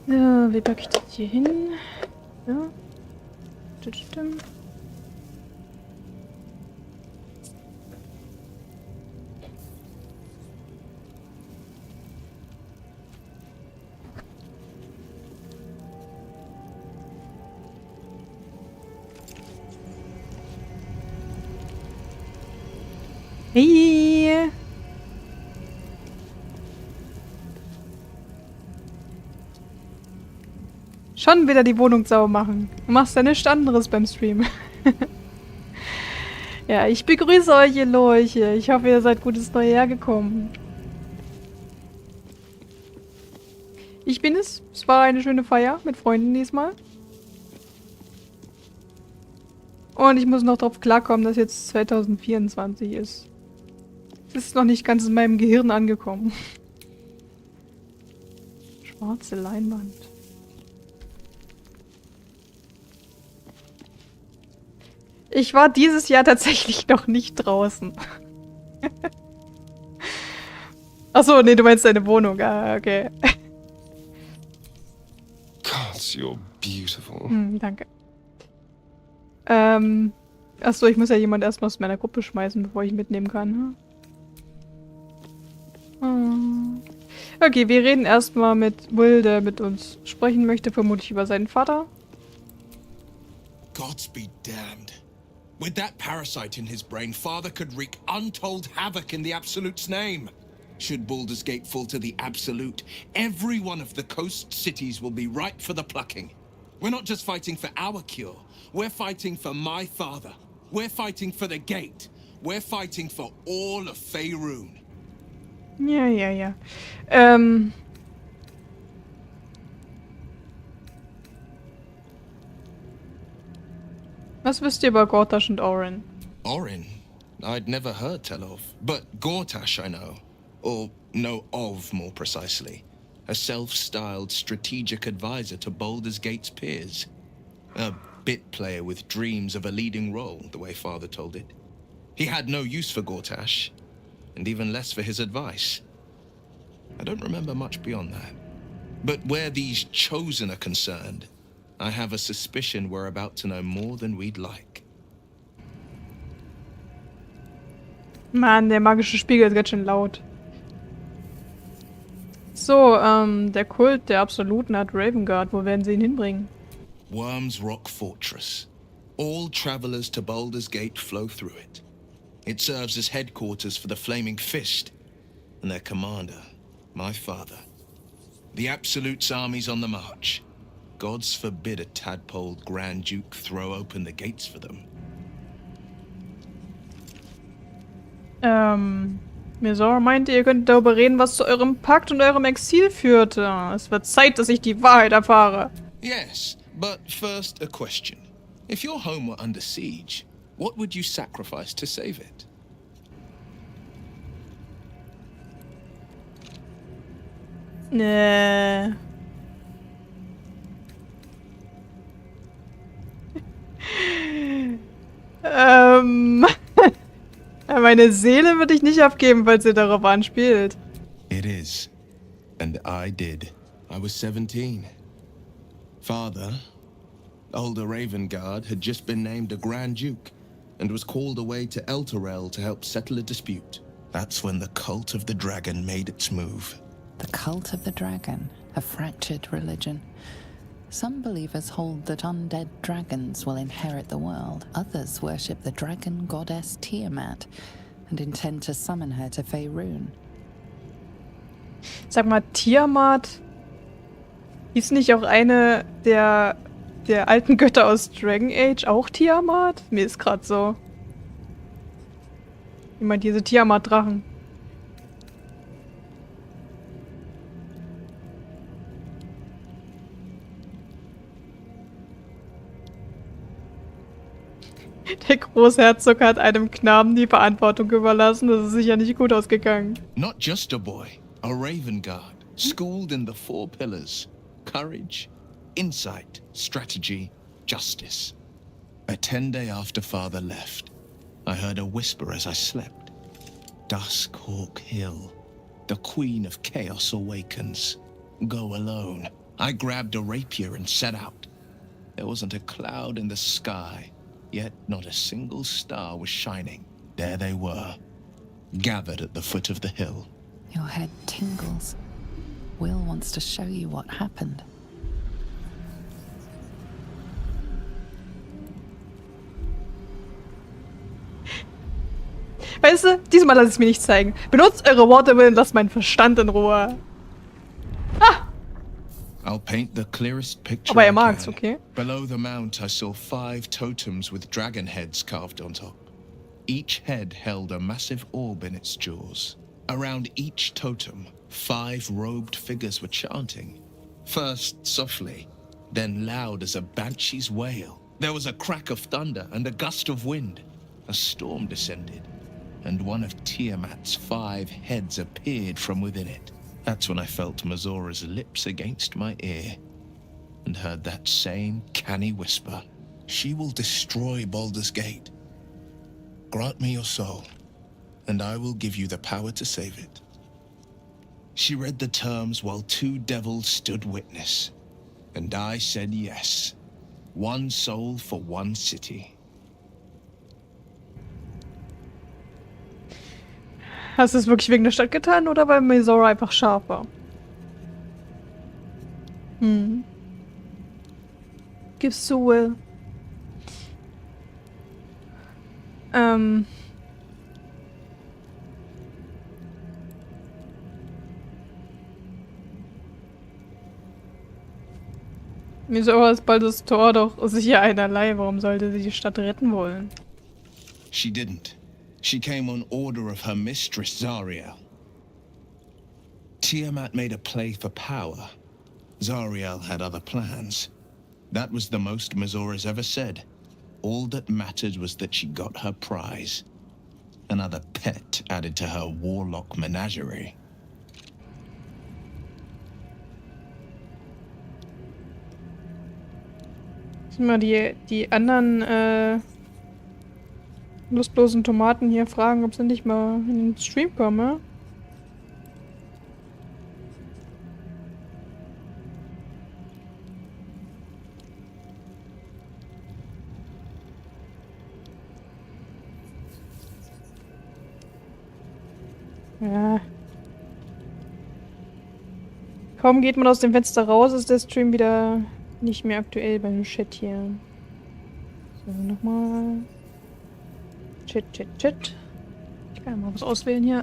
Ja, wie packe ich das hier hin? Ja. Das stimmt. Hey. Schon wieder die Wohnung sauber machen. Du machst ja nichts anderes beim Stream. Ja, ich begrüße euch, ihr Leuche. Ich hoffe, ihr seid gut ins neue Jahr gekommen. Ich bin es. Es war eine schöne Feier mit Freunden diesmal. Und ich muss noch drauf klarkommen, dass jetzt 2024 ist. Es ist noch nicht ganz in meinem Gehirn angekommen. Schwarze Leinwand. Ich war dieses Jahr tatsächlich noch nicht draußen. Achso, nee, du meinst deine Wohnung. Ah, okay. God, you're beautiful. Danke. Achso, ich muss ja jemand erstmal aus meiner Gruppe schmeißen, bevor ich mitnehmen kann. Okay, wir reden erstmal mit Will, der mit uns sprechen möchte, vermutlich über seinen Vater. Gods be damned. With that parasite in his brain, Father could wreak untold havoc in the Absolute's name. Should Baldurs Gate fall to the Absolute, every one of the coast cities will be ripe for the plucking. We're not just fighting for our cure, we're fighting for my father. We're fighting for the gate. We're fighting for all of Faerun. Ja. Was wisst ihr über Gortasch und Orin? Orin? I'd never heard tell of. But Gortasch I know. Or know of, more precisely. A self-styled strategic advisor to Baldurs Gate's peers. A bit player with dreams of a leading role, the way Father told it. He had no use for Gortasch, and even less for his advice. I don't remember much beyond that. But where these chosen are concerned, I have a suspicion we're about to know more than we'd like. Mann, der magische Spiegel ist ganz schön laut. So, der Kult der Absoluten hat Ravengard. Wo werden sie ihn hinbringen? Worm's Rock Fortress. All travelers to Baldur's Gate flow through it. It serves as headquarters for the Flaming Fist, and their commander, my father. The Absolute's army's on the march. Gods forbid a tadpoled Grand Duke throw open the gates for them. Mesor meinte, ihr könnt darüber reden, was zu eurem Pakt und eurem Exil führte. Es wird Zeit, dass ich die Wahrheit erfahre. Yes, but first a question. If your home were under siege, what would you sacrifice to save it? Meine Seele würde ich nicht abgeben, falls ihr darauf anspielt. It is. And I did. I was 17. Father, older Ravengard, had just been named a Grand Duke and was called away to Elturel to help settle a dispute. That's when the cult of the dragon made its move. The cult of the dragon, a fractured religion. Some believers hold that undead dragons will inherit the world. Others worship the dragon goddess Tiamat and intend to summon her to Faerun. Sag mal, Tiamat hieß nicht auch eine der alten Götter aus Dragon Age auch Tiamat? Mir ist gerade so. Ich meine, diese Tiamat-Drachen. Der Großherzog hat einem Knaben die Verantwortung überlassen. Das ist sicher nicht gut ausgegangen. Not just a boy, a Ravengard. schooled in the 4 pillars: courage, insight, strategy, justice. A 10-day after Father left, I heard a whisper as I slept. Duskhawk Hill, the queen of chaos awakens. Go alone. I grabbed a rapier and set out. There wasn't a cloud in the sky, yet not a single star was shining. There they were, gathered at the foot of the hill. Your head tingles. Will wants to show you what happened. Weißt du, diesmal lasse ich es mir nicht zeigen. Benutzt eure Worte, Will, und lasst meinen Verstand in Ruhe. Ah! I'll paint the clearest picture Aber I er mag's, can. okay? Below the mount, I saw 5 totems with dragon heads carved on top. Each head held a massive orb in its jaws. Around each totem, 5 robed figures were chanting. First softly, then loud as a banshee's wail. There was a crack of thunder and a gust of wind. A storm descended, and one of Tiamat's 5 heads appeared from within it. That's when I felt Mazora's lips against my ear, and heard that same canny whisper. She will destroy Baldur's Gate. Grant me your soul, and I will give you the power to save it. She read the terms while 2 devils stood witness, and I said yes. 1 soul for 1 city. Hast du es wirklich wegen der Stadt getan oder weil Mazora einfach scharf war? Gib's zu, Will. Mazora ist bald das Tor doch sicher einerlei. Warum sollte sie die Stadt retten wollen? She didn't. She came on order of her mistress, Zariel. Tiamat made a play for power. Zariel had other plans. That was the most Mazora's ever said. All that mattered was that she got her prize. Another pet added to her warlock menagerie. Mal die anderen lustlosen Tomaten hier fragen, ob sie nicht mal in den Stream kommen. Ja. Kaum geht man aus dem Fenster raus, ist der Stream wieder nicht mehr aktuell beim Chat hier. So, nochmal. Chat. Ich kann mal was auswählen hier.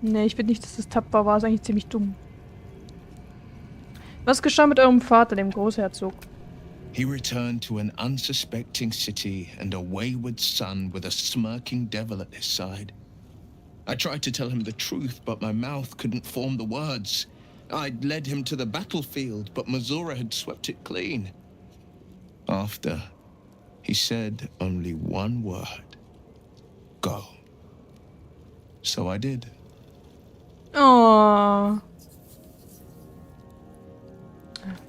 Ne, ich finde nicht, dass das tappbar war. Ist eigentlich ziemlich dumm. Was geschah mit eurem Vater, dem Großherzog? He returned to an unsuspecting city and a wayward son with a smirking devil at his side. I tried to tell him the truth, but my mouth couldn't form the words. I'd led him to the battlefield, but Mazora had swept it clean. After, he said only one word. Go. So I did. Oh.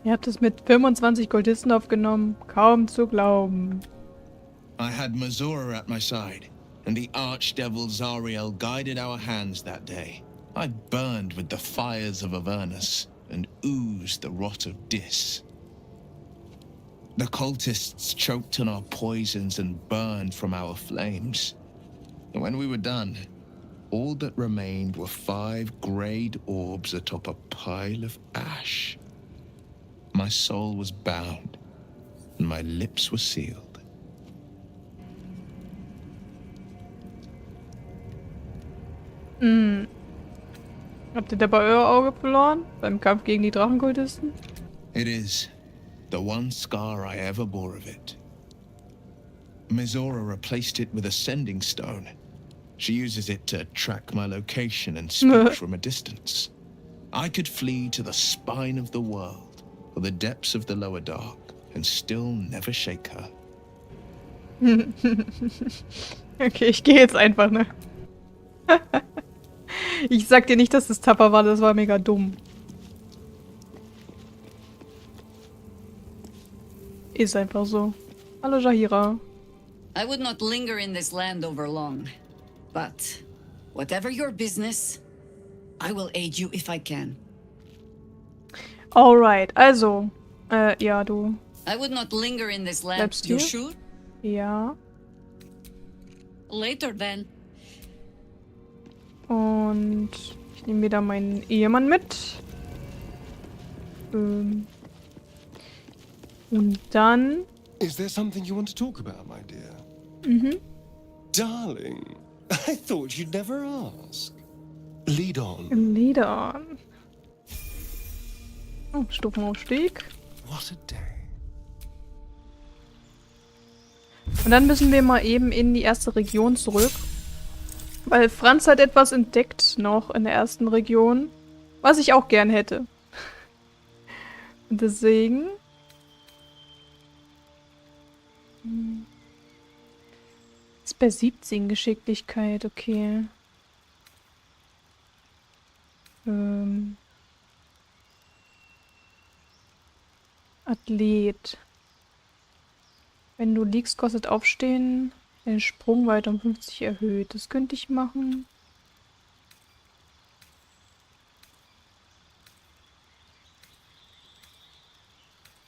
Ihr habt es mit 25 Goldisten aufgenommen. Kaum zu glauben. I had Mazora at my side, and the archdevil Zariel guided our hands that day. I burned with the fires of Avernus and oozed the rot of Dis. The cultists choked on our poisons and burned from our flames. And when we were done, all that remained were 5 greyed orbs atop a pile of ash. My soul was bound, and my lips were sealed. Habt ihr dabei euer Auge verloren? Beim Kampf gegen die Drachenkultisten? It is the one scar I ever bore of it. Mazora replaced it with a sending stone. She uses it to track my location and speak from a distance. I could flee to the spine of the world, or the depths of the lower dark, and still never shake her. Okay, ich gehe jetzt einfach, ne? Ich sag dir nicht, dass das tapfer war, das war mega dumm. Ist einfach so. Hallo Jahira. I would not linger in this land over long. But whatever your business, I will aid you if I can. Alright, also. Ja, du. I would not linger in this land. Bleibst You hier? sure? Ja. Later then. Und ich nehme wieder meinen Ehemann mit. Und dann... Is there something you want to talk about, my dear? Mhm. Darling, I thought you'd never ask. Lead on. Lieder. Oh, Stufenaufstieg. What a day. Und dann müssen wir mal eben in die erste Region zurück. Weil Franz hat etwas entdeckt noch in der ersten Region, was ich auch gern hätte. Und deswegen... Ist bei 17 Geschicklichkeit, okay. Athlet. Wenn du liegst, kostet Aufstehen den Sprungweite um 50 erhöht. Das könnte ich machen.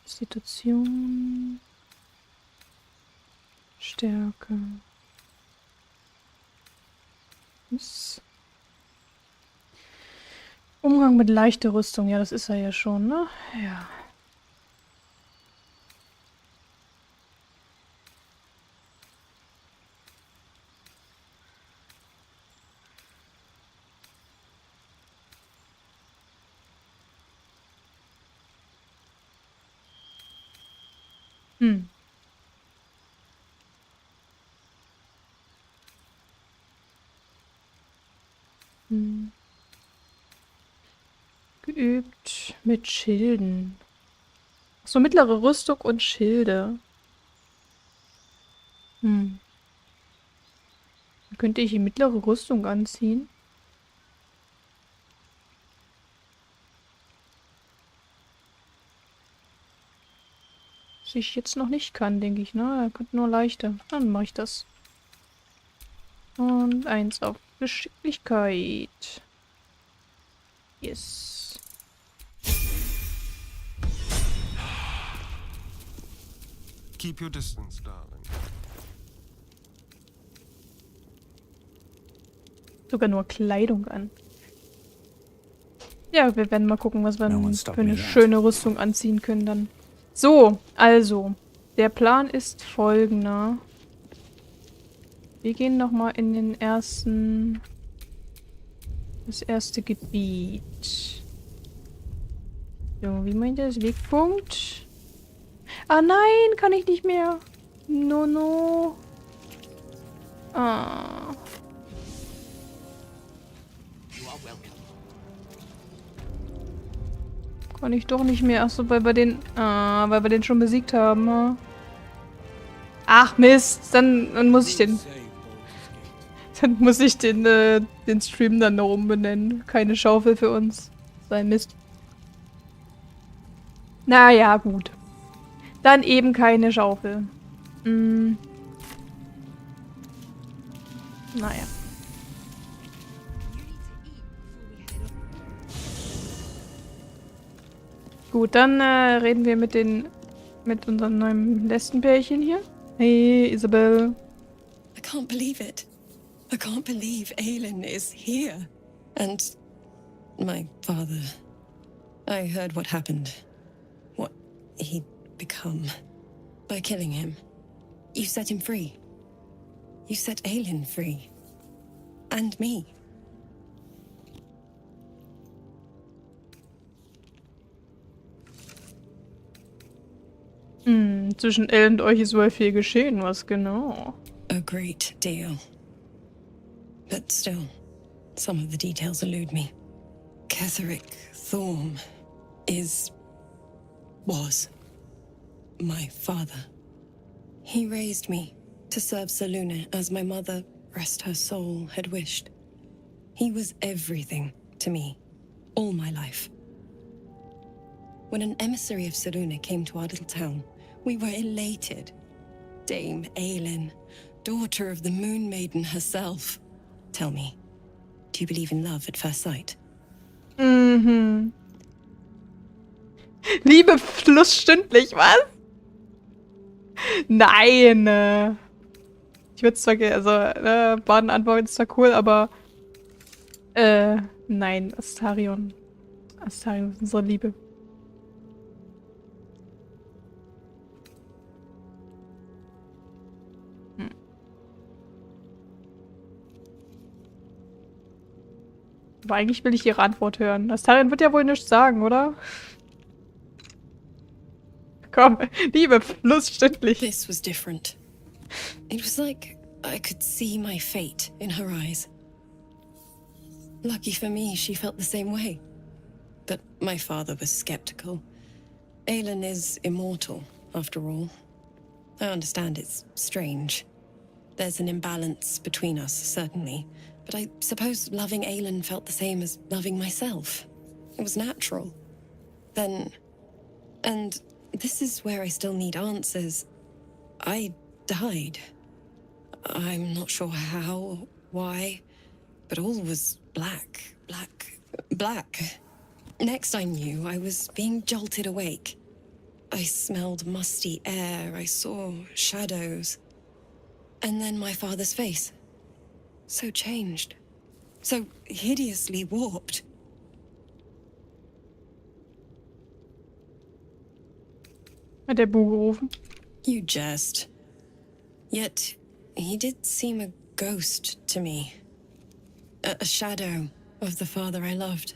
Situation. Stärke. Umgang mit leichter Rüstung. Ja, das ist er ja schon, ne? Ja. Geübt mit Schilden. So mittlere Rüstung und Schilde. Dann könnte ich die mittlere Rüstung anziehen. Was ich jetzt noch nicht kann, denke ich, ne? Er könnte nur leichter. Dann mache ich das. Und 1 auf Geschicklichkeit. Yes. Keep your distance, darling. Sogar nur Kleidung an. Ja, wir werden mal gucken, was wir für eine schöne Rüstung anziehen können dann. So, also. Der Plan ist folgender. Wir gehen nochmal in den ersten... Das erste Gebiet. So, wie meint ihr das? Wegpunkt? Ah nein, kann ich nicht mehr. No. Ah. Kann ich doch nicht mehr. Achso, weil wir den... Ah, weil wir den schon besiegt haben. Ha? Ach Mist, dann muss ich den... Dann muss ich den Stream dann noch umbenennen. Keine Schaufel für uns. Sein Mist. Naja, gut. Dann eben keine Schaufel. Naja. Gut, dann reden wir mit unserem neuen Lesbenpärchen hier. Hey, Isabel. I can't believe it. I can't believe Aelin is here. And my father. I heard what happened. What he'd become. By killing him. You set him free. You set Aelin free. And me. Zwischen Elle und euch ist wohl viel geschehen, was genau? A great deal. But still, some of the details elude me. Ketheric Thorm was my father. He raised me to serve Selûne as my mother, rest her soul, had wished. He was everything to me, all my life. When an emissary of Saruna came to our little town, we were elated. Dame Aelin, daughter of the Moon Maiden herself. Tell me, do you believe in love at first sight? Mhm. Liebe flussstündlich, was? Nein. Ich würde zwar, Baden antworten ist zwar cool, aber nein, Astarion. Astarion ist unsere Liebe. Aber eigentlich will ich ihre Antwort hören. Astarion wird ja wohl nichts sagen, oder? Komm, Liebe, flussstündlich. This was different. It was like I could see my fate in her eyes. Lucky for me, she felt the same way. But my father was skeptical. Aelin is immortal, after all. I understand it's strange. There's an imbalance between us, certainly. But I suppose loving Aelin felt the same as loving myself. It was natural. Then... And this is where I still need answers. I died. I'm not sure how, why, but all was black, black, black. Next I knew, I was being jolted awake. I smelled musty air, I saw shadows. And then my father's face. So changed. So hideously warped. Hat der Bu gerufen? You jest. Yet, he did seem a ghost to me. A shadow of the father I loved.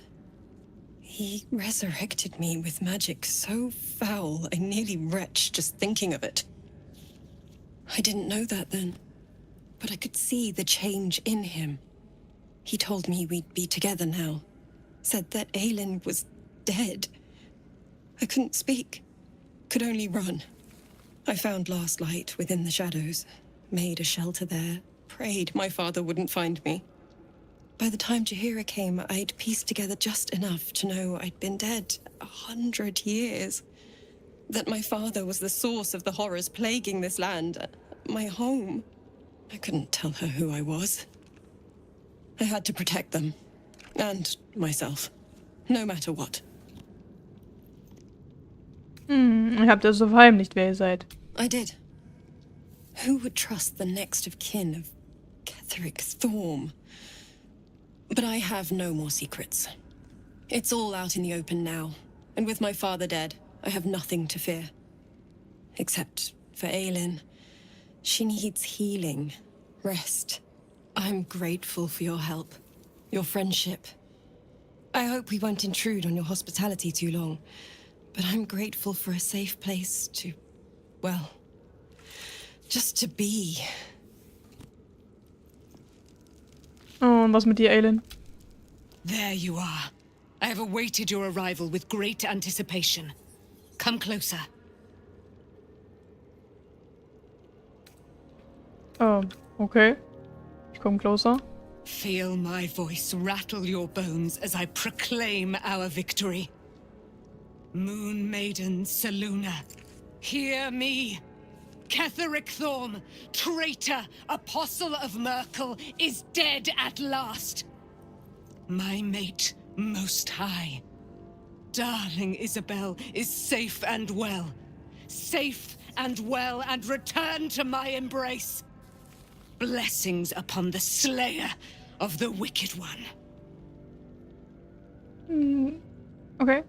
He resurrected me with magic so foul, I nearly retch just thinking of it. I didn't know that then, but I could see the change in him. He told me we'd be together now. Said that Aelin was dead. I couldn't speak. Could only run. I found last light within the shadows, made a shelter there, prayed my father wouldn't find me. By the time Jaheira came, I'd pieced together just enough to know I'd been dead 100 years. That my father was the source of the horrors plaguing this land, my home. I couldn't tell her who I was. I had to protect them, and myself, no matter what. Ihr habt also verheimlicht, wer ihr seid. I did. Who would trust the next of kin of Ketheric Thorm? But I have no more secrets. It's all out in the open now, and with my father dead, I have nothing to fear. Except for Aelin. She needs healing, rest. I'm grateful for your help, your friendship. I hope we won't intrude on your hospitality too long, but I'm grateful for a safe place to, well, just to be. Oh, und was mit dir, Aelin? There you are. I have awaited your arrival with great anticipation. Come closer. Oh, okay. Ich komme closer. Feel my voice rattle your bones as I proclaim our victory. Moon Maiden Selûne, hear me. Ketheric Thorm, traitor, apostle of Merkel, is dead at last. My mate, most high. Darling Isabel is safe and well. Safe and well, and returned to my embrace. Blessings upon the slayer of the wicked one. Okay.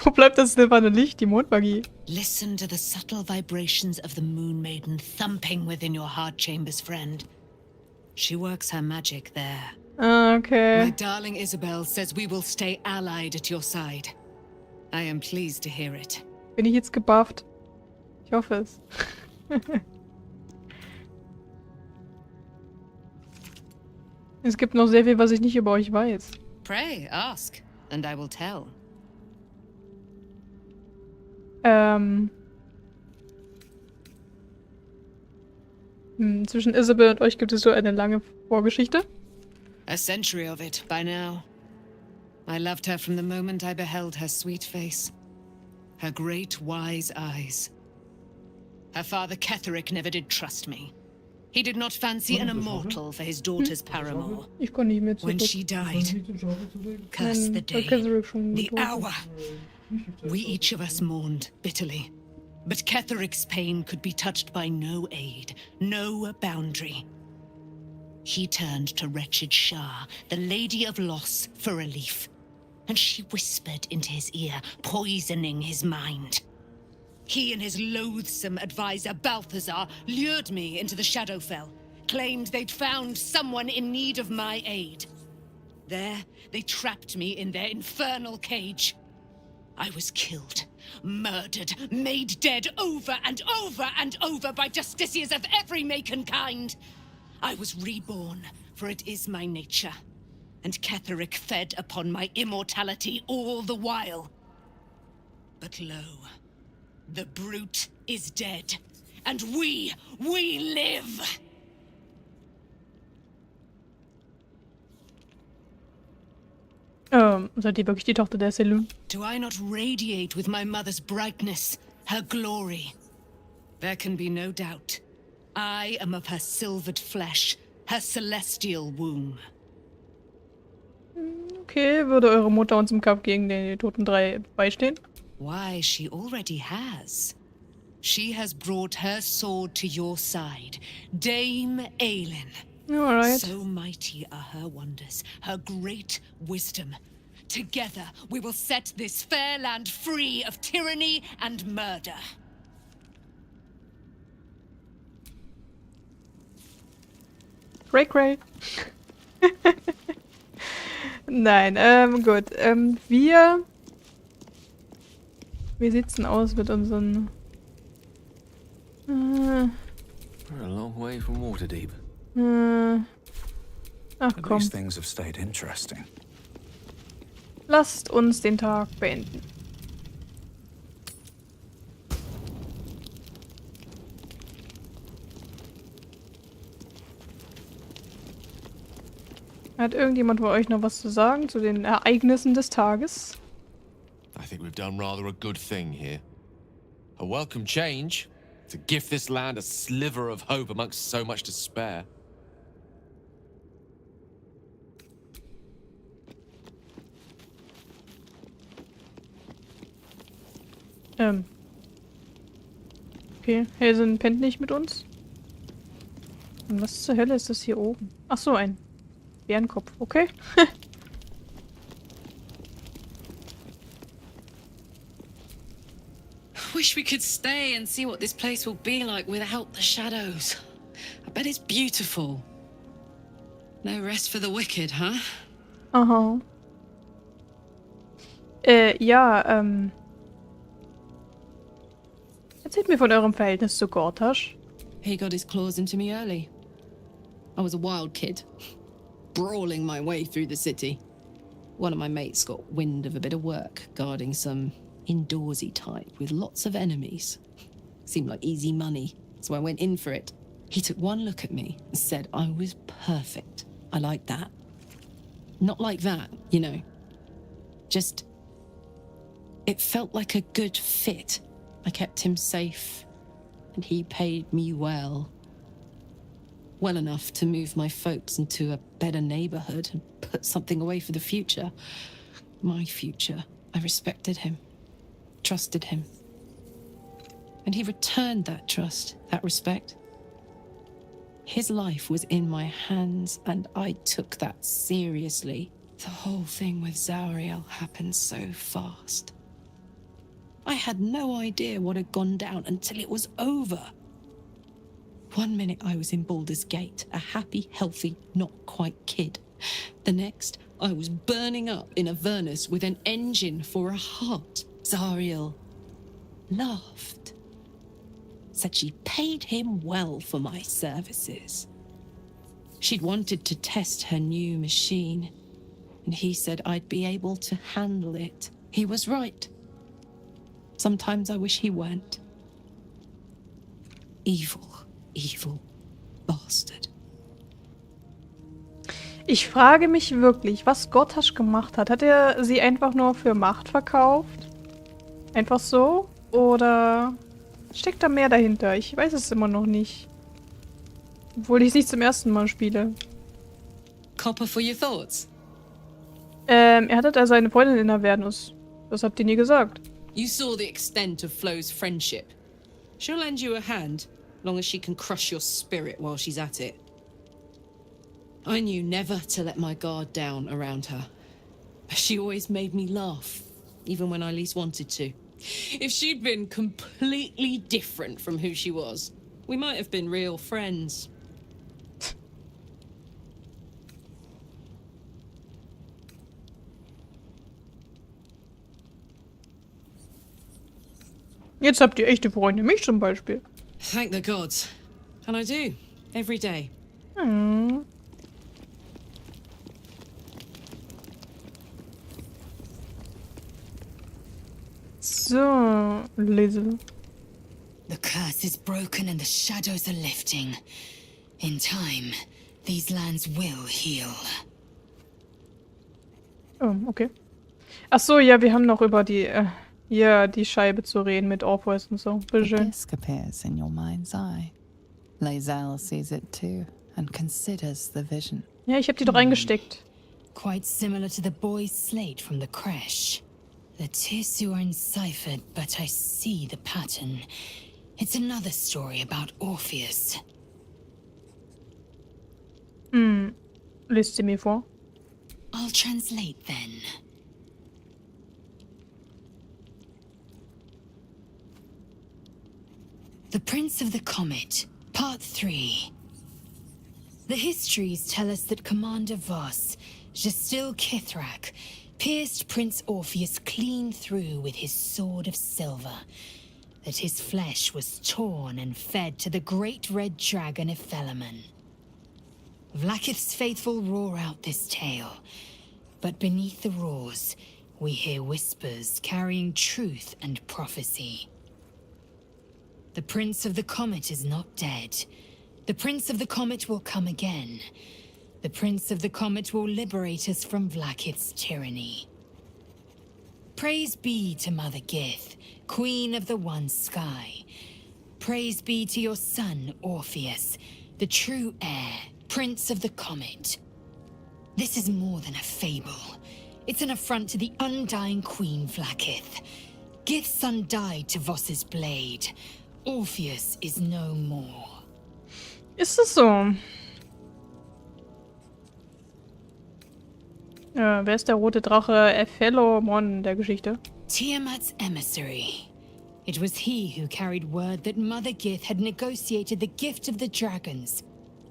Wo bleibt das silberne Licht, die Mondmagie? Listen to the subtle vibrations of the Moon Maiden thumping within your heart chambers, friend. She works her magic there. Ah, okay. My darling Isabel says we will stay allied at your side. I am pleased to hear it. Bin ich jetzt gebufft? Ich hoffe es. Es gibt noch sehr viel, was ich nicht über euch weiß. Pray, ask, and I will tell. Zwischen Isabel und euch gibt es so eine lange Vorgeschichte. A century of it by now. I loved her from the moment I beheld her sweet face. Her great wise eyes. Her father Ketheric never did trust me. He did not fancy an immortal for his daughter's paramour. Ich kann nicht mehr When zurück. she died, curse the day, the hour. We each of us mourned bitterly. But Ketheric's pain could be touched by no aid, no boundary. He turned to wretched Shah, the Lady of Loss, for relief. And she whispered into his ear, poisoning his mind. He and his loathsome advisor, Balthazar, lured me into the Shadowfell, claimed they'd found someone in need of my aid. There, they trapped me in their infernal cage. I was killed, murdered, made dead over and over and over by justiciars of every make and kind. I was reborn, for it is my nature. And Ketheric fed upon my immortality all the while. But lo, the brute is dead, and we live! Seid ihr wirklich die Tochter der Selûne? Do I not radiate with my mother's brightness, her glory? There can be no doubt. I am of her silvered flesh, her celestial womb. Okay, würde eure Mutter uns im Kampf gegen die Toten 3 beistehen? Why, she already has. She has brought her sword to your side, Dame Aelin. Alright. So mighty are her wonders, her great wisdom. Together we will set this fair land free of tyranny and murder. Cray cray. Nein, gut. Wie sieht's denn aus mit unseren... We're a long way from Waterdeep. Ach But komm, these things have stayed interesting. lasst uns den Tag beenden. Hat irgendjemand von euch noch was zu sagen zu den Ereignissen des Tages? I think we've done rather a good thing here. A welcome change to give this land a sliver of hope amongst so much despair. Okay, Hazen pennt nicht mit uns. Und was zur Hölle ist das hier oben? Ach so, ein Bärenkopf, okay. Wish we could stay and see what this place will be like without the shadows. I bet it's beautiful. No rest for the wicked, huh? Aha. Ja, erzählt mir von eurem Verhältnis zu Gortasch. He got his claws into me early. I was a wild kid, brawling my way through the city. One of my mates got wind of a bit of work guarding some indoorsy type with lots of enemies. Seemed like easy money, so I went in for it. He took one look at me and said I was perfect. I like that. Not like that, you know. Just... it felt like a good fit. I kept him safe, and he paid me well. Well enough to move my folks into a better neighborhood and put something away for the future. My future. I respected him, trusted him. And he returned that trust, that respect. His life was in my hands, and I took that seriously. The whole thing with Zariel happened so fast. I had no idea what had gone down until it was over. One minute I was in Baldurs Gate, a happy, healthy, not quite kid. The next, I was burning up in Avernus with an engine for a heart. Zariel laughed. Said she paid him well for my services. She'd wanted to test her new machine, and he said I'd be able to handle it. He was right. Sometimes I wish he weren't. Evil, evil bastard. Ich frage mich wirklich, was Gortasch gemacht hat. Hat er sie einfach nur für Macht verkauft? Einfach so? Oder steckt da mehr dahinter? Ich weiß es immer noch nicht. Obwohl ich es nicht zum ersten Mal spiele. Copper for your thoughts? Er hatte da seine Freundin in Avernus. Das habt ihr nie gesagt. You saw the extent of Flo's friendship. She'll lend you a hand, long as she can crush your spirit while she's at it. I knew never to let my guard down around her. She always made me laugh, even when I least wanted to. If she'd been completely different from who she was, we might have been real friends. Jetzt habt ihr echte Freunde, mich zum Beispiel. Thank the gods. And I do, every day. Hm. So, lese. The curse is broken and the shadows are lifting. In time, these lands will heal. Oh, okay. Ach so, ja, wir haben noch über die, die Scheibe zu reden mit Orpheus und so. The Bitteschön. disc appears in your mind's eye. Lae'zel sees it too and considers the vision. Ja, ich hab die doch eingesteckt. Quite similar to the boy's slate from the creche. The tissue are enciphered, but I see the pattern. It's another story about Orpheus. Hm. Lest sie mir vor. I'll translate then. The Prince of the Comet, Part 3. The histories tell us that Commander Voss, Gestil Kithrak, pierced Prince Orpheus clean through with his sword of silver, that his flesh was torn and fed to the great red dragon Ephelaman. Vlaakith's faithful roar out this tale, but beneath the roars, we hear whispers carrying truth and prophecy. The Prince of the Comet is not dead. The Prince of the Comet will come again. The Prince of the Comet will liberate us from Vlaakith's tyranny. Praise be to Mother Gith, Queen of the One Sky. Praise be to your son, Orpheus, the true heir, Prince of the Comet. This is more than a fable. It's an affront to the undying Queen Vlaakith. Gith's son died to Voss's blade. Orpheus is no more. Ist es so? Wer ist der rote Drache Ephelomon der Geschichte? Tiamat's emissary. It was he who carried word that Mother Gith had negotiated the gift of the dragons,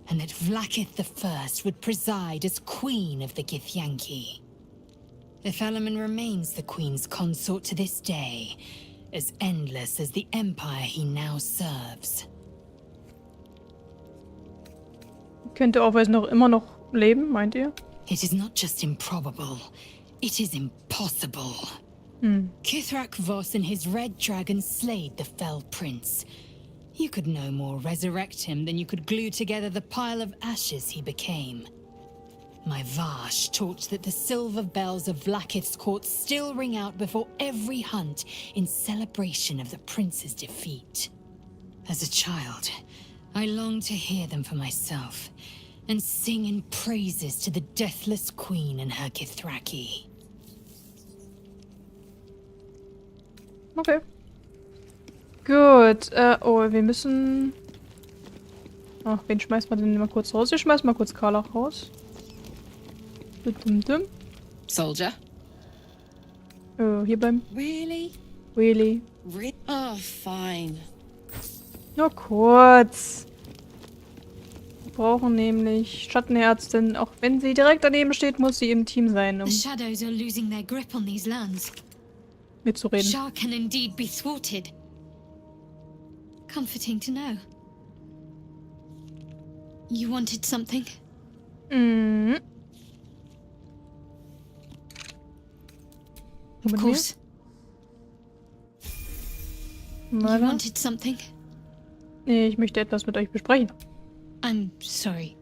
and that Vlaakith I would preside as Queen of the Githyanki. Ephelaman remains the Queen's consort to this day, as endless as the empire he now serves. Könnte Orpheus noch immer noch leben, meint ihr? It is not just improbable, it is impossible. Kithrak Voss and his red dragon slayed the fell prince. You could no more resurrect him than you could glue together the pile of ashes he became. My Vash taught that the silver bells of Vlaakith's court still ring out before every hunt in celebration of the prince's defeat. As a child, I longed to hear them for myself and sing in praises to the deathless queen and her Githraki. Okay. Gut. Oh, wir müssen... Ach, wen schmeißen wir denn mal kurz raus? Wir schmeißen mal kurz Carla raus. Soldier? Hier bleiben. Really? Really? Oh, fine. Nur kurz. Wir brauchen nämlich Schattenherz, denn auch wenn sie direkt daneben steht, muss sie im Team sein, um The shadows are losing their grip on these lands. mitzureden. Shah can indeed be thwarted. Comforting to know. You wanted something? Mhm. Of course. You wanted something? Nee, ich möchte etwas mit euch besprechen. I'm sorry.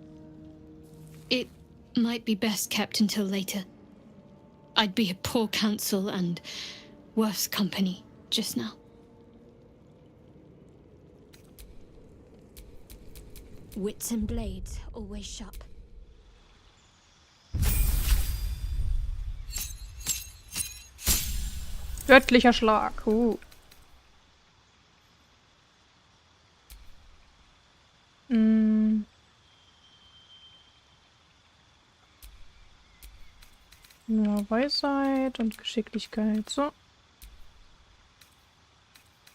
It might be best kept until later. I'd be a poor counsel and worse company just now. Wits and blades always sharp. Göttlicher Schlag. Ja, Weisheit und Geschicklichkeit.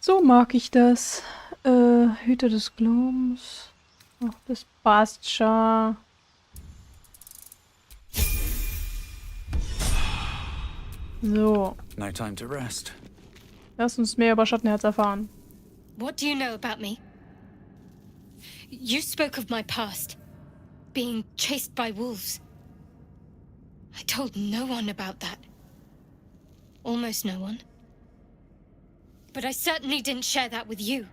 So mag ich das. Hüter des Glaubens. Ach, das passt schon. So. No time to rest. Lass uns mehr über Schattenherz erfahren. What do you know about me? You spoke of my past. Being chased by wolves. I told no one about that. Almost no one. But I certainly didn't share that with you.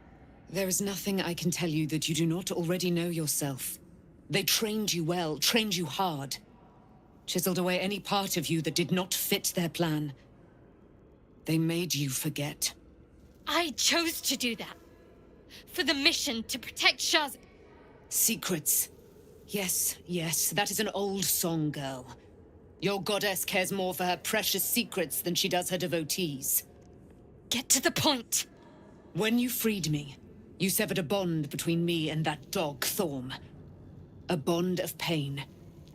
There is nothing I can tell you that you do not already know yourself. They trained you well, trained you hard. Chiseled away any part of you that did not fit their plan. They made you forget. I chose to do that. For the mission to protect Shaz. Secrets. Yes, yes, that is an old song, girl. Your goddess cares more for her precious secrets than she does her devotees. Get to the point. When you freed me, you severed a bond between me and that dog, Thorm. A bond of pain.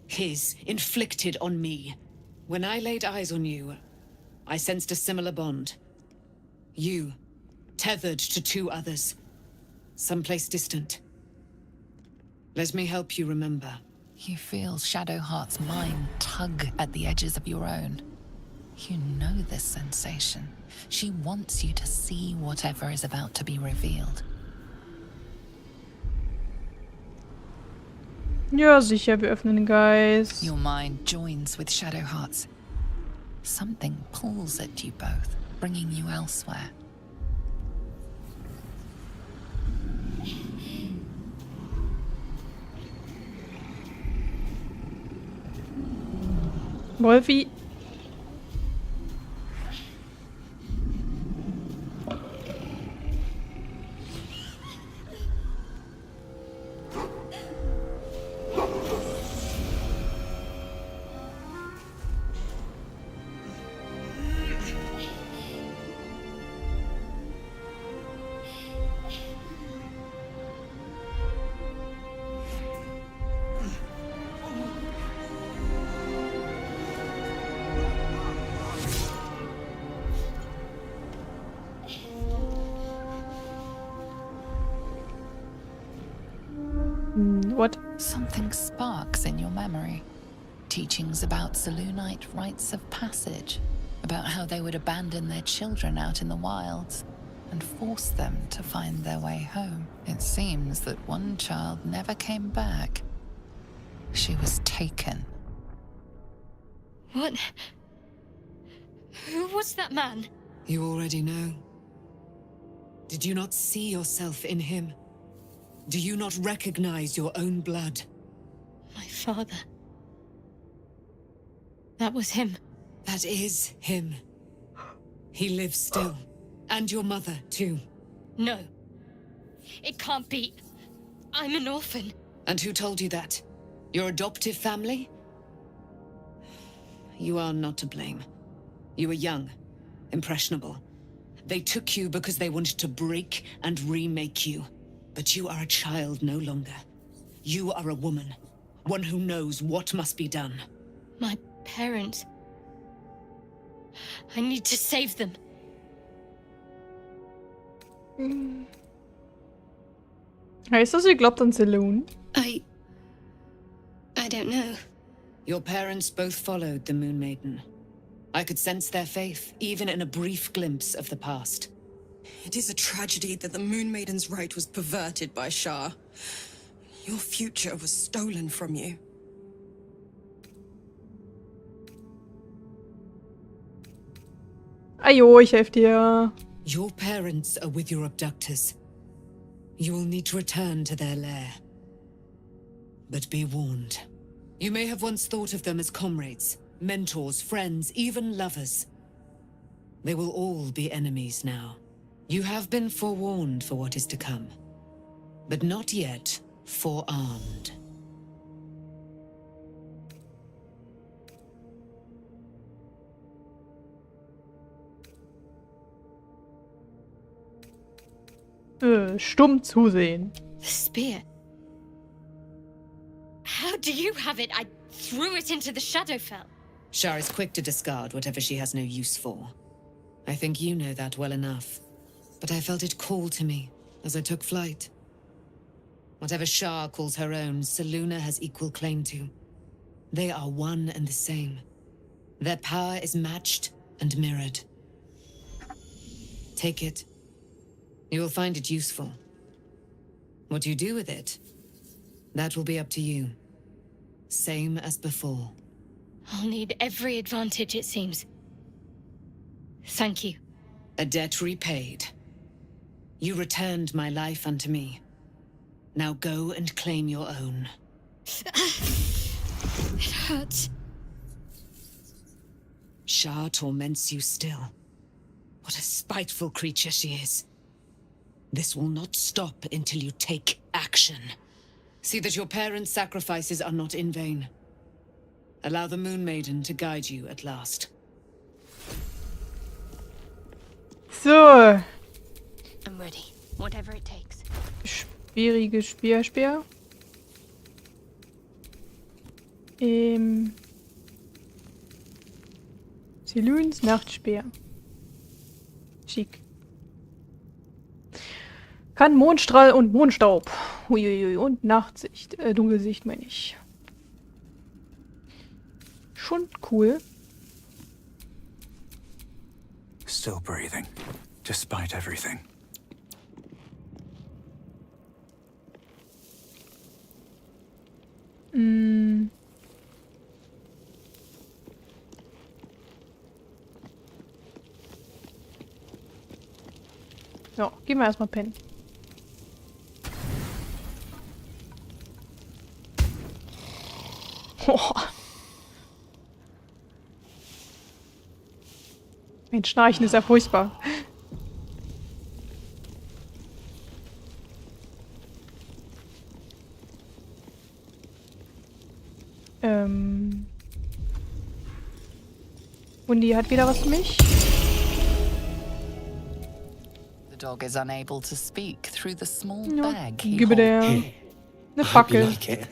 His, inflicted on me. When I laid eyes on you, I sensed a similar bond. You, tethered to two others. Someplace distant. Let me help you remember. You feel Shadowheart's mind tug at the edges of your own. You know this sensation. She wants you to see whatever is about to be revealed. Ja, sicher, wir öffnen den Geist. Your mind joins with Shadowheart's. Something pulls at you both, bringing you elsewhere. Wolfi. What? Something sparks in your memory. Teachings about Selûnite rites of passage, about how they would abandon their children out in the wilds and force them to find their way home. It seems that one child never came back. She was taken. What? Who was that man? You already know. Did you not see yourself in him? Do you not recognize your own blood? My father. That was him. That is him. He lives still. And your mother, too. No. It can't be. I'm an orphan. And who told you that? Your adoptive family? You are not to blame. You were young, impressionable. They took you because they wanted to break and remake you. But you are a child no longer. You are a woman. One who knows what must be done. My parents. I need to save them. Heißt das, ihr glaubt an Selûne? I don't know. Your parents both followed the Moon Maiden. I could sense their faith, even in a brief glimpse of the past. It is a tragedy that the Moon Maiden's right was perverted by Shah. Your future was stolen from you. Ajo, ich helfe dir. Your parents are with your abductors. You will need to return to their lair. But be warned. You may have once thought of them as comrades, mentors, friends, even lovers. They will all be enemies now. You have been forewarned for what is to come, but not yet forearmed. Stumm zusehen. The spear. How do you have it? I threw it into the Shadowfell. Shar is quick to discard whatever she has no use for. I think you know that well enough. But I felt it call to me as I took flight. Whatever Shar calls her own, Selûne has equal claim to. They are one and the same. Their power is matched and mirrored. Take it. You will find it useful. What you do with it, that will be up to you. Same as before. I'll need every advantage, it seems. Thank you. A debt repaid. You returned my life unto me. Now go and claim your own. It hurts. Shar torments you still. What a spiteful creature she is. This will not stop until you take action. See that your parents' sacrifices are not in vain. Allow the Moon Maiden to guide you at last. So. I'm ready. Whatever it takes. Schwierige Speer. Selûnes Nachtspeer. Schick. Kann Mondstrahl und Mondstaub. Uiuiui. Und Nachtsicht. Dunkelsicht meine ich. Schon cool. Still breathing, despite everything. So, gehen wir erstmal pennen. Oh. Mein Schnarchen ist ja furchtbar. Und die hat wieder was für mich. The dog is unable to speak through the small Ja, bag he gib der holds. eine Fackel. Like it.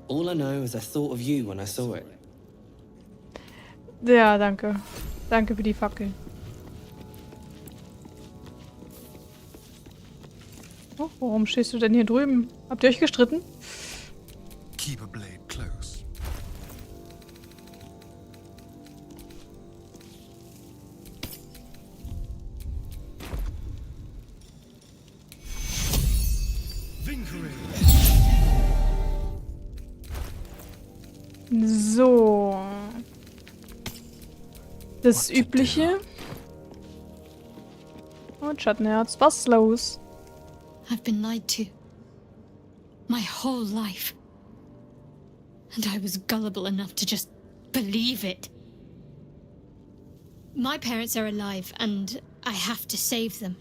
All I know is I thought of you when I saw it. Ja, danke. Danke für die Fackel. Oh, warum stehst du denn hier drüben? Habt ihr euch gestritten? Keep a blade close. So. Das Übliche. Und Schattenherz, was ist los? I've been lied to. My whole life. And I was gullible enough to just believe it. My parents are alive, and I have to save them.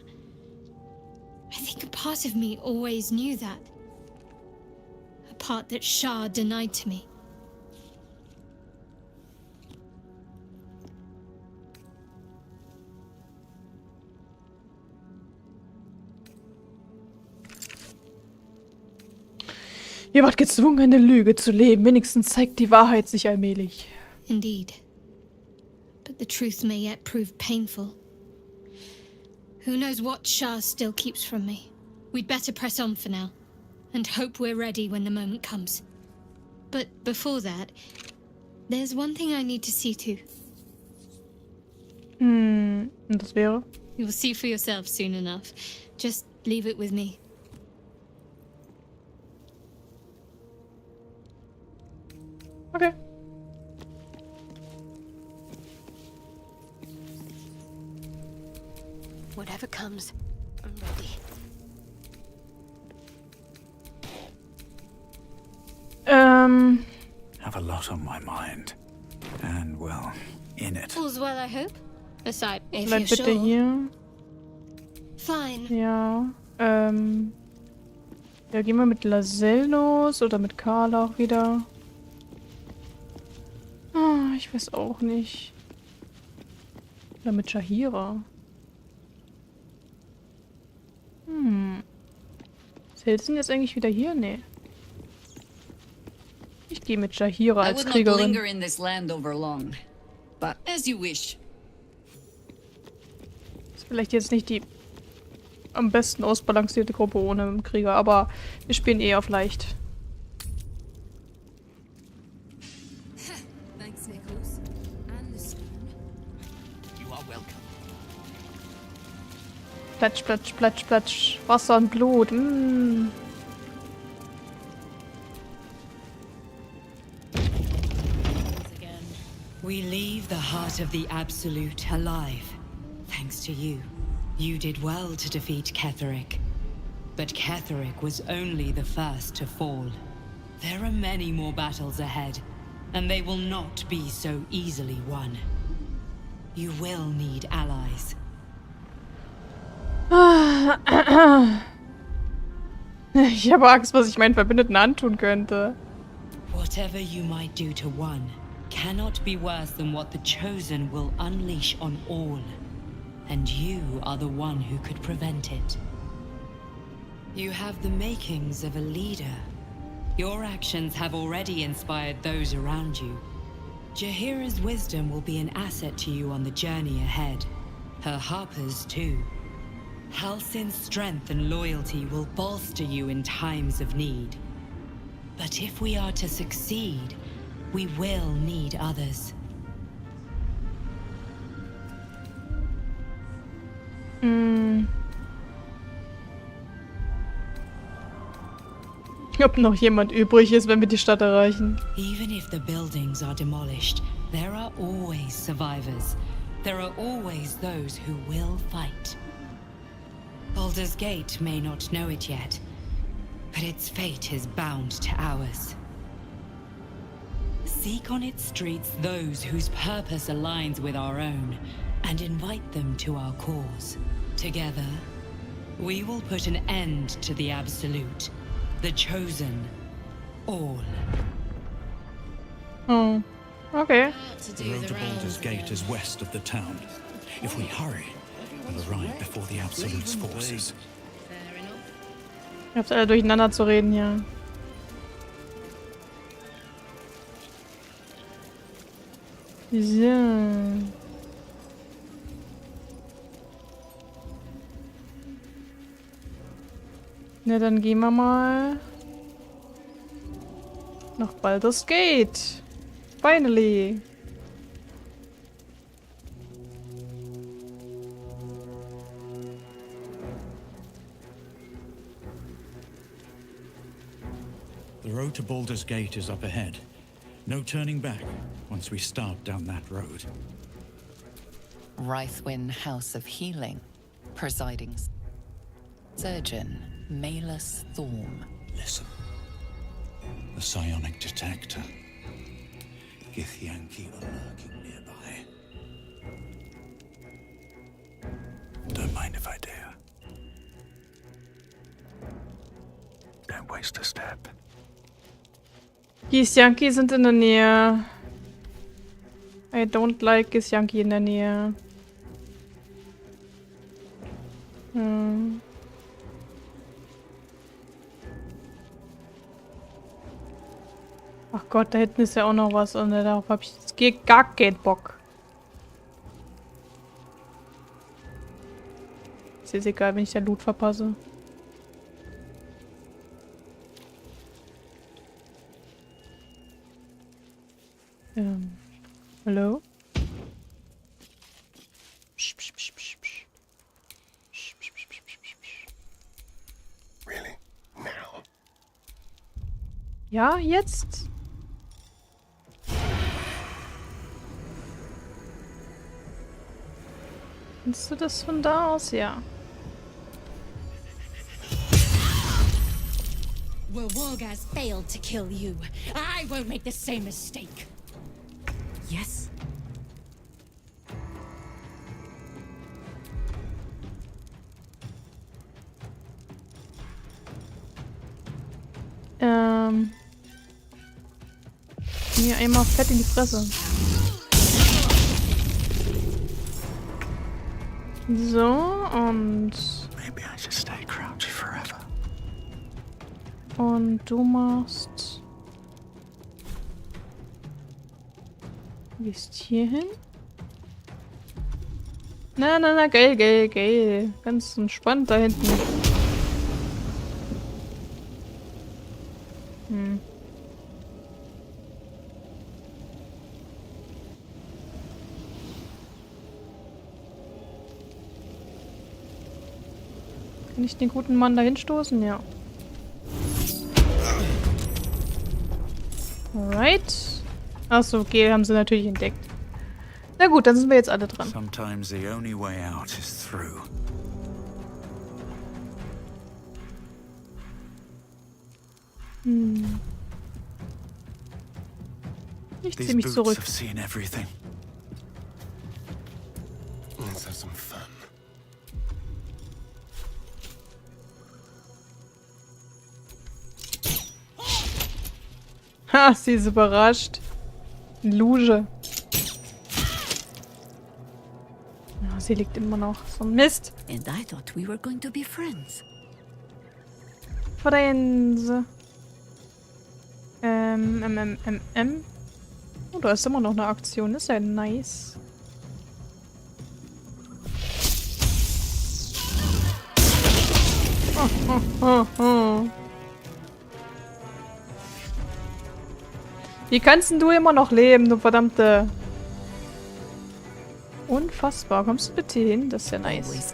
I think a part of me always knew that. A part that Shar denied to me. Ihr wart gezwungen, eine Lüge zu leben. Wenigstens zeigt die Wahrheit sich allmählich. Indeed. But the truth may yet prove painful. Who knows what Shar still keeps from me. We'd better press on for now, and hope we're ready when the moment comes. But before that, there's one thing I need to see to. Und das wäre? You'll see for yourself soon enough. Just leave it with me. Okay. Whatever comes, I'm ready. Have a lot on my mind. And, well, in it. All's well, I hope. Aside, if Bleib you're bitte sure. hier. Fine. Ja, ja, gehen wir mit Laselle los oder mit Carla auch wieder. Ah, ich weiß auch nicht. Oder mit Shahira. Ist Hilsen jetzt eigentlich wieder hier? Nee. Ich gehe mit Shahira I als would not Kriegerin. linger in this land over long, but as you wish. Ist vielleicht jetzt nicht die am besten ausbalancierte Gruppe ohne einen Krieger, aber wir spielen eh auf leicht. Thanks, Nichols. And the spoon. You are welcome. Platsch, platsch, platsch, platsch. Wasser und Blut. We leave the heart of the Absolute alive, thanks to you. You did well to defeat Ketheric. But Ketheric was only the first to fall. There are many more battles ahead, and they will not be so easily won. You will need allies. Ich habe Angst, was ich meinen Verbündeten antun könnte. Whatever you might do to one cannot be worse than what the Chosen will unleash on all. And you are the one who could prevent it. You have the makings of a leader. Your actions have already inspired those around you. Jahira's wisdom will be an asset to you on the journey ahead. Her harpers too. Halsin's strength and loyalty will bolster you in times of need. But if we are to succeed, we will need others. Ob noch jemand übrig ist, wenn wir die Stadt erreichen. Even if the buildings are demolished, there are always survivors. There are always those who will fight. Baldurs Gate may not know it yet, but its fate is bound to ours. Seek on its streets those whose purpose aligns with our own, and invite them to our cause. Together, we will put an end to the Absolute, the Chosen, all. Oh, okay. The road to Baldur's Gate is west of the town. If we hurry, we'll arrive before the Absolute's forces. Ihr habt alle durcheinander zu reden hier. So. Na, dann gehen wir mal nach Baldurs Gate. Finally. The road to Baldur's Gate is up ahead. No turning back once we start down that road. Rythwin House of Healing, presiding surgeon Malus Thorm. Listen. The psionic detector. Githyanki are lurking nearby. Don't mind if I do. Don't waste a step. Githyanki sind in der Nähe. I don't like Githyanki in der Nähe. Ach Gott, da hinten ist ja auch noch was und darauf habe ich jetzt gar keinen Bock. Ist jetzt egal, wenn ich den Loot verpasse. Hallo? Really? Now? Ja, jetzt? Findest du das von da aus? Ja. Well, Wargaz failed to kill you. I won't make the same mistake. Yes? Mir einmal fett in die Fresse. So, und... Und du machst... Du gehst hier hin. Na, geil. Ganz entspannt da hinten. Kann ich den guten Mann da hinstoßen? Ja. Alright. Achso, okay, haben sie natürlich entdeckt. Na gut, dann sind wir jetzt alle dran. Sometimes the only way out is through. Ich zieh mich zurück. Let's have some fun. Ha, sie ist überrascht. Luge. Ja, sie liegt immer noch. So ein Mist. And I thought we were going to be friends. Friends. Oh, da ist immer noch eine Aktion. Das ist ja nice. Oh. Wie kannst denn du immer noch leben, du verdammte... Unfassbar. Kommst du bitte hin? Das ist ja nice.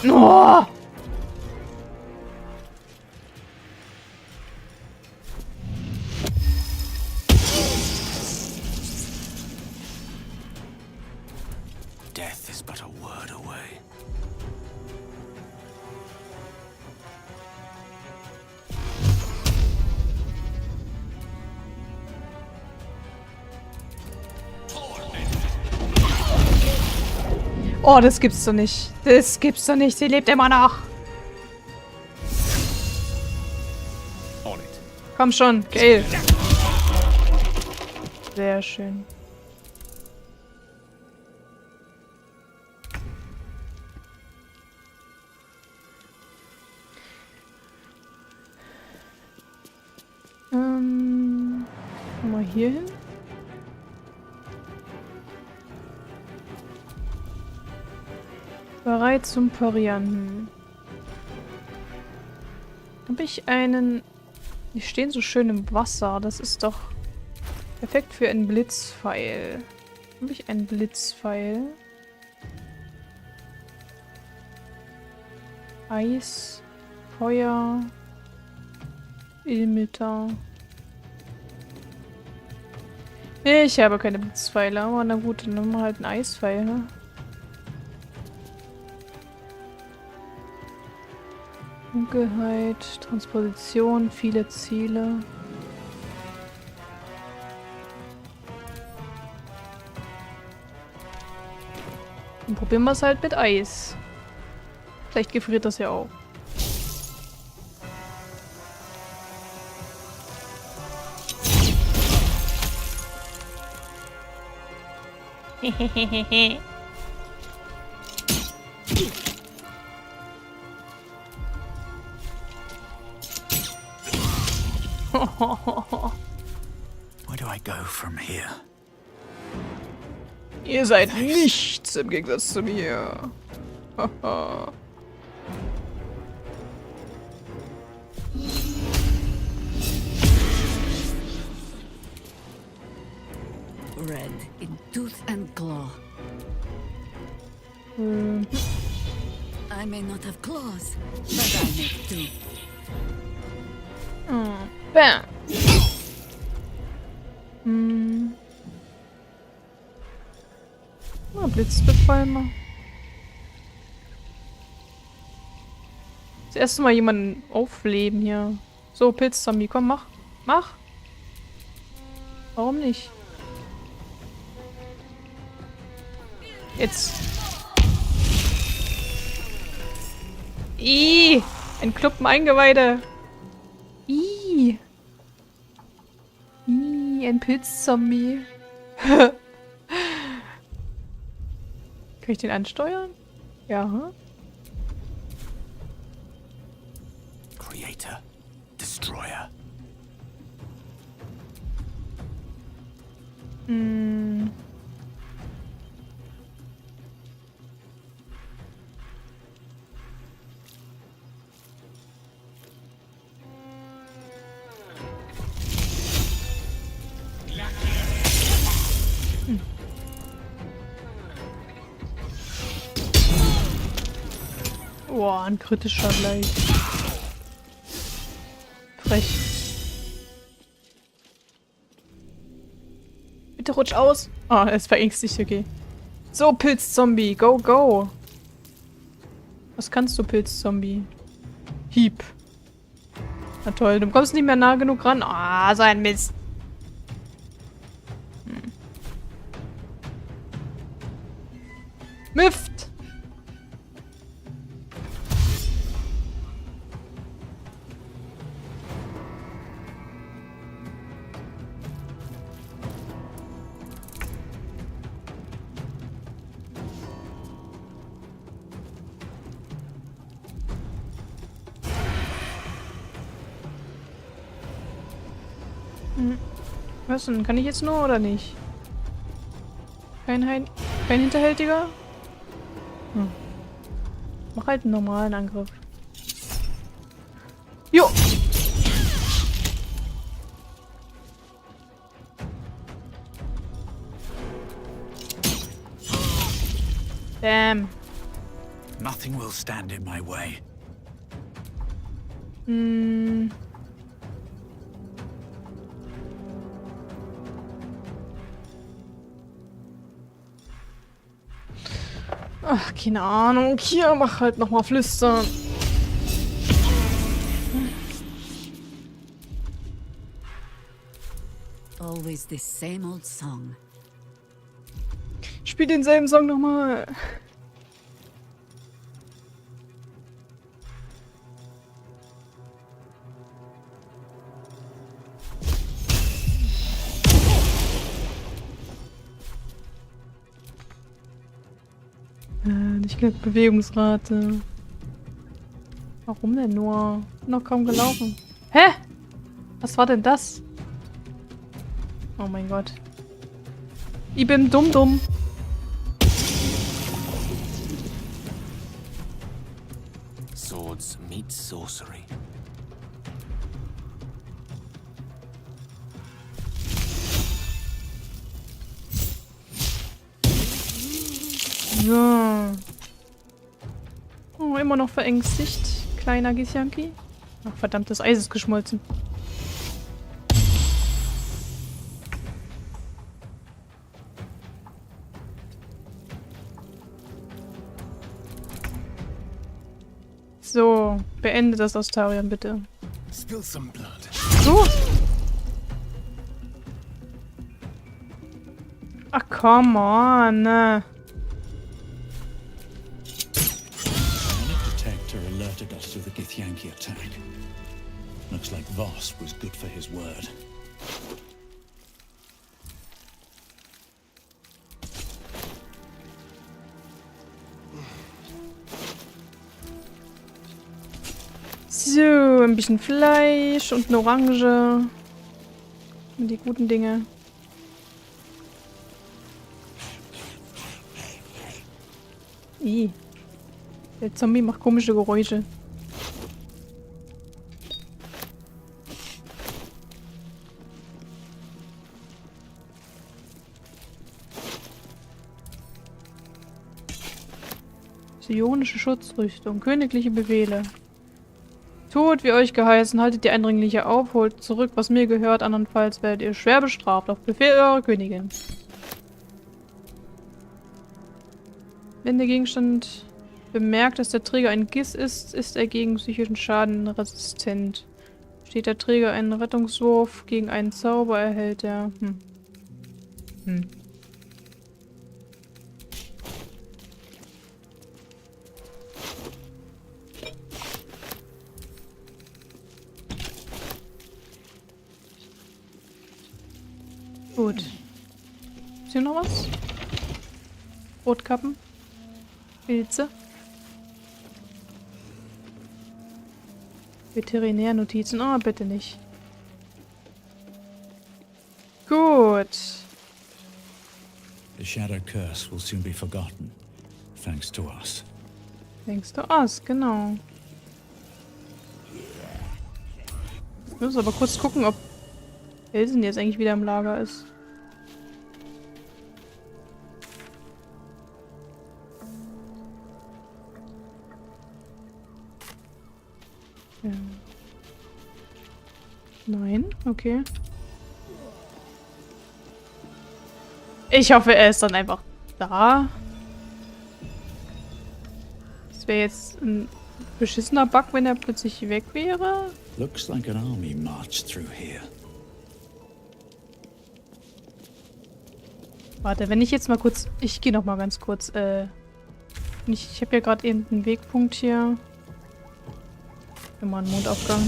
Oh! Death is but a word away. Oh, das gibt's doch nicht. Das gibt's doch nicht. Sie lebt immer noch. Komm schon. Geil. Sehr schön. Mal hier hin. Bereit zum Parieren. Habe ich einen... Die stehen so schön im Wasser. Das ist doch perfekt für einen Blitzpfeil. Habe ich einen Blitzpfeil? Eis, Feuer, Ilmeter. Ich habe keine Blitzpfeile, aber na gut, dann nehmen wir halt einen Eispfeil, ne? Dunkelheit, Transposition, viele Ziele. Dann probieren wir es halt mit Eis. Vielleicht gefriert das ja auch. Hehehehe. Where do I go from here? Ihr seid nichts im Gegensatz zu mir. Red in tooth and claw. I may not have claws, but I make two. Bam. Oh, Blitzbefalmer. Das erste Mal jemanden aufleben hier. So, Pilzzombie, komm, mach. Mach. Warum nicht? Jetzt. Ih, ein Klumpen Eingeweide. Ih. Ih, ein Pilzzombie. Kann ich den ansteuern? Ja. Creator, Destroyer. Hm. Boah, ein kritischer gleich. Frech. Bitte rutsch aus. Ah, er ist verängstigt, okay. So, Pilzzombie, go, go. Was kannst du, Pilzzombie? Hieb. Na toll, du kommst nicht mehr nah genug ran. Ah, so ein Mist. Mift. Was denn? Kann ich jetzt nur oder nicht? Kein hinterhältiger? Mach halt einen normalen Angriff. Jo! Damn. Nothing will stand in my way. Hm. Ach, keine Ahnung. Hier, mach halt nochmal flüstern. Always the same old song. Spiel denselben Song nochmal. Nicht genug Bewegungsrate. Warum denn nur? Noch kaum gelaufen. Hä? Was war denn das? Oh mein Gott. Ich bin dumm. Swords meet sorcery. So. Oh, immer noch verängstigt. Kleiner Gisjanki. Ach, verdammt, das Eis ist geschmolzen. So, beende das Astarion, bitte. Spill some blood. So. Ach, come on. Detector alerted us to the Githyanki attack. Looks like Voss was good for his word. So, ein bisschen Fleisch und eine Orange. Und die guten Dinge. Ih. Der Zombie macht komische Geräusche. Sionische Schutzrüstung, königliche Befehle. Tut, wie euch geheißen, haltet die Eindringliche auf, holt zurück, was mir gehört, andernfalls werdet ihr schwer bestraft, auf Befehl eurer Königin. Wenn der Gegenstand bemerkt, dass der Träger ein Giss ist, ist er gegen psychischen Schaden resistent. Steht der Träger einen Rettungswurf gegen einen Zauber, erhält er... Gut. Ist hier noch was? Rotkappen? Pilze? Veterinärnotizen. Oh, bitte nicht. Gut. The shadow curse will soon be forgotten, thanks to us. Denkst du aus, genau. Ich muss aber kurz gucken, ob Felsen jetzt eigentlich wieder im Lager ist. Ja. Nein, okay. Ich hoffe, er ist dann einfach da. Das wäre jetzt ein beschissener Bug, wenn er plötzlich weg wäre. Looks like an army marched through here. Warte, wenn ich jetzt mal kurz... Ich gehe noch mal ganz kurz. Ich habe ja gerade eben einen Wegpunkt hier. Immer einen Mondaufgang.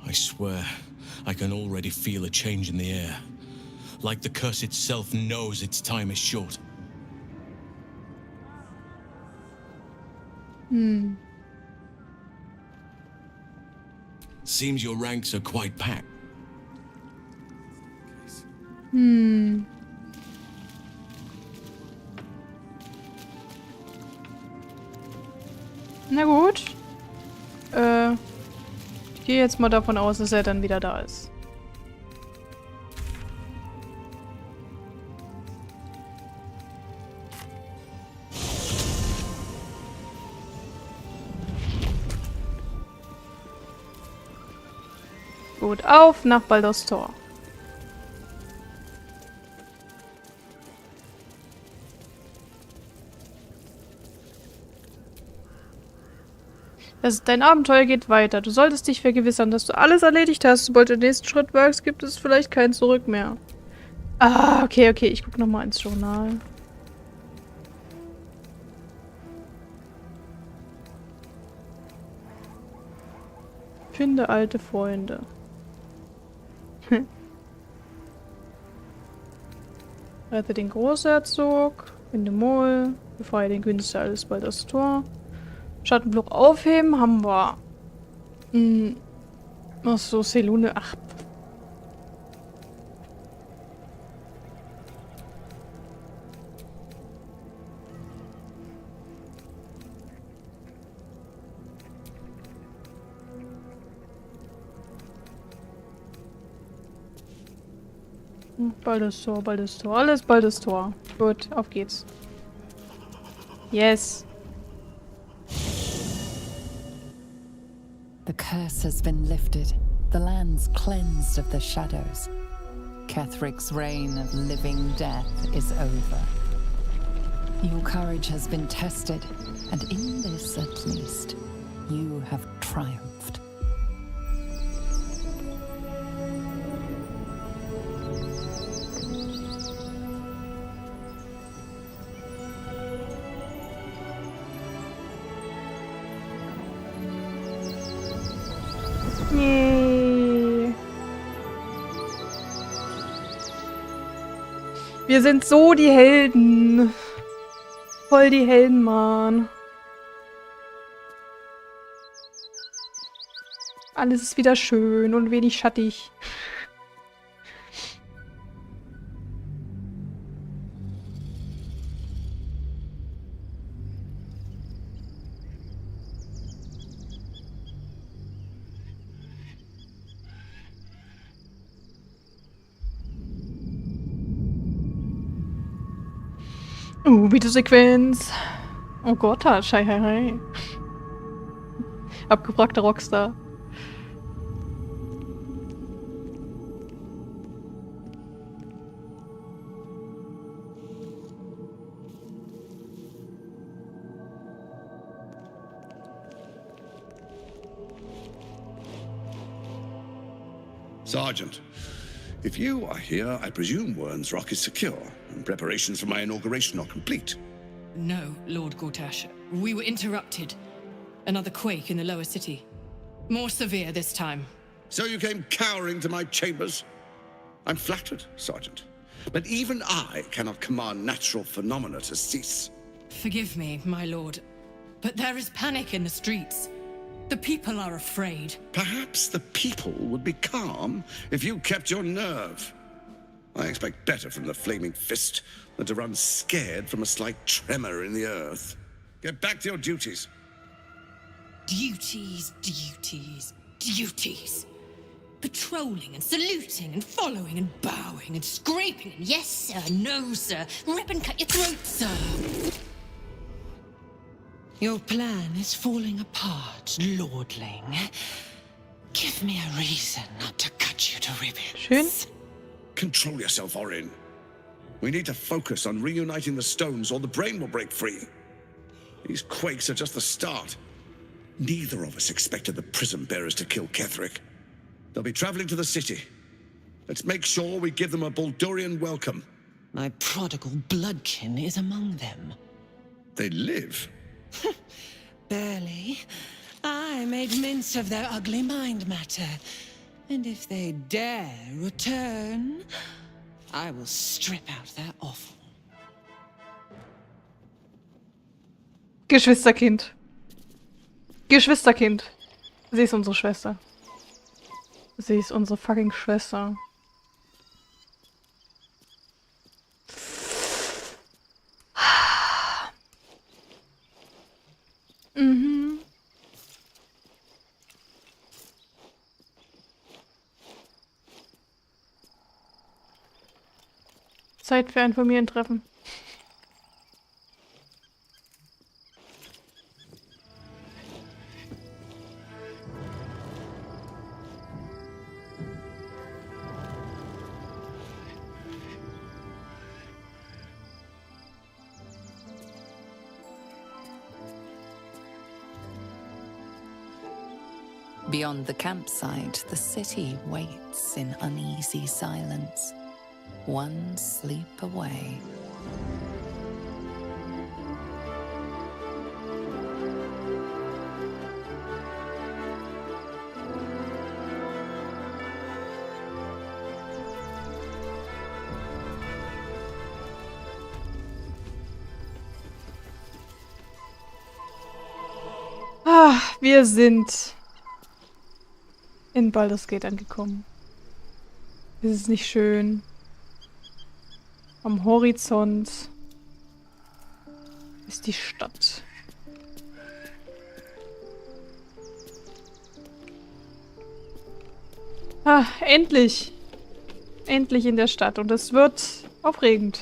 I swear, I can already feel a change in the air. Like the curse itself knows its time is short. Seems your ranks are quite packed. Na gut. Ich gehe jetzt mal davon aus, dass er dann wieder da ist. Gut, auf nach Baldurs Tor. Dein Abenteuer geht weiter. Du solltest dich vergewissern, dass du alles erledigt hast. Sobald du den nächsten Schritt wagst, gibt es vielleicht kein Zurück mehr. Ah, okay. Ich gucke nochmal ins Journal. Finde alte Freunde. Rette den Großherzog. Finde Mol. Befreie den Künstler alles Baldurs Tor. Schattenfluch aufheben haben wir. Achso, Selune. Ach. Baldurs Tor, alles Baldurs Tor. Gut, auf geht's. Yes. The curse has been lifted. The land's cleansed of the shadows. Kethric's reign of living death is over. Your courage has been tested, and in this at least, you have triumphed. Nee. Wir sind so die Helden. Voll die Helden, Mann. Alles ist wieder schön und wenig schattig. Videosequenz. Oh Gortasch, hi, hi, hi. Abgebrachter Rockstar. Sergeant, if you are here, I presume Wern's Rock is secure, and preparations for my inauguration are complete. No, Lord Gortasch. We were interrupted. Another quake in the lower city. More severe this time. So you came cowering to my chambers? I'm flattered, Sergeant. But even I cannot command natural phenomena to cease. Forgive me, my lord, but there is panic in the streets. The people are afraid. Perhaps the people would be calm if you kept your nerve. I expect better from the flaming fist than to run scared from a slight tremor in the earth. Get back to your duties. Duties, duties, duties. Patrolling and saluting and following and bowing and scraping and yes sir, no sir, rip and cut your throat, sir. Your plan is falling apart, lordling. Give me a reason not to cut you to ribbons. Schön. Control yourself, Orin. We need to focus on reuniting the stones or the brain will break free. These quakes are just the start. Neither of us expected the prism bearers to kill Ketheric. They'll be traveling to the city. Let's make sure we give them a Baldurian welcome. My prodigal bloodkin is among them. They live. Barely. I made mince of their ugly mind matter. And if they dare return, I will strip out their offal. Geschwisterkind. Geschwisterkind. Sie ist unsere Schwester. Sie ist unsere fucking Schwester. Mhm. Zeit für ein Familientreffen. Beyond the campsite, the city waits in uneasy silence, one sleep away. Ah, wir sind in Baldurs Gate angekommen. Ist es nicht schön? Am Horizont ist die Stadt. Ah, endlich! Endlich in der Stadt. Und es wird aufregend.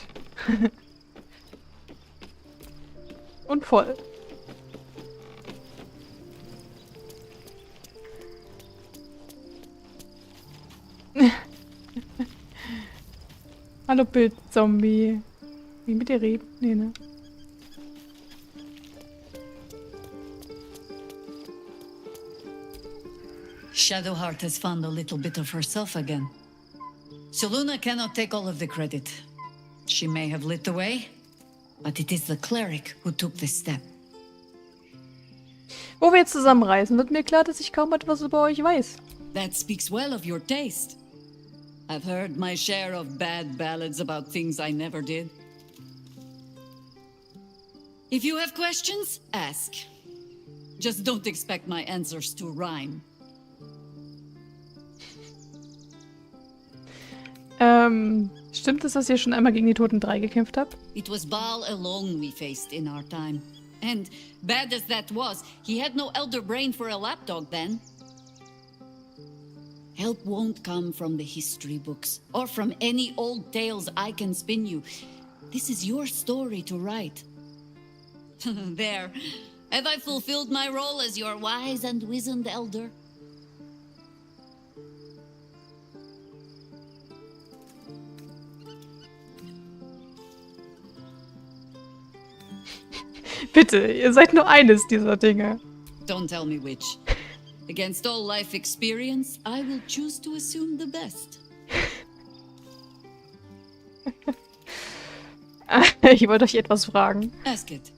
Und voll. Hallo Bildzombie. Wie mit dir reden? Nee, ne? Shadowheart has found a little bit of herself again. Selûne cannot take all of the credit. She may have lit the way, but it is the cleric who took this step. Wo wir jetzt zusammenreisen, wird mir klar, dass ich kaum etwas über euch weiß. That speaks well of your taste. I've heard my share of bad ballads about things I never did. If you have questions, ask. Just don't expect my answers to rhyme. Stimmt es, dass ihr schon einmal gegen die Toten 3 gekämpft habt? It was Baal alone we faced in our time. And bad as that was, he had no elder brain for a lapdog then. Help won't come from the history books, or from any old tales I can spin you. This is your story to write. There. Have I fulfilled my role as your wise and wizened elder? Bitte, ihr seid nur eines dieser Dinge. Don't tell me which. Against all life experience, I will choose to assume the best. Ich wollte euch etwas fragen. Ask it.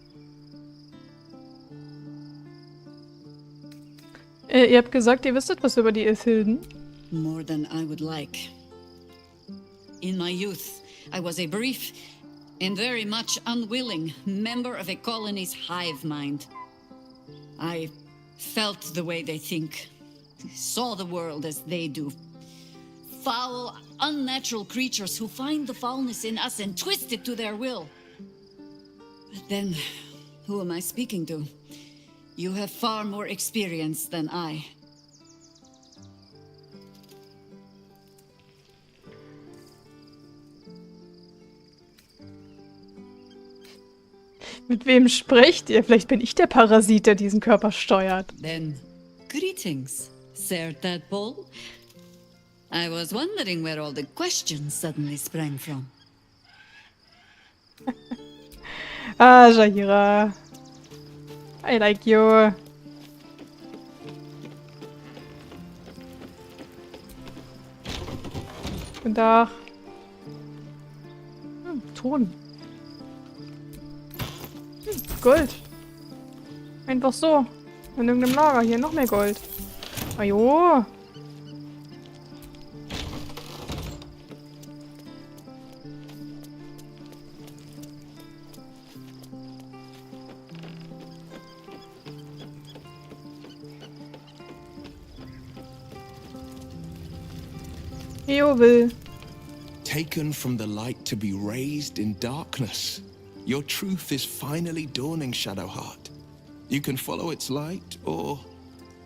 Ihr habt gesagt, ihr wisst etwas über die Ithilden. More than I would like. In my youth, I was a brief and very much unwilling member of a colony's hive mind. I felt the way they think, saw the world as they do. Foul, unnatural creatures who find the foulness in us and twist it to their will. But then, who am I speaking to? You have far more experience than I. Mit wem sprecht ihr? Vielleicht bin ich der Parasit, der diesen Körper steuert. Then, greetings, Sir Tadpole. I was wondering where all the questions suddenly sprang from. Ah, Jaira. I like you. Guten Tag. Ton. Gold. Einfach so. In irgendeinem Lager. Hier noch mehr Gold. Ajo. Will. Taken from the light to be raised in darkness. Your truth is finally dawning, Shadowheart. You can follow its light, or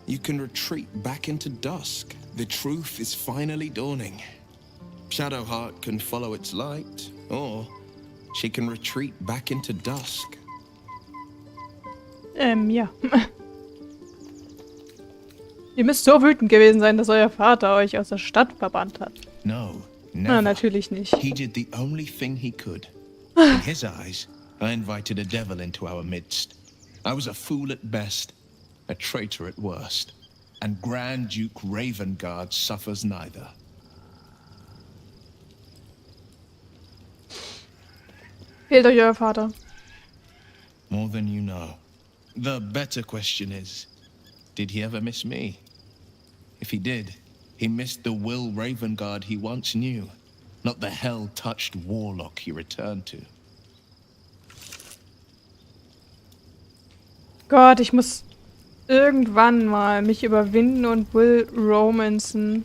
you can retreat back into dusk. The truth is finally dawning. Shadowheart can follow its light, or she can retreat back into dusk. Ja. Ihr müsst so wütend gewesen sein, dass euer Vater euch aus der Stadt verbannt hat. No, never. Na, natürlich nicht. He did the only thing he could. In his eyes, I invited a devil into our midst. I was a fool at best, a traitor at worst, and Grand Duke Ravengard suffers neither. Fehlt euch euer Vater? More than you know. The better question is, did he ever miss me? If he did, he missed the Will Ravengard he once knew, not the hell-touched warlock he returned to. Gott, ich muss irgendwann mal mich überwinden und Will romancen.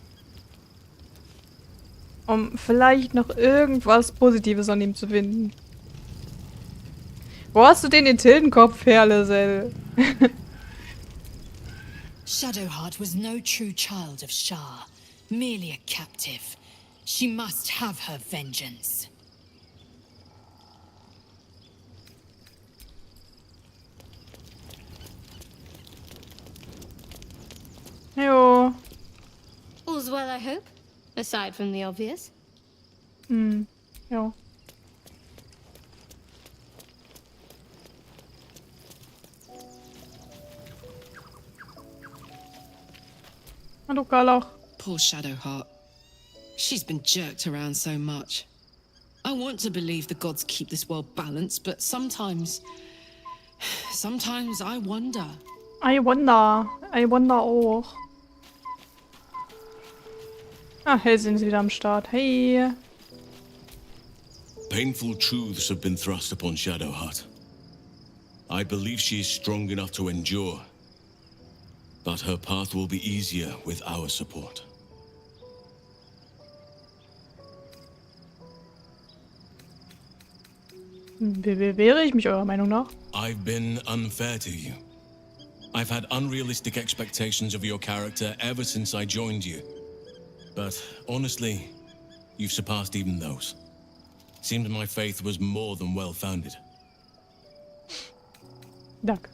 Um vielleicht noch irgendwas Positives an ihm zu finden. Wo hast du den Ithildenkopf her, Lizelle? Shadowheart was no true child of Shar, merely a captive. She must have her vengeance. Jo. All's well, I hope? Aside from the obvious. Ja. Hallo, Karlach. Poor Shadowheart. She's been jerked around so much. I want to believe the gods keep this world balanced, but sometimes I wonder. I wonder auch. Ah, Hellsinn ist wieder am Start. Hey. Painful truths have been thrust upon Shadowheart. I believe she is strong enough to endure, but her path will be easier with our support. Wehre ich mich eurer Meinung nach? I've been unfair to you. I've had unrealistic expectations of your character ever since I joined you. But honestly, you've surpassed even those. Seems my faith was more than well-founded. Danke.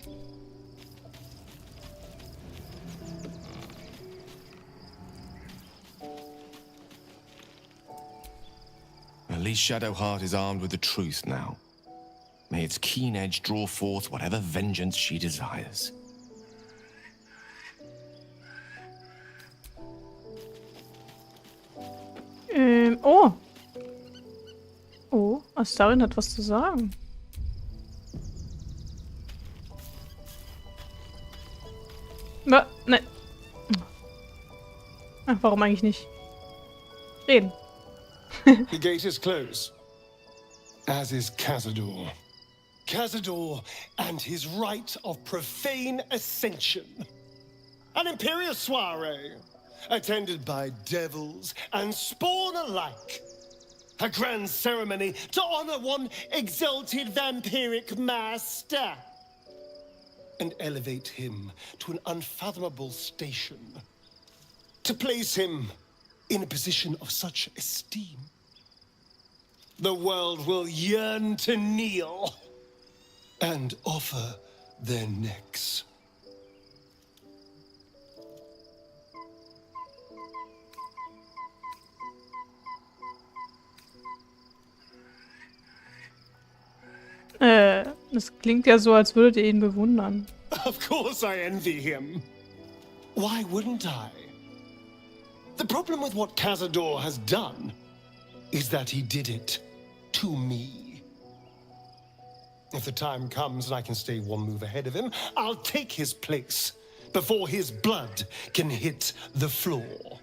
At least Shadowheart is armed with the truth now. May its keen edge draw forth whatever vengeance she desires. Oh. Oh, Astarion hat was zu sagen. Ne. Ach, warum eigentlich nicht? Reden. The gate is closed, as is Cazador. Cazador and his rite of profane ascension. An imperial soiree, attended by devils and spawn alike. A grand ceremony to honor one exalted vampiric master. And elevate him to an unfathomable station. To place him in a position of such esteem. The world will yearn to kneel and offer their necks. Das klingt ja so, als würdet ihr ihn bewundern. Of course I envy him. Why wouldn't I? The problem with what Cazador has done is that he did it to me. If the time comes and I can stay one move ahead of him, I'll take his place before his blood can hit the floor.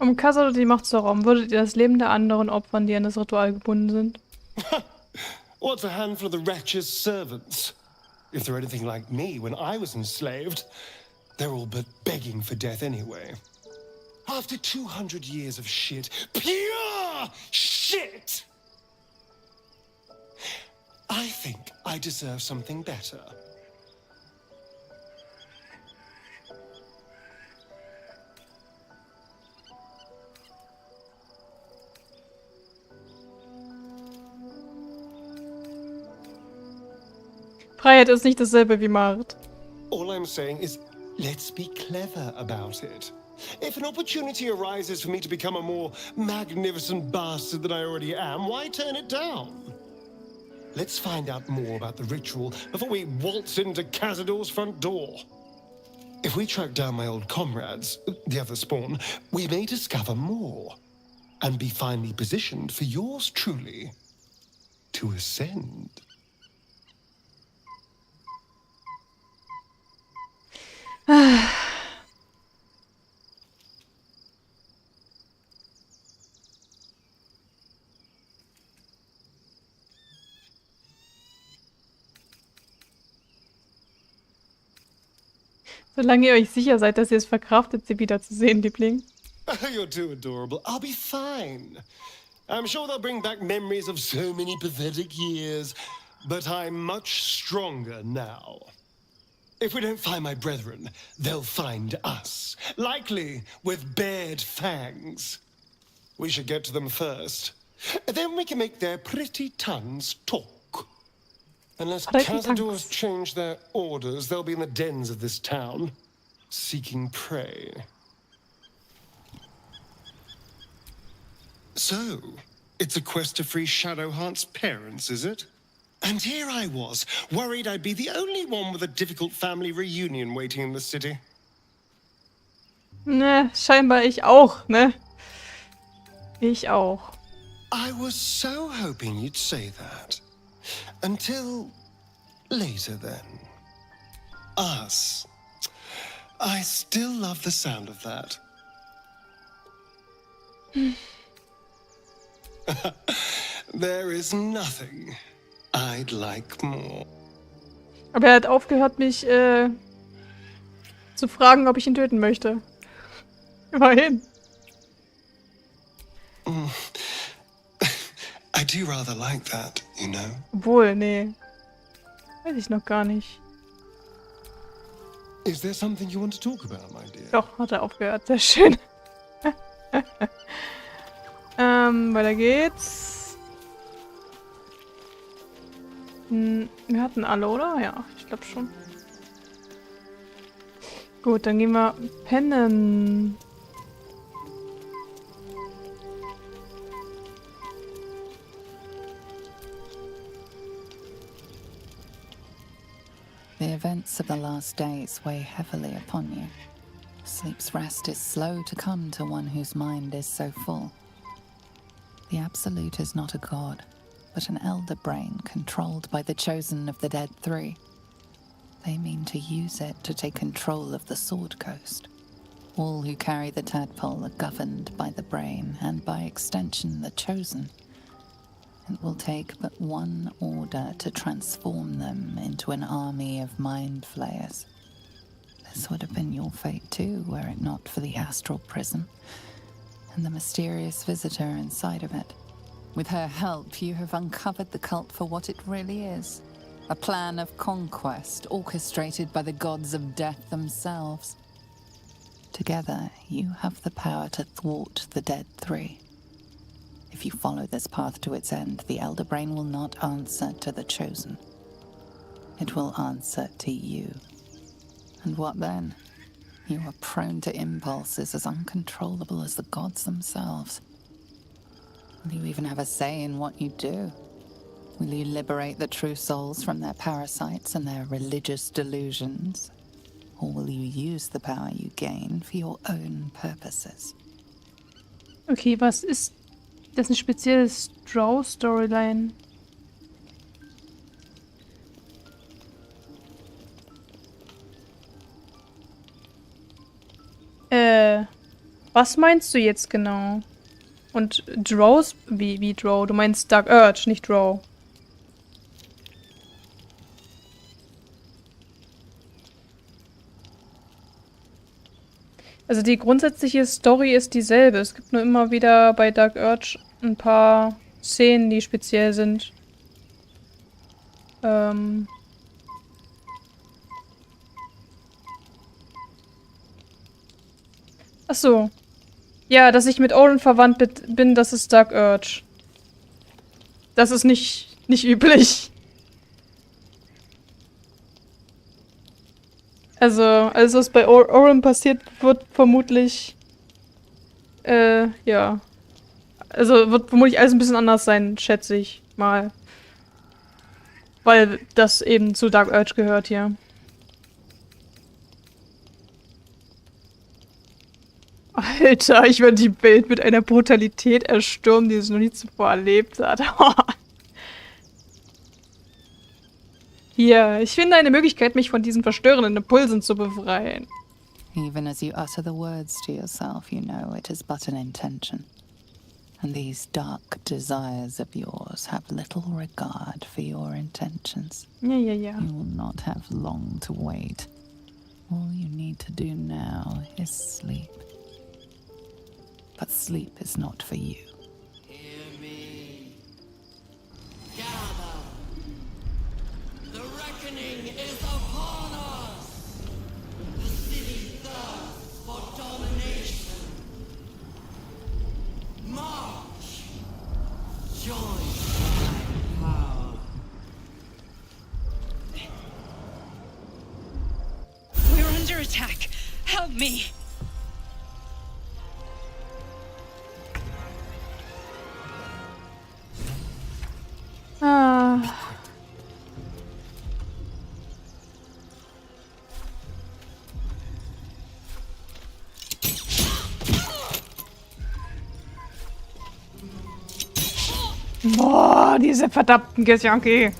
Um Cazador die Macht zu rauben, würdet ihr das Leben der anderen opfern, die an das Ritual gebunden sind? What's a handful of the wretch's servants? If they're anything like me when I was enslaved, they're all but begging for death anyway. After 200 years of shit, pure shit! I think I deserve something better. Freiheit ist nicht dasselbe wie Macht. All I'm saying is, let's be clever about it. If an opportunity arises for me to become a more magnificent bastard than I already am, why turn it down? Let's find out more about the ritual before we waltz into Cazador's front door. If we track down my old comrades, the other spawn, we may discover more and be finally positioned for yours truly to ascend. Solange ihr euch sicher seid, dass ihr es verkraftet, sie wiederzusehen, Liebling. You're too adorable. I'll be fine. I'm sure they'll bring back memories of so many pathetic years, but I'm much stronger now. If we don't find my brethren, they'll find us, likely with bared fangs. We should get to them first. Then we can make their pretty tongues talk. Unless Cazador's change their orders, they'll be in the dens of this town, seeking prey. So, it's a quest to free Shadowheart's parents, is it? And here I was, worried I'd be the only one with a difficult family reunion waiting in the city. Ne, scheinbar ich auch, ne? Ich auch. I was so hoping you'd say that. Until later then. Us. I still love the sound of that. There is nothing I'd like more. Aber er hat aufgehört, mich zu fragen, ob ich ihn töten möchte. Immerhin. do rather like that, you know. Obwohl, nee. Weiß ich noch gar nicht. Is there something you want to talk about, my dear? Doch, hat er aufgehört. Sehr schön. Weiter geht's. Wir hatten alle, oder? Ja, ich glaube schon. Gut, dann gehen wir pennen. The events of the last days weigh heavily upon you. Sleep's rest is slow to come to one whose mind is so full. The Absolute is not a god, but an elder brain controlled by the chosen of the Dead Three. They mean to use it to take control of the Sword Coast. All who carry the tadpole are governed by the brain, and by extension the chosen. It will take but one order to transform them into an army of mind flayers. This would have been your fate too, were it not for the astral prism and the mysterious visitor inside of it. With her help, you have uncovered the cult for what it really is. A plan of conquest orchestrated by the gods of death themselves. Together, you have the power to thwart the Dead Three. If you follow this path to its end, the Elder Brain will not answer to the Chosen. It will answer to you. And what then? You are prone to impulses as uncontrollable as the gods themselves. Will you even have a say in what you do? Will you liberate the true souls from their parasites and their religious delusions? Or will you use the power you gain for your own purposes? Okay, was ist das, ein spezielles Drow-Storyline? Was meinst du jetzt genau? Und Drows? Wie Drow? Du meinst Dark Urge, nicht Drow. Also die grundsätzliche Story ist dieselbe. Es gibt nur immer wieder bei Dark Urge ein paar Szenen, die speziell sind. Ach so. Ja, dass ich mit Oren verwandt bin, das ist Dark Urge. Das ist nicht üblich. Also, alles was bei Oren passiert, wird vermutlich, ja. Also, wird vermutlich alles ein bisschen anders sein, schätze ich mal. Weil das eben zu Dark Urge gehört hier. Alter, ich werde die Welt mit einer Brutalität erstürmen, die es noch nie zuvor erlebt hat. Hier, ich finde eine Möglichkeit, mich von diesen verstörenden Impulsen zu befreien. Even as you utter the words to yourself, you know it is but an intention. And these dark desires of yours have little regard for your intentions. Ja. You will not have long to wait. All you need to do now is sleep. But sleep is not for you. Hear me. Gather. The reckoning is upon us. The city thirsts for domination. March. Join my power. We're under attack. Help me. Boah, diese verdammten Gesjanki.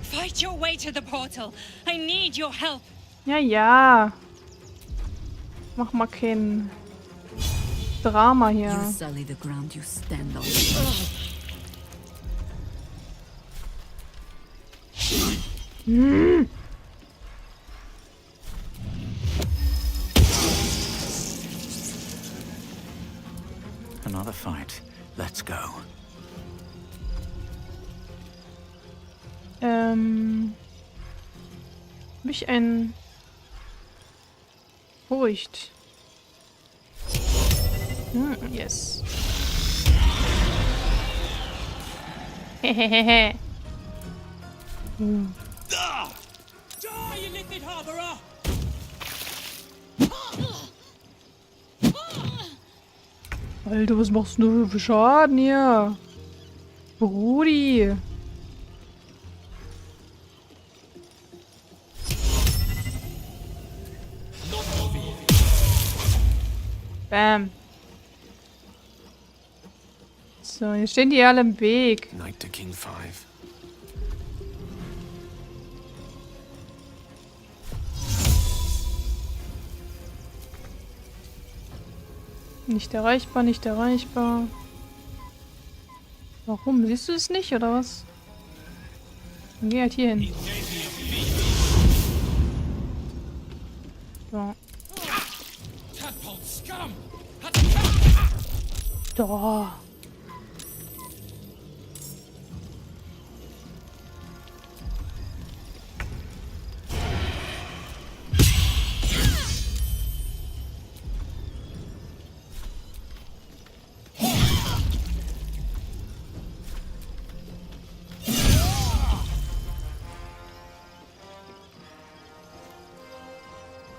Fight your way to the portal. I need your help. Ja. Mach mal kein Drama hier. You sully the ground you stand on. Another fight. Let's go. Mich ein Furcht. Yes. Hehehehe. Alter, was machst du für Schaden hier? Brudi. Bam. So, hier stehen die alle im Weg. Knight to King 5. Nicht erreichbar, nicht erreichbar. Warum? Siehst du es nicht, oder was? Dann geh halt hier hin. So. Da.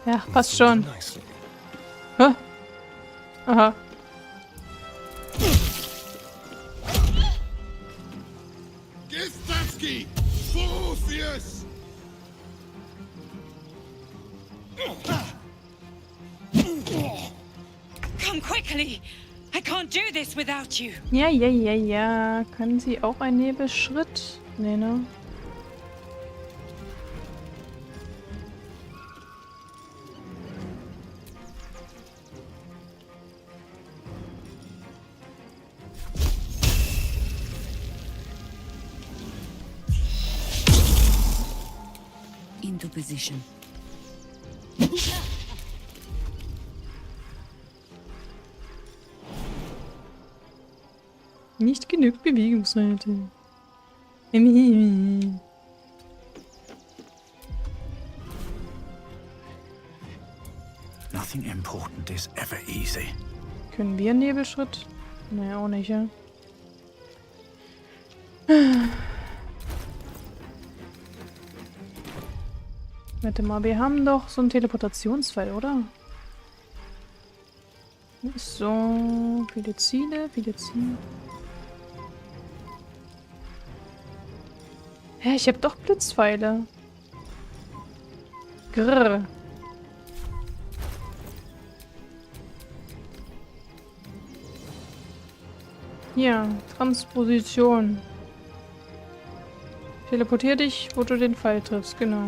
Ja, passt schon. Hä? Aha. Come quickly. I can't do this without you. Ja. Kann sie auch einen Nebelschritt? Nee, ne? Into position. Nicht genug Bewegungsweite. Nothing important is ever easy. Können wir einen Nebelschritt? Naja, auch nicht, ja. Warte mal, wir haben doch so einen Teleportationsfall, oder? So, viele Ziele. Hä, ich hab doch Blitzpfeile. Grrr. Hier, Transposition. Teleportier dich, wo du den Pfeil triffst, genau.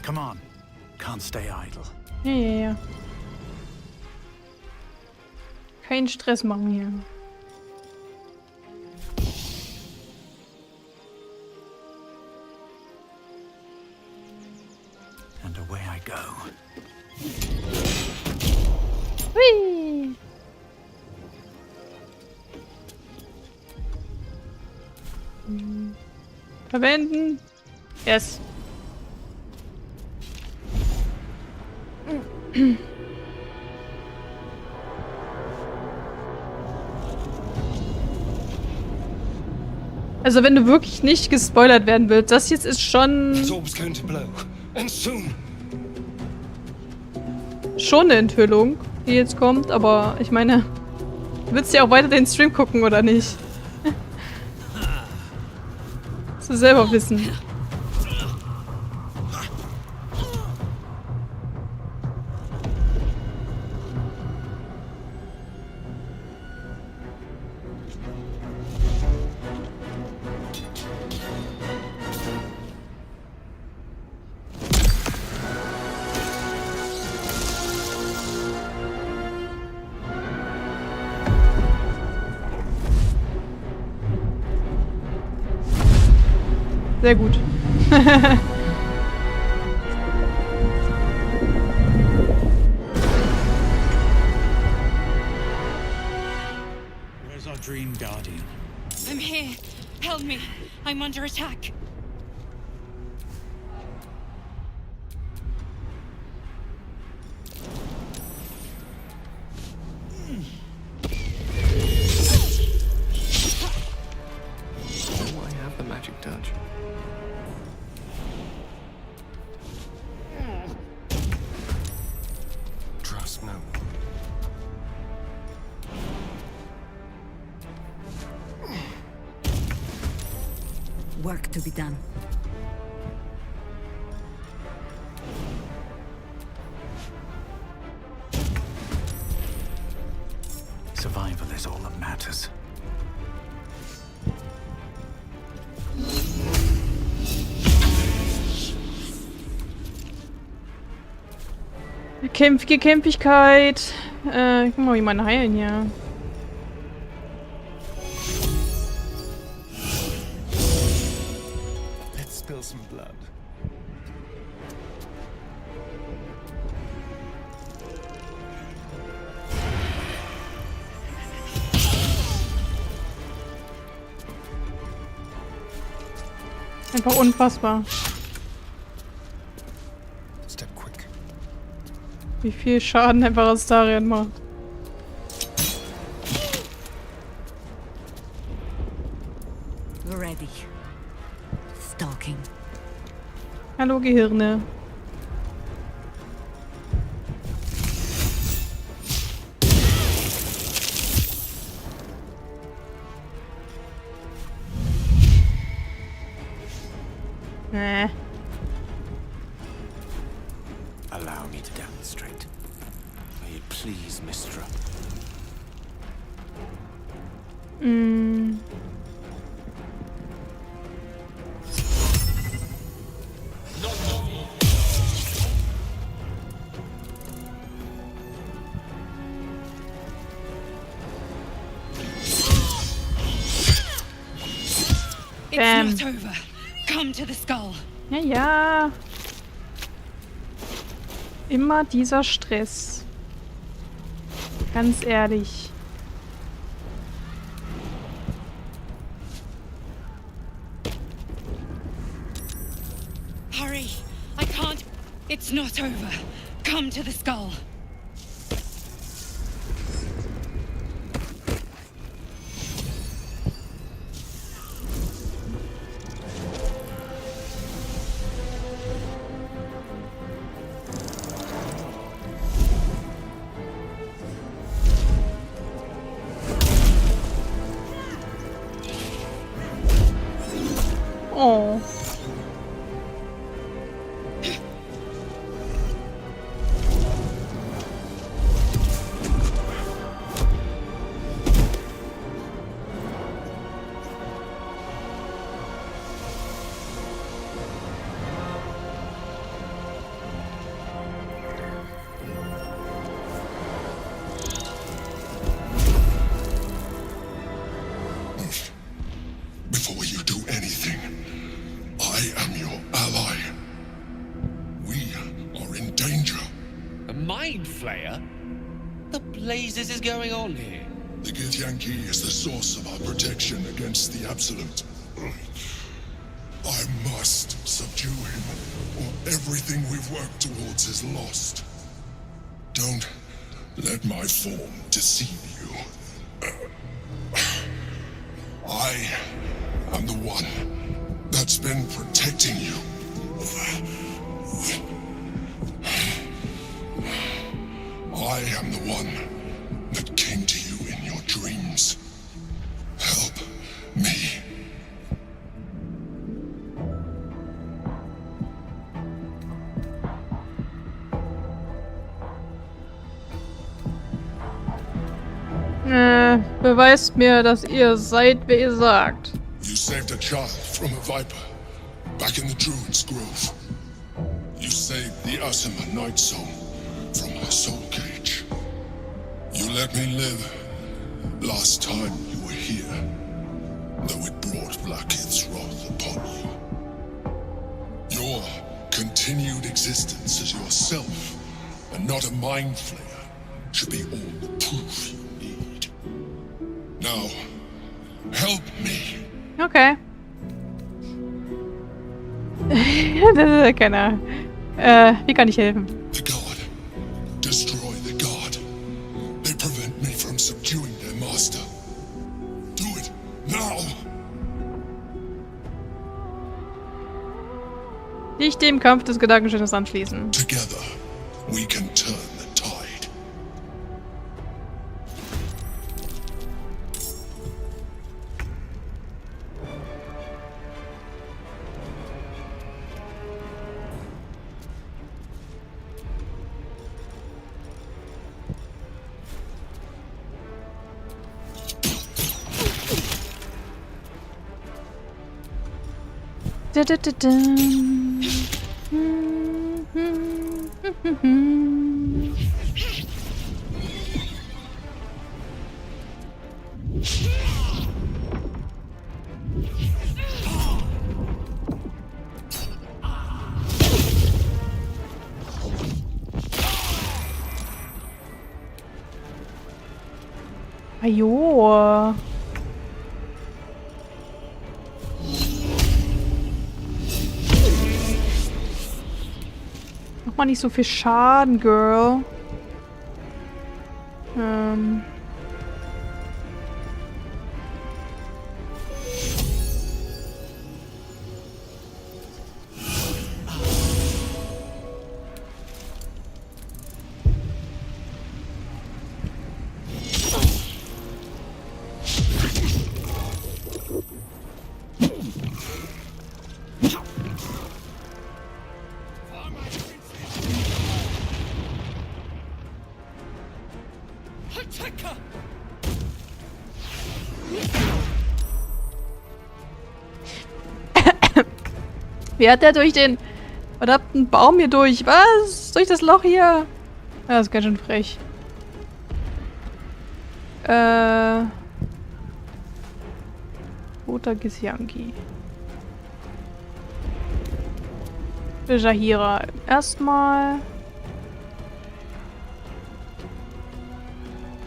Come on. Can't stay idle. Ja. Keinen Stress machen hier. And away I go. Hui! Verwenden. Yes. Also wenn du wirklich nicht gespoilert werden willst, das jetzt ist schon eine Enthüllung, die jetzt kommt, aber ich meine, du willst ja auch weiter den Stream gucken, oder nicht? Musst du selber wissen. Sehr gut. Dream Guardian. I'm here. Help me. I'm under attack. Oh, I have the magic touch. Trust no one. Work to be done. Survival is all that matters. Kämpfigkeit. Ich muss jemanden heilen hier. Let's spill some blood. Einfach unfassbar. Step quick. Wie viel Schaden einfach Astarion macht. Ready. Stalking. Hallo Gehirne. Allow me to demonstrate. May it please, Mistra. It's not over. Come to the skull. Ja, ja. Immer dieser Stress. Ganz ehrlich. Hurry. I can't. It's not over. Come to the skull. Oh. Before you do anything, I am your ally. We are in danger. A mind flayer? The blazes is going on here? The Githyanki is the source of our protection against the Absolute. I must subdue him, or everything we've worked towards is lost. Don't let my form deceive you. I am the one that's been protecting you. I am the one that came to you in your dreams. Help me. Beweist mir, dass ihr seid, wer ihr sagt. You saved a child from a viper back in the Druid's Grove. You saved the Asima Night Soul from her soul cage. You let me live last time you were here, though it brought Blackheath's wrath upon you. Your continued existence as yourself, and not a mind flayer, should be all the proof you need. Now, Help me. Okay. Das ist ja keiner. Wie kann ich helfen? The god. Destroy the god. They prevent me from subduing their master. Do it now. Nicht dem Kampf des Gedankenschönes anschließen. Together, we can turn the tide. Ajo. Mach mal nicht so viel Schaden, Girl. Wie hat der durch den verdammten Baum hier durch? Was? Durch das Loch hier? Ja, das ist ganz schön frech. Roter Gisyanki. Jahira. Erstmal.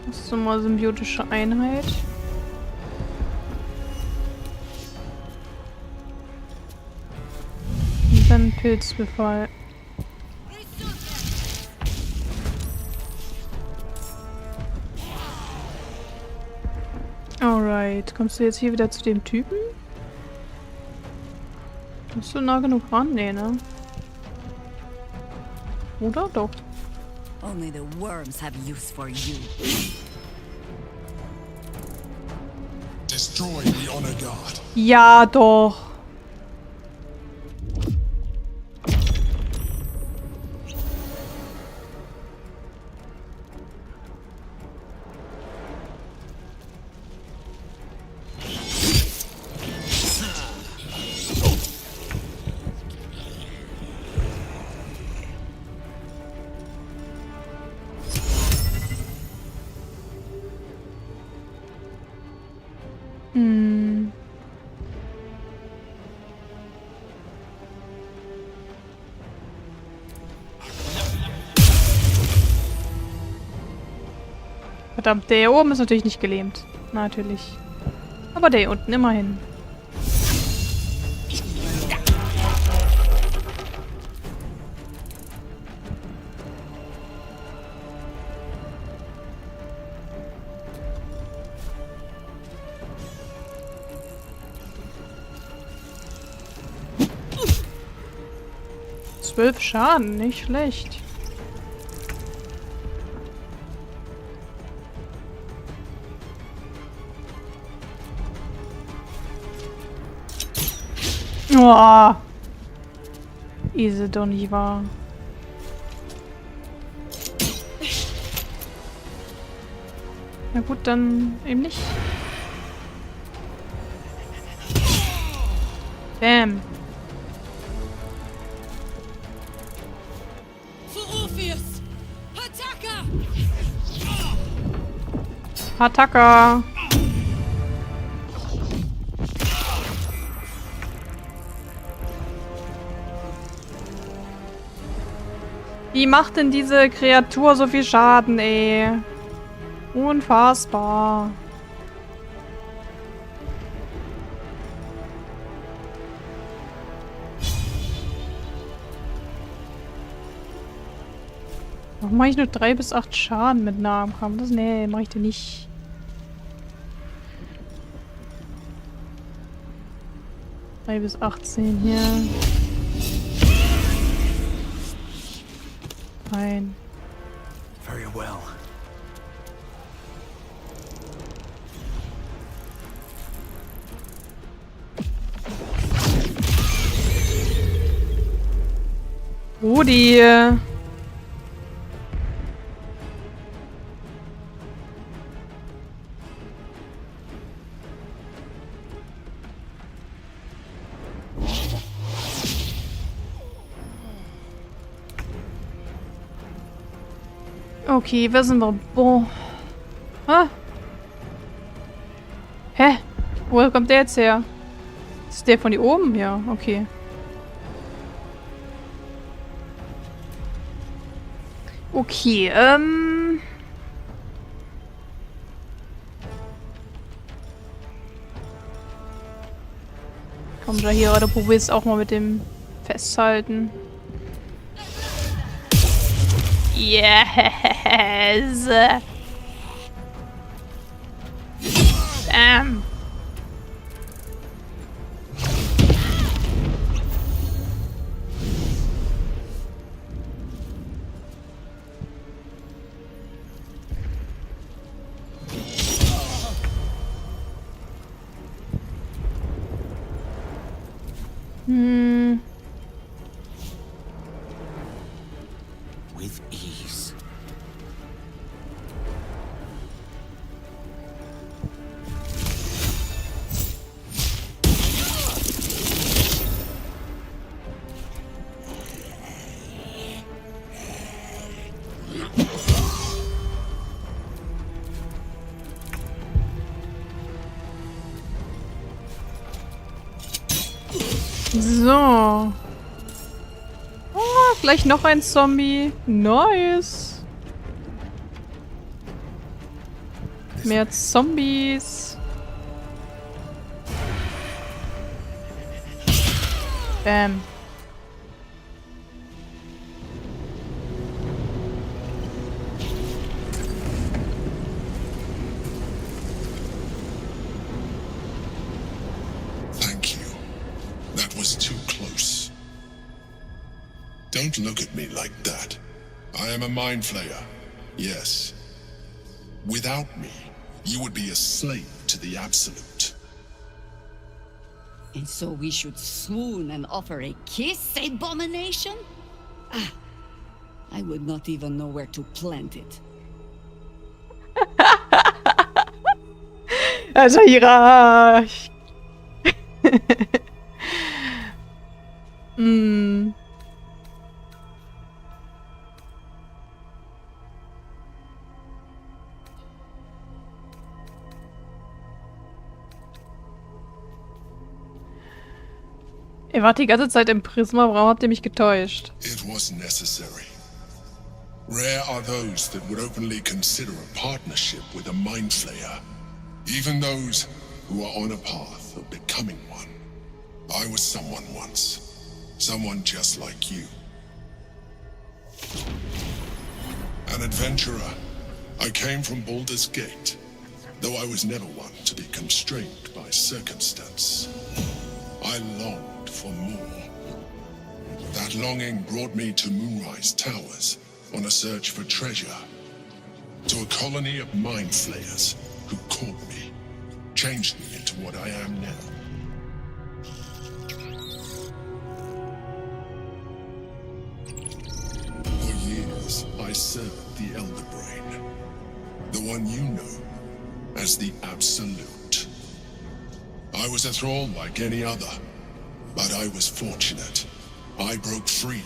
Das ist mal symbiotische Einheit. Und dann Pilzbefall. Alright. Kommst du jetzt hier wieder zu dem Typen? Bist du nah genug ran? Nee, ne? Oder doch? Only the worms have use for you. Destroy the honor guard. Ja, doch. Verdammt, der hier oben ist natürlich nicht gelähmt. Natürlich. Aber der hier unten immerhin. Zwölf Schaden, nicht schlecht. Oh. Ist doch nicht wahr. Na gut, dann eben nicht. Bam. Attacke. Wie macht denn diese Kreatur so viel Schaden, ey? Unfassbar. Warum mache ich nur 3 bis 8 Schaden mit Nahkampf? Das, nee, mache ich dir nicht. Bis 18 hier. Nein. Very well. Rudi. Okay, wer sind wir? Boah. Hä? Hä? Woher kommt der jetzt her? Ist der von hier oben? Ja, okay. Okay, komm da hier, oder probier's auch mal mit dem Festhalten. Yes! Bam! With ease. So. Oh, gleich noch ein Zombie. Nice. Mehr Zombies. Bam. Too close. Don't look at me like that. I am a mind flayer. Yes. Without me, you would be a slave to the Absolute. And so we should swoon and offer a kiss, abomination? Ah, I would not even know where to plant it. Also Hira. Ihr wart die ganze Zeit im Prisma, warum habt ihr mich getäuscht? It was necessary. Rare are those that would openly consider a partnership with a mind flayer. Even those who are on a path of becoming one. I was someone once. Someone just like you. An adventurer. I came from Baldurs Gate, though I was never one to be constrained by circumstance. I longed for more. That longing brought me to Moonrise Towers on a search for treasure. To a colony of mind flayers who caught me, changed me into what I am now. For years, I served the Elder Brain, the one you know as the Absolute. I was a thrall like any other, but I was fortunate. I broke free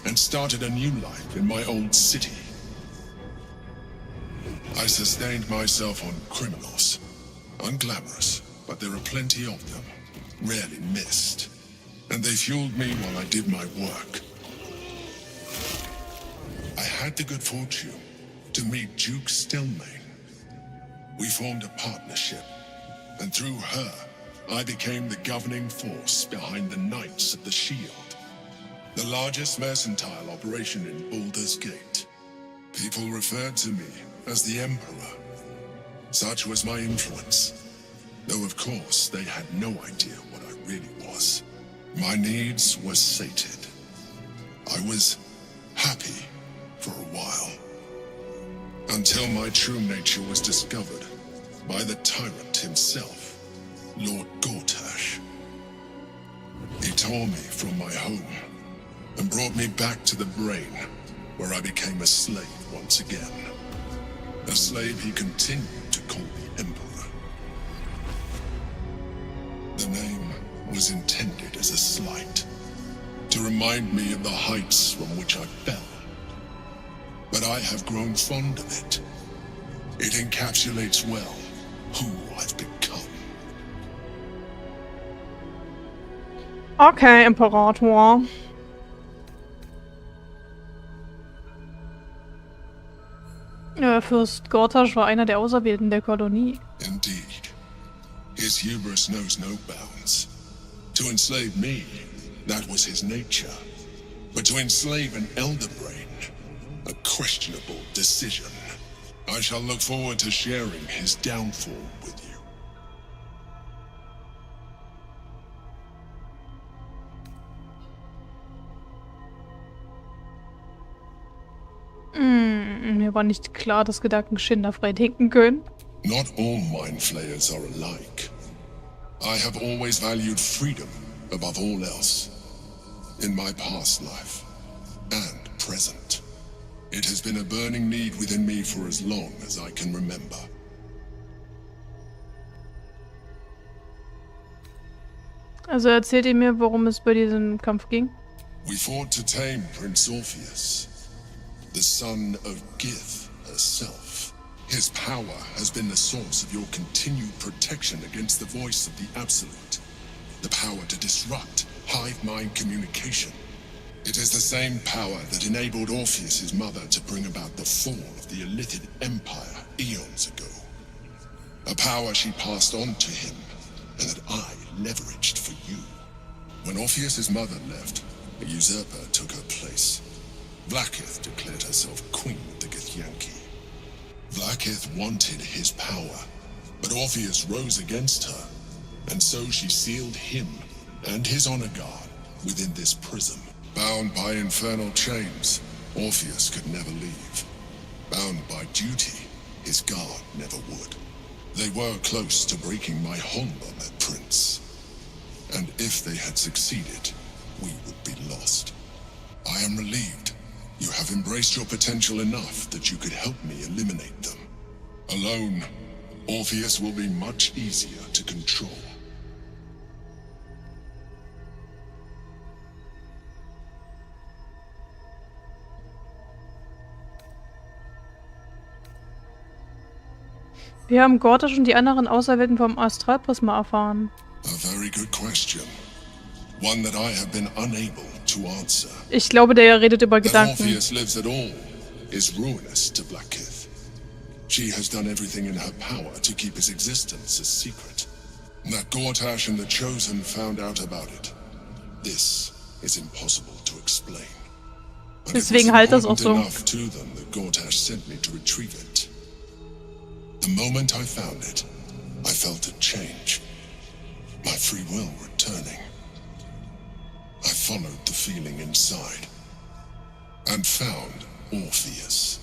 and started a new life in my old city. I sustained myself on criminals. Unglamorous, but there are plenty of them, rarely missed. And they fueled me while I did my work. I had the good fortune to meet Duke Stillmain. We formed a partnership, and through her, I became the governing force behind the Knights of the Shield, the largest mercantile operation in Baldurs Gate. People referred to me as the Emperor. Such was my influence. Though of course they had no idea what I really was. My needs were sated. I was happy for a while. Until my true nature was discovered by the tyrant himself, Lord Gortasch. He tore me from my home and brought me back to the brain, where I became a slave once again. A slave he continued to call the Emperor. The name was intended as a slight, to remind me of the heights from which I fell. But I have grown fond of it. It encapsulates well who I've become. Okay, Imperator. Fürst Gortasch war einer der Auserwählten der Kolonie. Indeed. His hubris knows no bounds. To enslave me, that was his nature. But to enslave an elder brain, a questionable decision. I shall look forward to sharing his downfall with you. Mir war nicht klar, dass Gedanken frei denken können. Not all mind flayers are alike. I have always valued freedom above all else. In my past life and present. It has been a burning need within me for as long as I can remember. Also erzählt ihr mir, worum es bei diesem Kampf ging? We fought to tame Prince Orpheus, the son of Gith herself. His power has been the source of your continued protection against the voice of the Absolute. The power to disrupt hive mind communication. It is the same power that enabled Orpheus's mother to bring about the fall of the Illithid Empire eons ago. A power she passed on to him, and that I leveraged for you. When Orpheus's mother left, a usurper took her place. Vlaakith declared herself queen of the Githyanki. Vlaakith wanted his power, but Orpheus rose against her, and so she sealed him and his honor guard within this prison. Bound by infernal chains, Orpheus could never leave. Bound by duty, his guard never would. They were close to breaking my hold on that prince. And if they had succeeded, we would be lost. I am relieved. You have embraced your potential enough that you could help me eliminate them. Alone, Orpheus will be much easier to control. Wir haben Gortasch und die anderen Auserwählten vom Astralprisma erfahren. A very good question. One that I have been unable to answer. Ich glaube, der redet über That Gedanken. Orpheus lives at all is ruinous to Vlaakith. She has done everything in her power to keep his existence a secret. That Gortasch and the Chosen found out about it. This is impossible to explain. But Deswegen it was halt das auch so. enough to them that Gortasch sent me to retrieve it. The moment I found it, I felt a change. My free will returning. I followed the feeling inside and found Orpheus.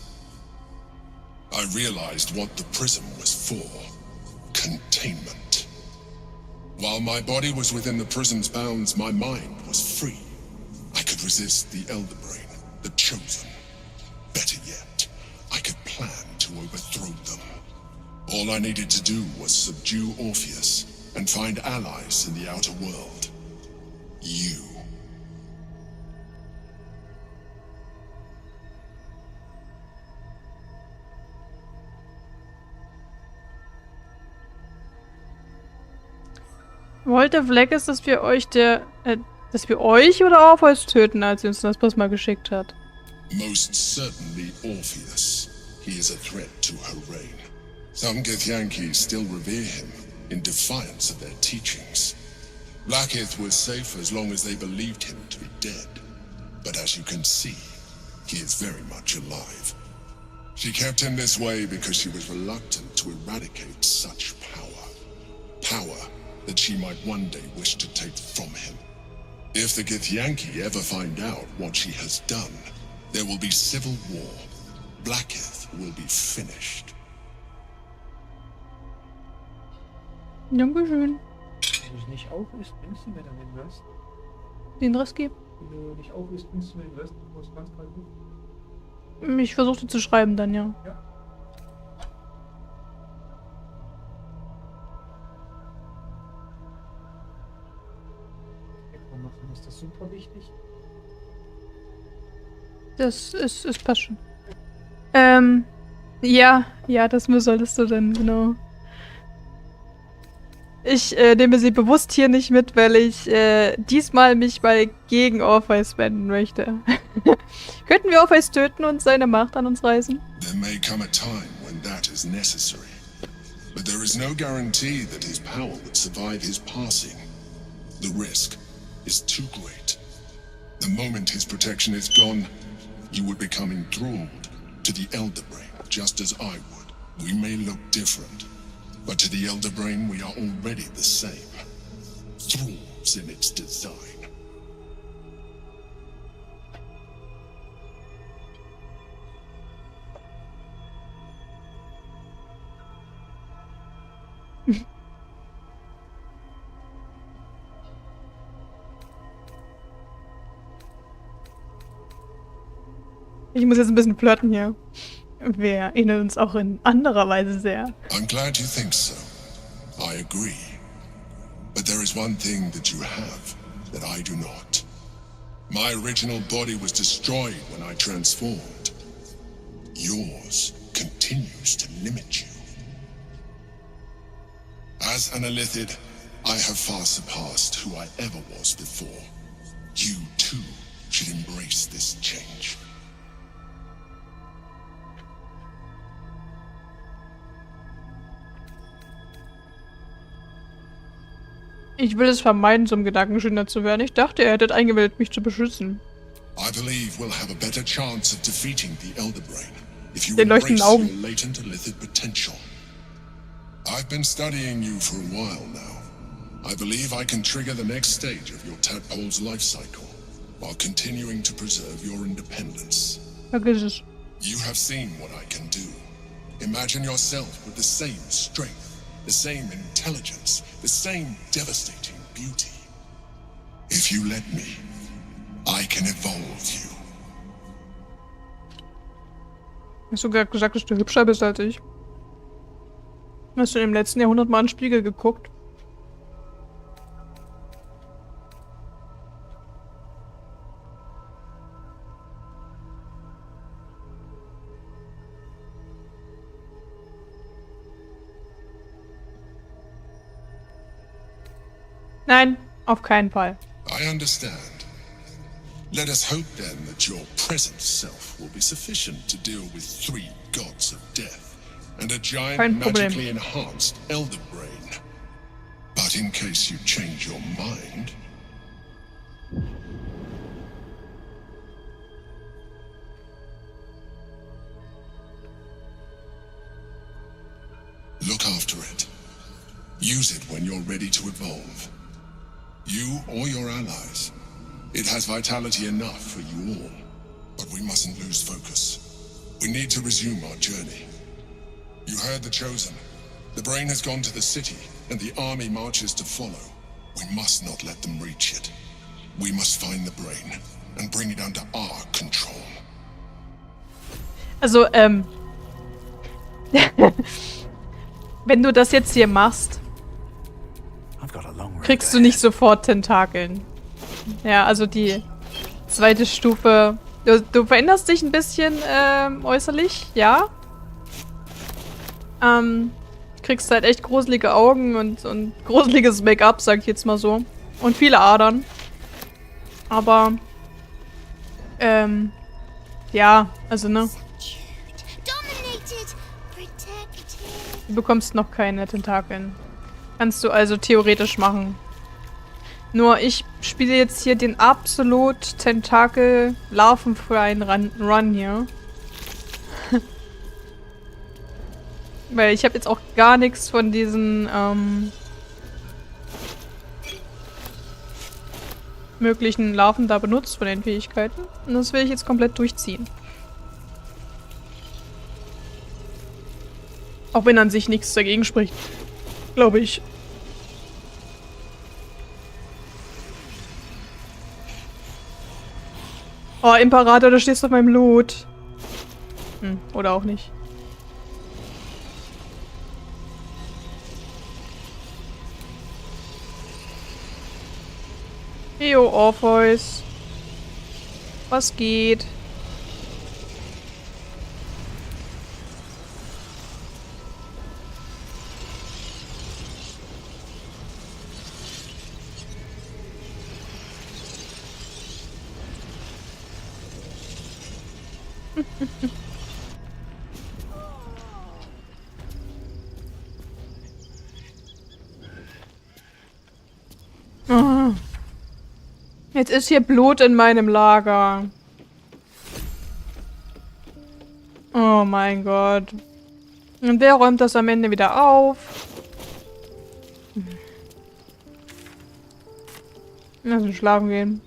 I realized what the prism was for. Containment. While my body was within the prison's bounds, my mind was free. I could resist the Elder Brain, the Chosen. Better yet, I could plan to overthrow them. All I needed to do was subdue Orpheus and find allies in the outer world. You. Wollte Vlaakith, dass wir euch oder Orpheus töten, als sie uns das Prisma geschickt hat? Most certainly Orpheus. He is a threat to her reign. Some Githyanki still revere him, in defiance of their teachings. Vlaakith was safe as long as they believed him to be dead. But as you can see, he is very much alive. She kept him this way because she was reluctant to eradicate such power. Power that she might one day wish to take from him. If the Githyanki ever find out what she has done, there will be civil war. Blackith will be finished. Dankeschön. Wenn du es nicht auf ist, bringst du mir dann den Rest. Den Rest geben? Wenn du nicht auf ist, bringst du mir den Rest. Du hast ganz kalt. Ich versuchte zu schreiben dann, ja. Ja. Machen ist das super wichtig. Das ist passt schon. Ja, das solltest du dann, genau. Ich nehme sie bewusst hier nicht mit, weil ich diesmal mich mal gegen Orpheus wenden möchte. Könnten wir Orpheus töten und seine Macht an uns reißen? There may come a time when that is necessary. But there is no guarantee that his power would survive his passing. The risk is too great. The moment his protection is gone, you would become enthralled to the Elder Brain, just as I would. We may look different, but to the Elder Brain we are already the same. Thralls in its design. Ich muss jetzt ein bisschen flirten hier. Wir erinnern uns auch in anderer Weise sehr. I'm glad you think so. I agree. But there is one thing that you have that I do not. My original body was destroyed when I transformed. Yours continues to limit you. As an Illithid, I have far surpassed who I ever was before. You too should embrace this change. Ich will es vermeiden, zum Gedankenschinder zu werden. Ich dachte, er hätte eingewählt, mich zu beschützen. I believe we'll have a better chance of defeating the Elder Brain if you Den leuchtenden embrace Augen. your latent Illithid potential. I've been studying you for a while now. I believe I can trigger the next stage of your tadpole's life cycle while continuing to preserve your independence. Vergiss es. You have seen what I can do. Imagine yourself with the same strength, the same intelligence, the same devastating beauty. If you let me, I can evolve you. Hast du gerade gesagt, dass du hübscher bist als ich? Hast du im letzten Jahrhundert mal in den Spiegel geguckt? Nein, auf keinen Fall. I understand. Let us hope then that your present self will be sufficient to deal with 3 gods of death and a giant Kein Problem. magically enhanced Elder Brain. But in case you change your mind... Look after it. Use it when you're ready to evolve. You or your allies. It has vitality enough for you all. But we mustn't lose focus. We need to resume our journey. You heard the Chosen. The Brain has gone to the city, and the army marches to follow. We must not let them reach it. We must find the Brain and bring it under our control. Also, wenn du das jetzt hier machst, kriegst du nicht sofort Tentakeln. Ja, also die zweite Stufe. Du veränderst dich ein bisschen äußerlich, ja. Kriegst halt echt gruselige Augen und gruseliges Make-up, sag ich jetzt mal so. Und viele Adern. Aber, ja, also ne. Du bekommst noch keine Tentakeln. Kannst du also theoretisch machen. Nur ich spiele jetzt hier den absolut tentakel-larvenfreien Run hier. Weil ich habe jetzt auch gar nichts von diesen möglichen Larven da benutzt, von den Fähigkeiten. Und das will ich jetzt komplett durchziehen. Auch wenn an sich nichts dagegen spricht. Glaube ich. Oh, Imperator, da stehst du auf meinem Loot. Oder auch nicht. Jo, Orpheus. Was geht? Oh. Jetzt ist hier Blut in meinem Lager. Oh mein Gott. Und wer räumt das am Ende wieder auf? Lass uns schlafen gehen.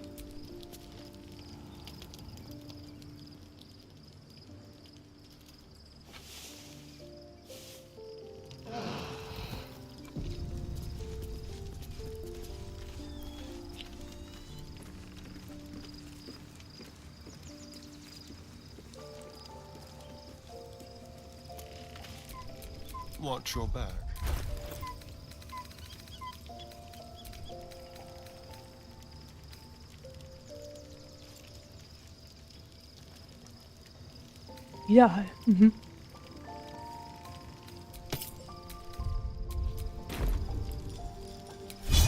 Watch your back. Ja.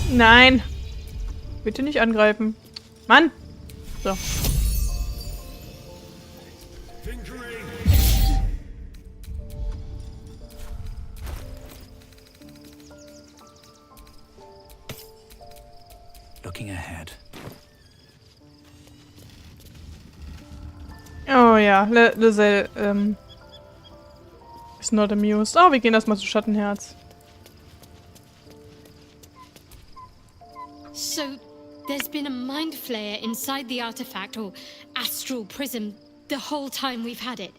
Nein. Bitte nicht angreifen. Mann. So. Looking ahead. Oh ja, Lizelle, ist not amused. Oh, wir gehen erstmal zu Schattenherz. So, there's been a mind flayer inside the artifact or astral prism the whole time we've had it.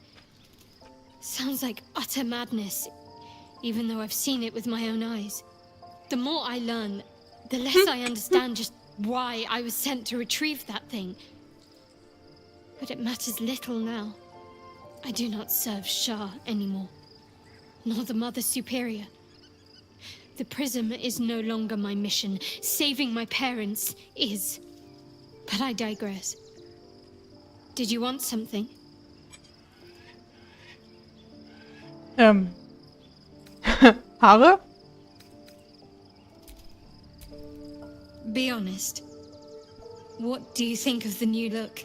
Sounds like utter madness, even though I've seen it with my own eyes. The more I learn, the less I understand just why I was sent to retrieve that thing. But it matters little now. I do not serve Shah anymore, nor the Mother Superior. The prism is no longer my mission. Saving my parents is. But I digress. Did you want something? Haare? Be honest. What do you think of the new look?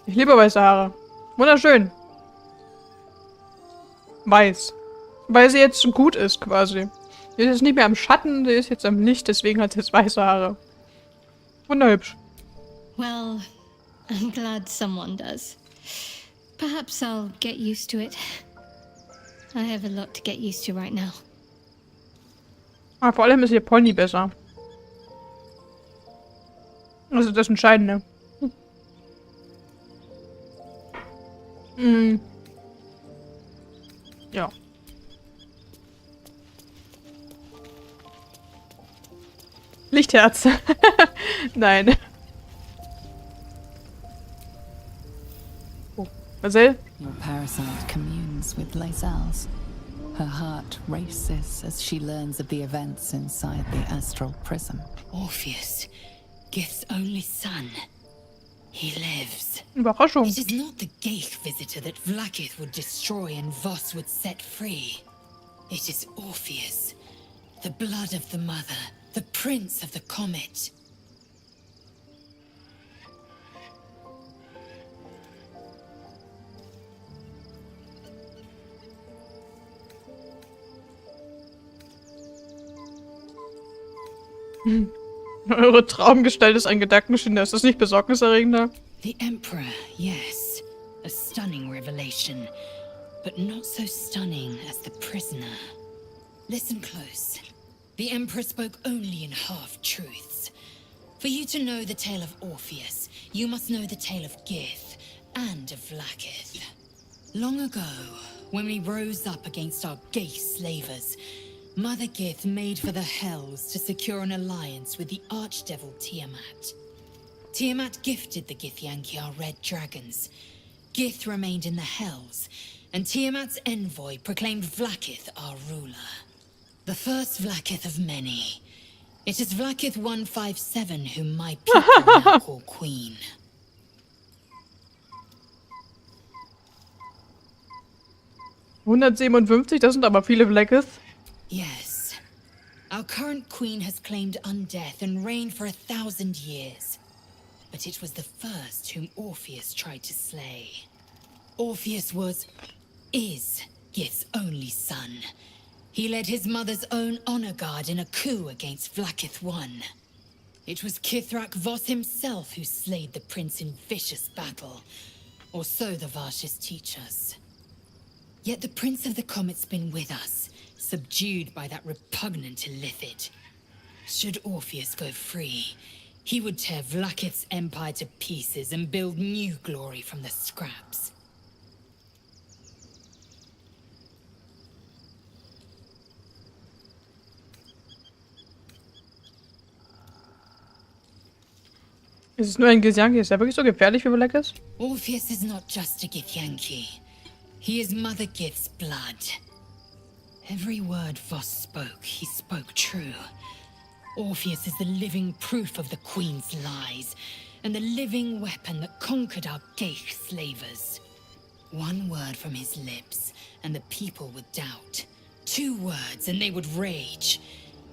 Ich liebe weiße Haare. Wunderschön. Weiß. Weil sie jetzt gut ist, quasi. Sie ist jetzt nicht mehr am Schatten, sie ist jetzt am Licht, deswegen hat sie jetzt weiße Haare. Wunderhübsch. Well, I'm glad someone does. Perhaps I'll get used to it. I have a lot to get used to right now. Aber vor allem ist ihr Pony besser. Das ist das Entscheidende. Ja. Lichtherz. Nein. Oh, Marcel? Your parasite communes with Lazelle's. Her heart races as she learns of the events inside the astral prism. Orpheus, Gith's only son. He lives. Überraschung. It is not the Ghaik visitor that Vlaakith would destroy and Voss would set free. It is Orpheus, the blood of the mother, the prince of the comet. Eure Traumgestalt ist ein Gedankenschinder. Ist das nicht besorgniserregender? The Emperor, yes. A stunning revelation. But not so stunning as the prisoner. Listen close. The Emperor spoke only in half-truths. For you to know the tale of Orpheus, you must know the tale of Gith and of Vlaakith. Long ago, when we rose up against our gay slavers, Mother Gith made for the Hells to secure an alliance with the archdevil Tiamat. Tiamat gifted the Githyanki our red dragons. Gith remained in the Hells, and Tiamat's envoy proclaimed Vlaakith our ruler. The first Vlaakith of many. It is Vlaakith 157 whom my people now call Queen. ...157, das sind aber viele Vlaakith. Yes. Our current queen has claimed undeath and reigned for 1,000 years. But it was the first whom Orpheus tried to slay. Orpheus is Gith's only son. He led his mother's own honor guard in a coup against Vlaakith I. It was Kithrak Voss himself who slayed the prince in vicious battle. Or so the Varshas teach us. Yet the Prince of the Comet's been with us, subdued by that repugnant illithid. Should Orpheus go free, he would tear Vlaakith's empire to pieces and build new glory from the scraps. Ist es nur ein Githyanki? Ist er wirklich so gefährlich wie Vlaakith? Orpheus is not just a Githyanki. He is Mother Gith's blood. Every word Voss spoke, he spoke true. Orpheus is the living proof of the Queen's lies, and the living weapon that conquered our gay slavers. One word from his lips, and the people would doubt. 2 words, and they would rage.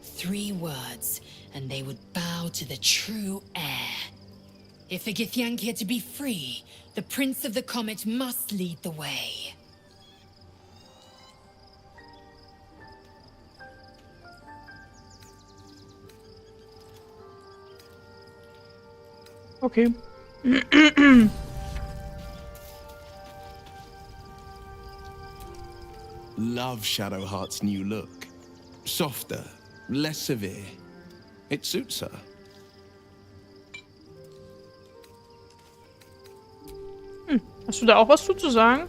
3 words, and they would bow to the true heir. If the Githyanki are to be free, the Prince of the Comet must lead the way. Okay. Love Shadowheart's new look. Softer, less severe. It suits her. Hast du da auch was zu sagen?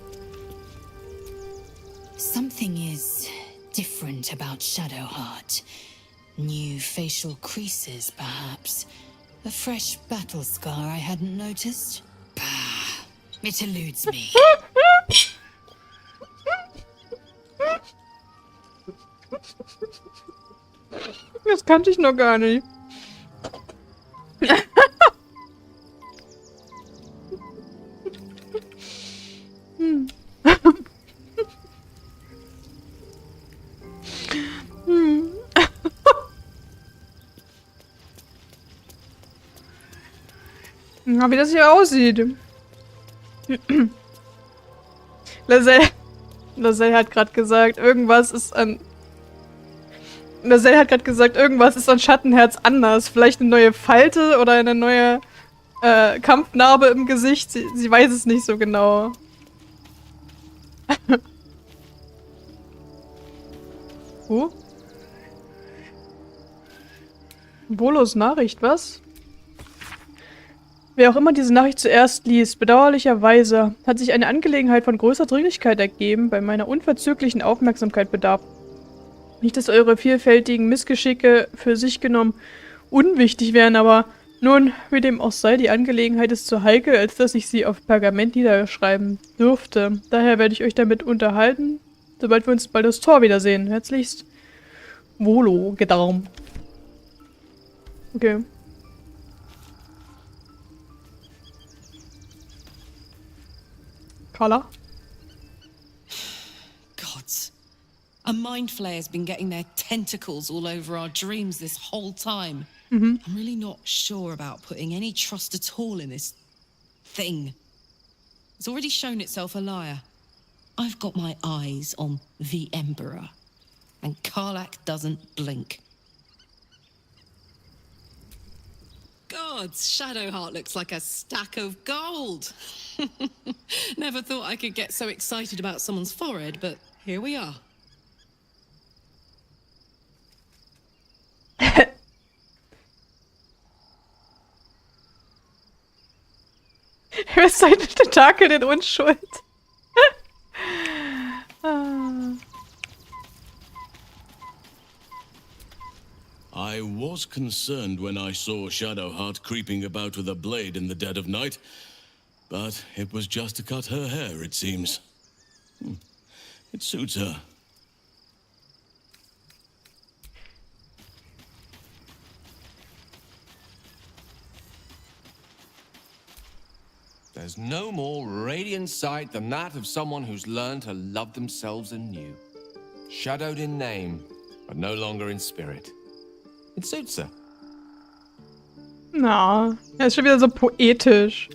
Something is different about Shadowheart. New facial creases, perhaps. A fresh battle scar I hadn't noticed. Bah, it eludes me. Das kannte ich noch gar nicht. Wie das hier aussieht. Laselle hat gerade gesagt, irgendwas ist an... Laselle hat gerade gesagt, irgendwas ist an Schattenherz anders. Vielleicht eine neue Falte oder eine neue Kampfnarbe im Gesicht. Sie weiß es nicht so genau. Bolos Nachricht, was? Wer auch immer diese Nachricht zuerst liest, bedauerlicherweise hat sich eine Angelegenheit von großer Dringlichkeit ergeben, bei meiner unverzüglichen Aufmerksamkeit bedarf. Nicht, dass eure vielfältigen Missgeschicke für sich genommen unwichtig wären, aber nun, wie dem auch sei, die Angelegenheit ist zu heikel, als dass ich sie auf Pergament niederschreiben dürfte. Daher werde ich euch damit unterhalten, sobald wir uns bald das Tor wiedersehen. Herzlichst, Volo, Gedarm. Okay. Carla? Gods. A mind flayer's been getting their tentacles all over our dreams this whole time. I'm really not sure about putting any trust at all in this thing. It's already shown itself a liar. I've got my eyes on the Emperor, and Karlach doesn't blink. gods, Shadowheart looks like a stack of gold. Never thought I could get so excited about someone's forehead, but here we are. Was ist ein Tentakel in Unschuld? I was concerned when I saw Shadowheart creeping about with a blade in the dead of night, but it was just to cut her hair, it seems. It suits her. There's no more radiant sight than that of someone who's learned to love themselves anew. Shadowed in name, but no longer in spirit. It suits her. Na, er ist schon wieder so poetisch.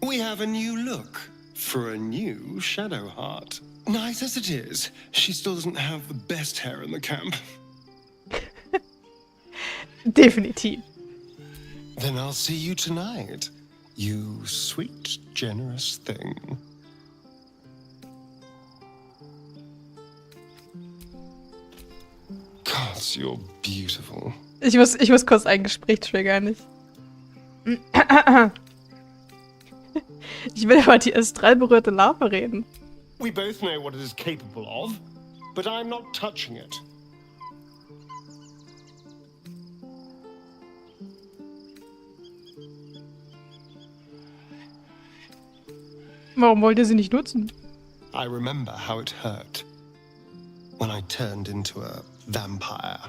We have a new look for a new Shadowheart. Nice as it is, she still doesn't have the best hair in the camp. Definitiv. Then I'll see you tonight, you sweet, generous thing. God, you're beautiful. Ich muss kurz ein Gespräch triggern, nicht? Ich will über die astral berührte Larve reden. We both know what it is capable of, but I'm not touching it. Warum wollt ihr sie nicht nutzen? I remember how it hurt when I turned into a vampire.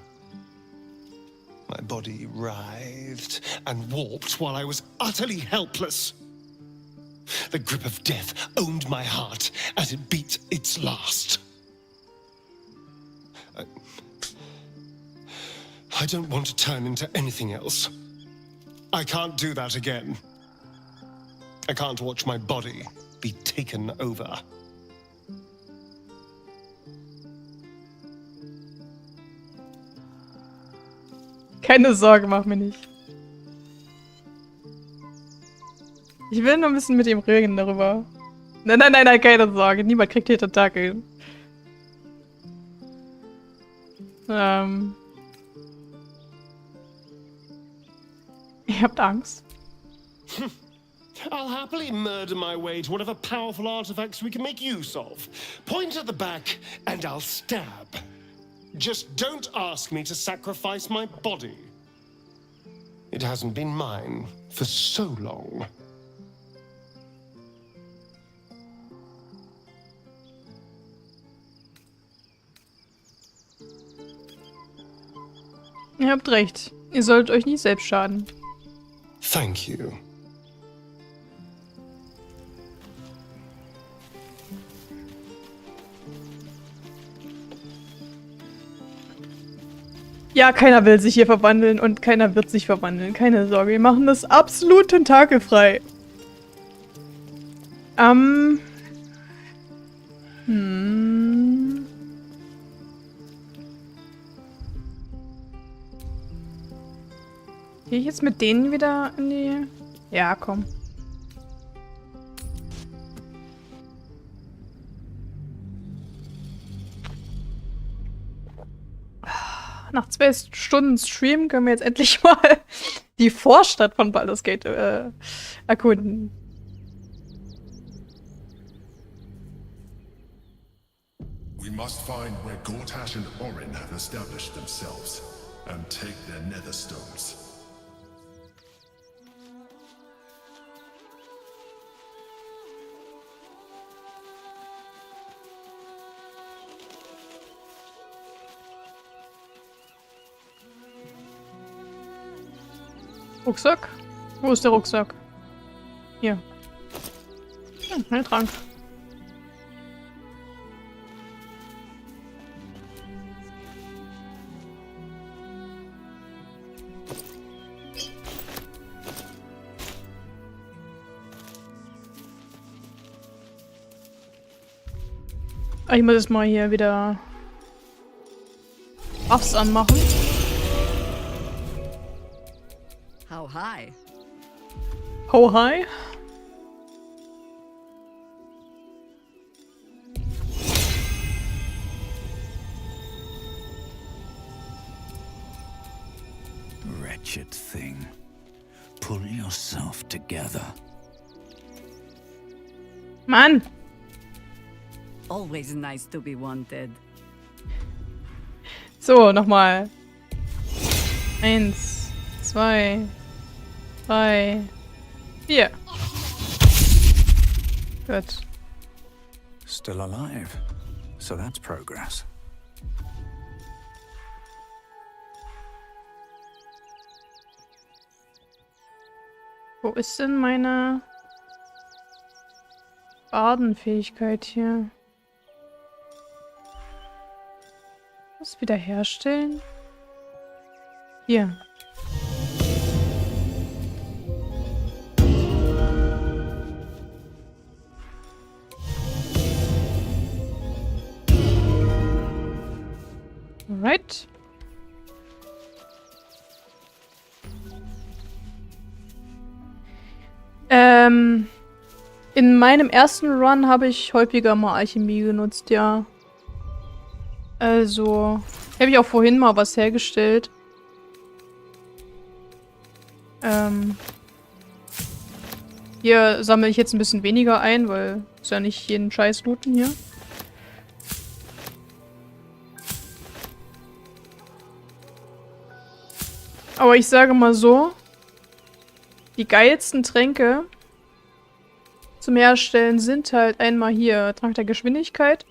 My body writhed and warped while I was utterly helpless. The grip of death owned my heart as it beat its last. I don't want to turn into anything else. I can't do that again. I can't watch my body be taken over. Keine Sorge, mach mir nicht. Ich will nur ein bisschen mit ihm reden darüber. Nein, keine Sorge. Niemand kriegt hier Tentakel. Ihr habt Angst? I'll happily murder my way to whatever powerful artifacts we can make use of. Point at the back and I'll stab. Just don't ask me to sacrifice my body. It hasn't been mine for so long. Ihr habt recht. Ihr solltet euch nie selbst schaden. Thank you. Ja, keiner will sich hier verwandeln und keiner wird sich verwandeln. Keine Sorge, wir machen das absolut tentakelfrei. Gehe ich jetzt mit denen wieder in die... Ja, komm. Nach 2 Stunden Stream können wir jetzt endlich mal die Vorstadt von Baldurs Gate erkunden. We must find where Gortasch and Orin have established themselves and take their netherstones. Rucksack? Wo ist der Rucksack? Hier. Ein Trank. Ich muss jetzt mal hier wieder Buffs anmachen. How high? How high? Wretched thing. Pull yourself together. Mann! Always nice to be wanted. So, nochmal. 1, 2, 3, 4. Gut. Still alive. So that's progress. Wo ist denn meine Bardenfähigkeit hier? Was wiederherstellen? Hier. Alright. In meinem ersten Run habe ich häufiger mal Alchemie genutzt, ja. Also, habe ich auch vorhin mal was hergestellt. Hier sammle ich jetzt ein bisschen weniger ein, weil ist ja nicht jeden Scheiß looten hier. Aber ich sage mal so, die geilsten Tränke zum Herstellen sind halt einmal hier Trank der Geschwindigkeit,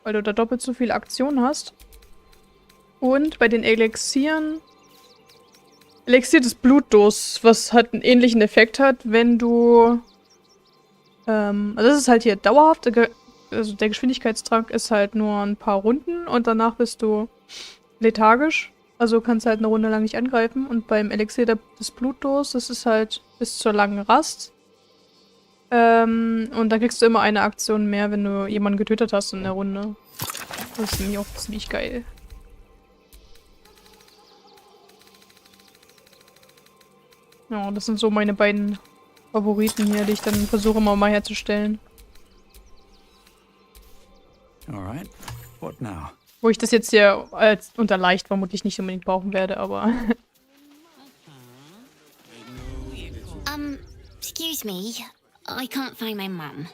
weil du da doppelt so viel Aktion hast. Und bei den Elixieren Elixier des Blutdursts, was halt einen ähnlichen Effekt hat, wenn du also das ist halt hier dauerhaft, also der Geschwindigkeitstrank ist halt nur ein paar Runden und danach bist du lethargisch. Also kannst halt eine Runde lang nicht angreifen. Und beim Elixier des Blutdursts, das ist halt bis zur langen Rast. Und dann kriegst du immer eine Aktion mehr, wenn du jemanden getötet hast in der Runde. Das ist nämlich auch ziemlich geil. Ja, das sind so meine beiden Favoriten hier, die ich dann versuche mal herzustellen. Alright, what now? Wo ich das jetzt hier als unter leicht vermutlich nicht unbedingt brauchen werde, aber... Excuse me. I can't find my mum.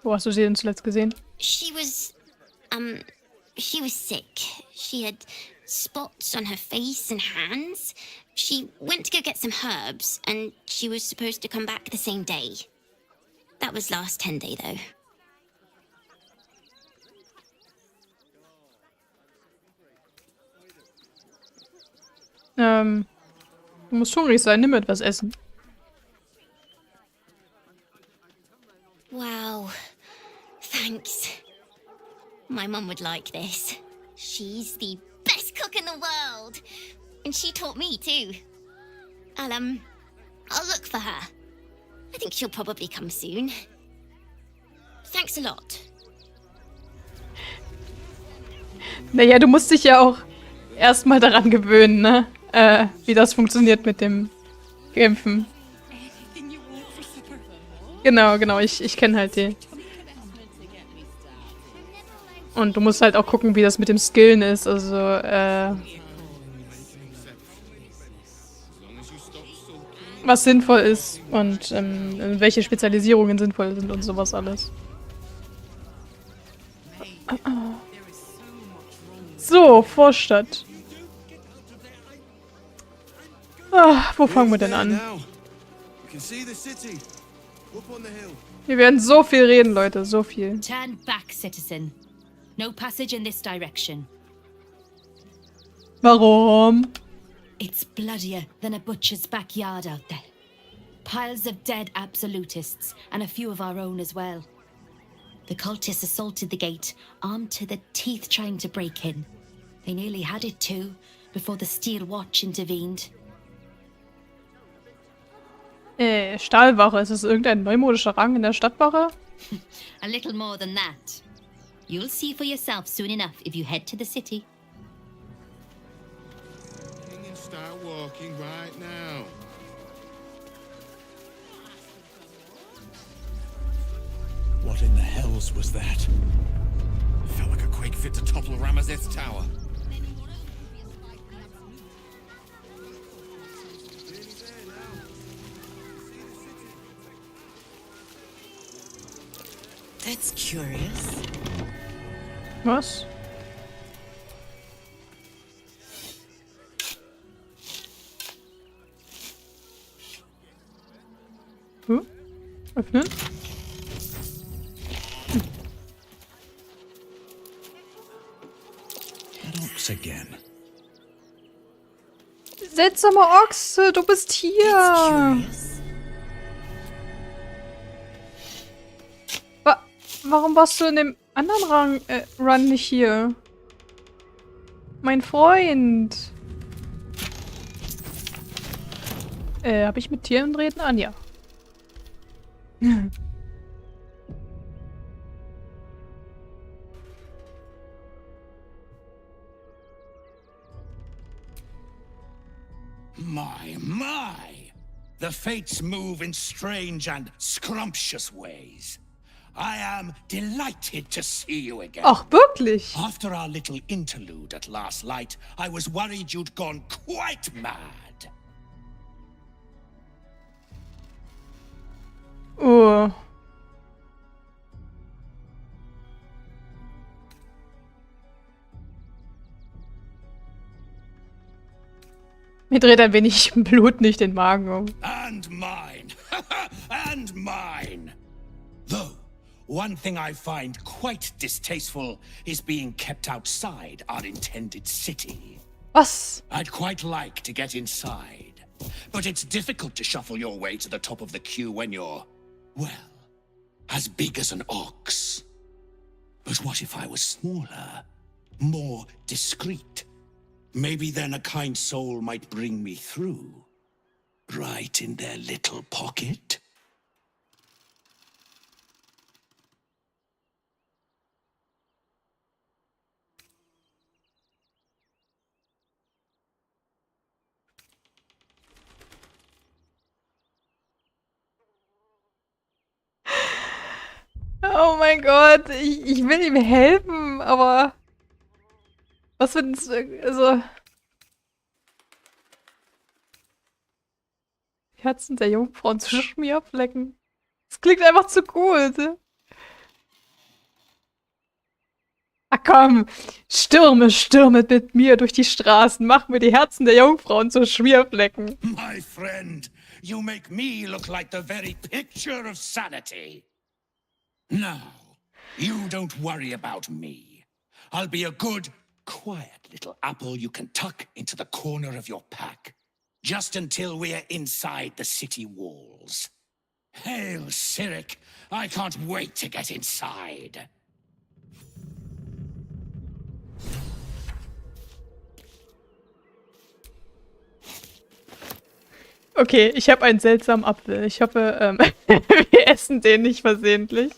Wo hast du sie denn zuletzt gesehen? She was sick. She had spots on her face and hands. She went to go get some herbs, and she was supposed to come back the same day. That was last 10 day, though. Du musst hungrig sein, nimm etwas essen. Wow. Thanks. My mum would like this. She's the best cook in the world. And she taught me too. I'll look for her. I think she'll probably come soon. Thanks a lot. Naja, du musst dich ja auch erstmal daran gewöhnen, ne? Wie das funktioniert mit dem Kämpfen. Genau, ich kenne halt die. Und du musst halt auch gucken, wie das mit dem Skillen ist, also, was sinnvoll ist und welche Spezialisierungen sinnvoll sind und sowas alles. So, Vorstadt. Wo fangen wir denn an? Wir werden so viel reden, Leute, so viel. Turn back, citizen. No passage in this direction. Warum? It's bloodier than a butcher's backyard out there. Piles of dead absolutists, and a few of our own as well. The cultists assaulted the gate, armed to the teeth trying to break in. They nearly had it too, before the Steel Watch intervened. Stahlwache. Ist es irgendein neumodischer Rang in der Stadtwache? A little more than that. You'll see for yourself soon enough if you head to the city. You can start walking right now. What in the hells was that? Felt like a quake fit to topple Ramazeth's tower. That's curious. Was? Öffnen? Ox again. Seltsamer Ochse, du bist hier. Warum warst du in dem anderen Run nicht hier? Mein Freund. Hab ich mit Tieren reden? Ah, ja. My! The fates move in strange and scrumptious ways. I am delighted to see you again. Ach, wirklich? After our little interlude at last light, I was worried you'd gone quite mad. Oh. Mir dreht ein wenig Blut nicht den Magen um. And mine. And mine. Though, one thing I find quite distasteful is being kept outside our intended city. Was? I'd quite like to get inside, but it's difficult to shuffle your way to the top of the queue when you're, well, as big as an ox. But what if I was smaller, more discreet? Maybe then a kind soul might bring me through, right in their little pocket. Oh mein Gott, ich will ihm helfen, aber was wenn es also Herzen der Jungfrauen zu Schmierflecken. Das klingt einfach zu gut. Ah komm, stürme mit mir durch die Straßen, mach mir die Herzen der Jungfrauen zu Schmierflecken. My friend, you make me look like the very picture of sanity. Now, you don't worry about me. I'll be a good, quiet little apple you can tuck into the corner of your pack, just until we're inside the city walls. Hail, Cyric! I can't wait to get inside. Okay, ich habe einen seltsamen Apfel. Ich hoffe, wir essen den nicht versehentlich.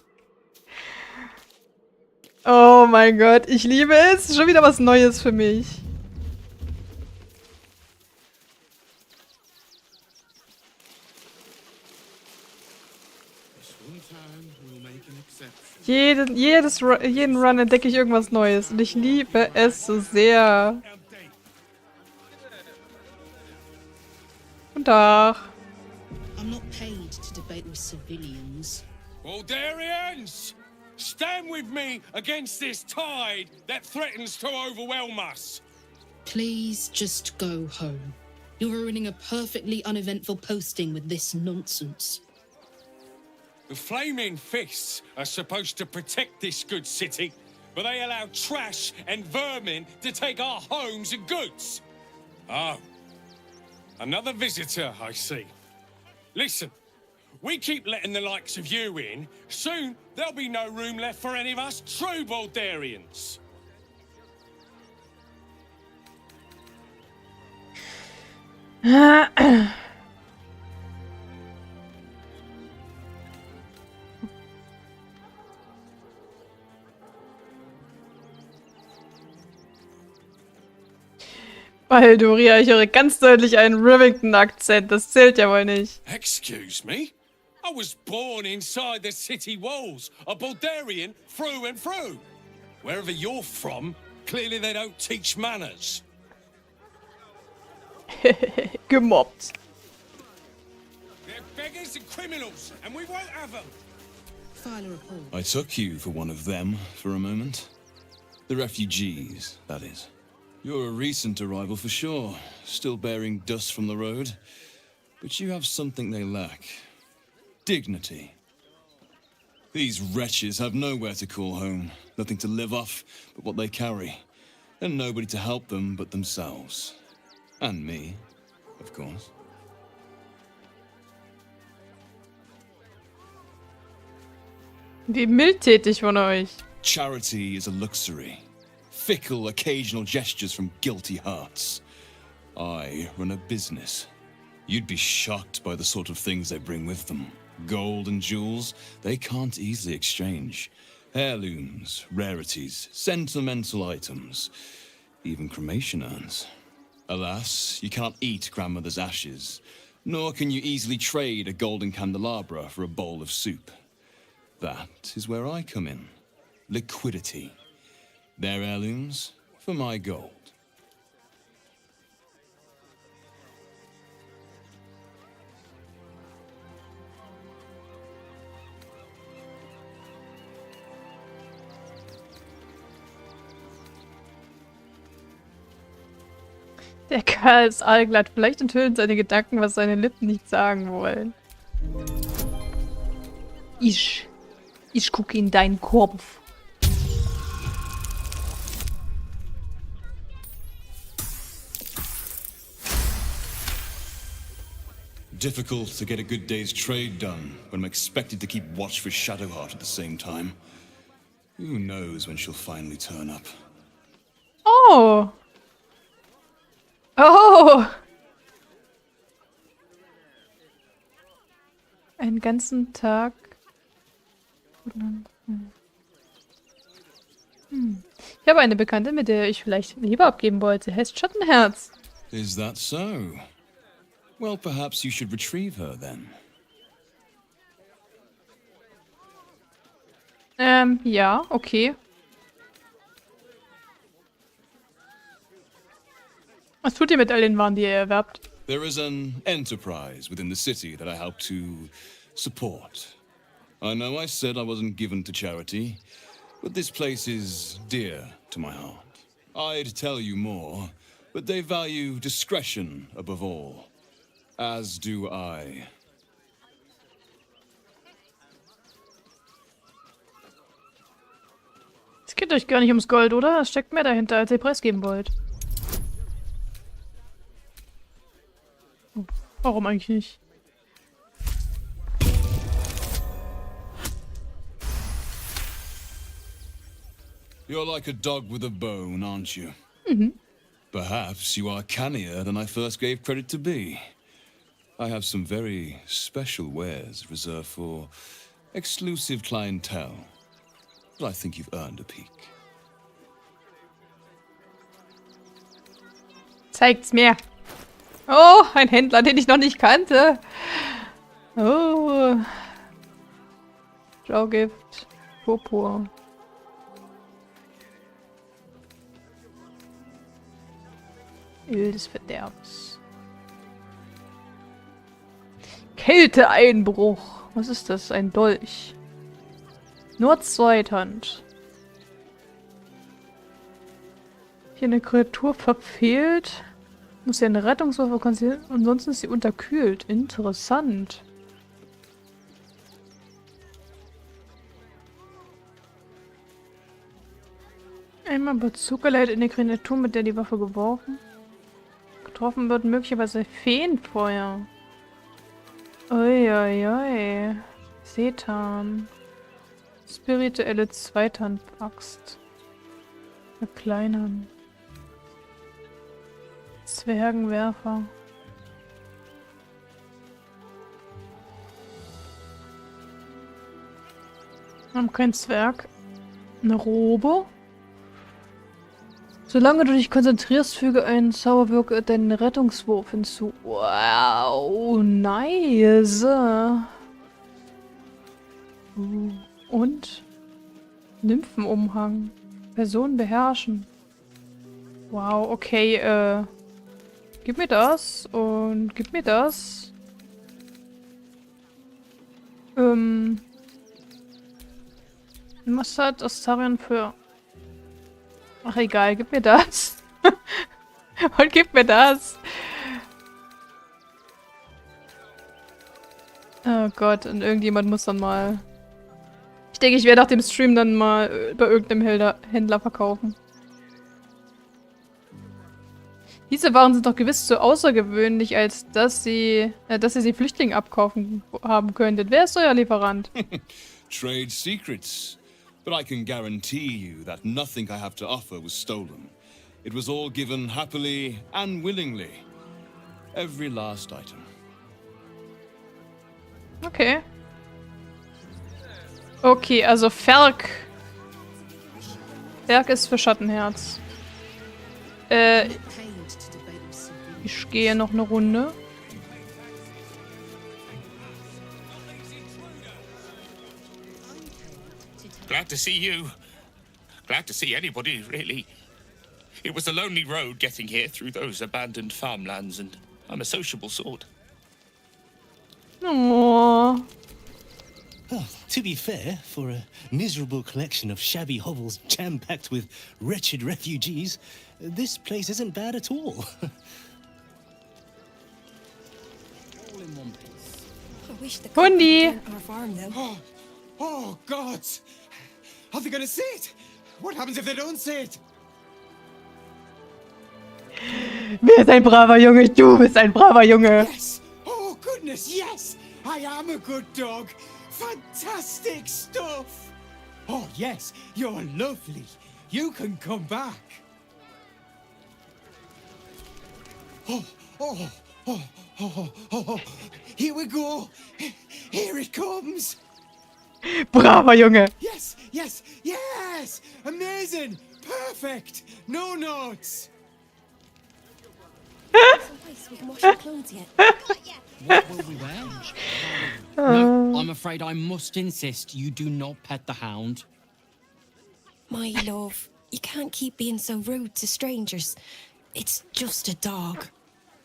Oh mein Gott, ich liebe es. Schon wieder was Neues für mich. Jeden Run entdecke ich irgendwas Neues. Und ich liebe es so sehr. Guten Tag. I'm not paid to debate with civilians. Baldurians! Stand with me against this tide that threatens to overwhelm us. Please just go home. You're ruining a perfectly uneventful posting with this nonsense. The Flaming Fists are supposed to protect this good city, but they allow trash and vermin to take our homes and goods. Oh, another visitor, I see. Listen, we keep letting the likes of you in, soon there'll be no room left for any of us true Baldurians. Balduria, ich höre ganz deutlich einen Rivington-Akzent. Das zählt ja wohl nicht. Excuse me? I was born inside the city walls, a Baldurian through and through. Wherever you're from, clearly they don't teach manners. Gemobbt. They're beggars and criminals, and we won't have them. I took you for one of them for a moment. The refugees, that is. You're a recent arrival for sure, still bearing dust from the road. But you have something they lack. Dignity. These wretches have nowhere to call home, nothing to live off but what they carry, and nobody to help them but themselves. And me, of course. Wie mildtätig von euch. Charity is a luxury. Fickle, occasional gestures from guilty hearts. I run a business. You'd be shocked by the sort of things they bring with them. Gold and jewels, they can't easily exchange. Heirlooms, rarities, sentimental items. Even cremation urns. Alas, you can't eat grandmother's ashes. Nor can you easily trade a golden candelabra for a bowl of soup. That is where I come in. Liquidity. Their heirlooms for my gold. Der Kerl ist allglatt. Vielleicht enthüllen seine Gedanken, was seine Lippen nicht sagen wollen. Ich gucke in deinen Kopf. Difficult to get a good day's trade done when I'm expected to keep watch for Shadowheart at the same time. Who knows when she'll finally turn up? Oh! Oh! Einen ganzen Tag. Ich habe eine Bekannte, mit der ich vielleicht Liebe abgeben wollte. Heißt Schattenherz. Is that so? Well, perhaps you should retrieve her then. Ja, okay. Was tut ihr mit all den Waren, die ihr erwerbt? There is an enterprise within the city that I help to support. I know I said I wasn't given to charity, but this place is dear to my heart. I'd tell you more, but they value discretion above all. As do I. Es geht euch gar nicht ums Gold, oder? Es steckt mehr dahinter, als ihr preisgeben wollt. Warum eigentlich nicht? You're like a dog with a bone, aren't you? Mhm. Perhaps you are cannier than I first gave credit to be. I have some very special wares reserved for exclusive clientele, but I think you've earned a peek. Zeigt's mir. Oh, ein Händler, den ich noch nicht kannte. Oh. Schaugift. Purpur. Öl des Verderbens. Kälteeinbruch. Was ist das? Ein Dolch. Nur Zweithand. Hier eine Kreatur verfehlt. Muss ja eine Rettungswaffe konzentrieren. Ansonsten ist sie unterkühlt. Interessant. Einmal Bezug erleidet in die Kreatur, mit der die Waffe geworfen. Getroffen wird möglicherweise Feenfeuer. Uiuiui. Setan. Spirituelle Zweithandaxt. Verkleinern. Zwergenwerfer. Wir haben keinen Zwerg. Eine Robe. Solange du dich konzentrierst, füge einen Zauberwirke deinen Rettungswurf hinzu. Wow, nice. Und Nymphenumhang. Personen beherrschen. Wow, okay, gib mir das und gib mir das. Was hat Astarion für... Ach egal, gib mir das. Und gib mir das. Oh Gott, und irgendjemand muss dann mal... Ich denke, ich werde nach dem Stream dann mal bei irgendeinem Händler verkaufen. Diese Waren sind doch gewiss so außergewöhnlich, als dass ihr sie Flüchtlingen abkaufen haben könntet. Wer ist euer Lieferant? Trade secrets. But I can guarantee you that nothing I have to offer was stolen. It was all given happily and willingly. Every last item. Okay. Okay, also Ferk. Ferk ist für Schattenherz. Ich gehe noch eine Runde. Glad to see you. Glad to see anybody, really. It was a lonely road getting here through those abandoned farmlands, and I'm a sociable sort. Aww. Oh, to be fair, for a miserable collection of shabby hovels jam-packed with wretched refugees, this place isn't bad at all. Hundi! Oh, God! Are they gonna see it? What happens if they don't see it? Wer ist ein braver Junge? Du bist ein braver Junge! Yes! Oh, goodness, yes! I am a good dog! Fantastic stuff! Oh, yes, you're lovely. You can come back. Oh, oh, oh, oh, oh, oh. Here we go. Here it comes. Braver Junge! Yes, yes, yes! Amazing! Perfect! No notes! What will we wear? No, I'm afraid I must insist you do not pet the hound. My love, you can't keep being so rude to strangers. It's just a dog.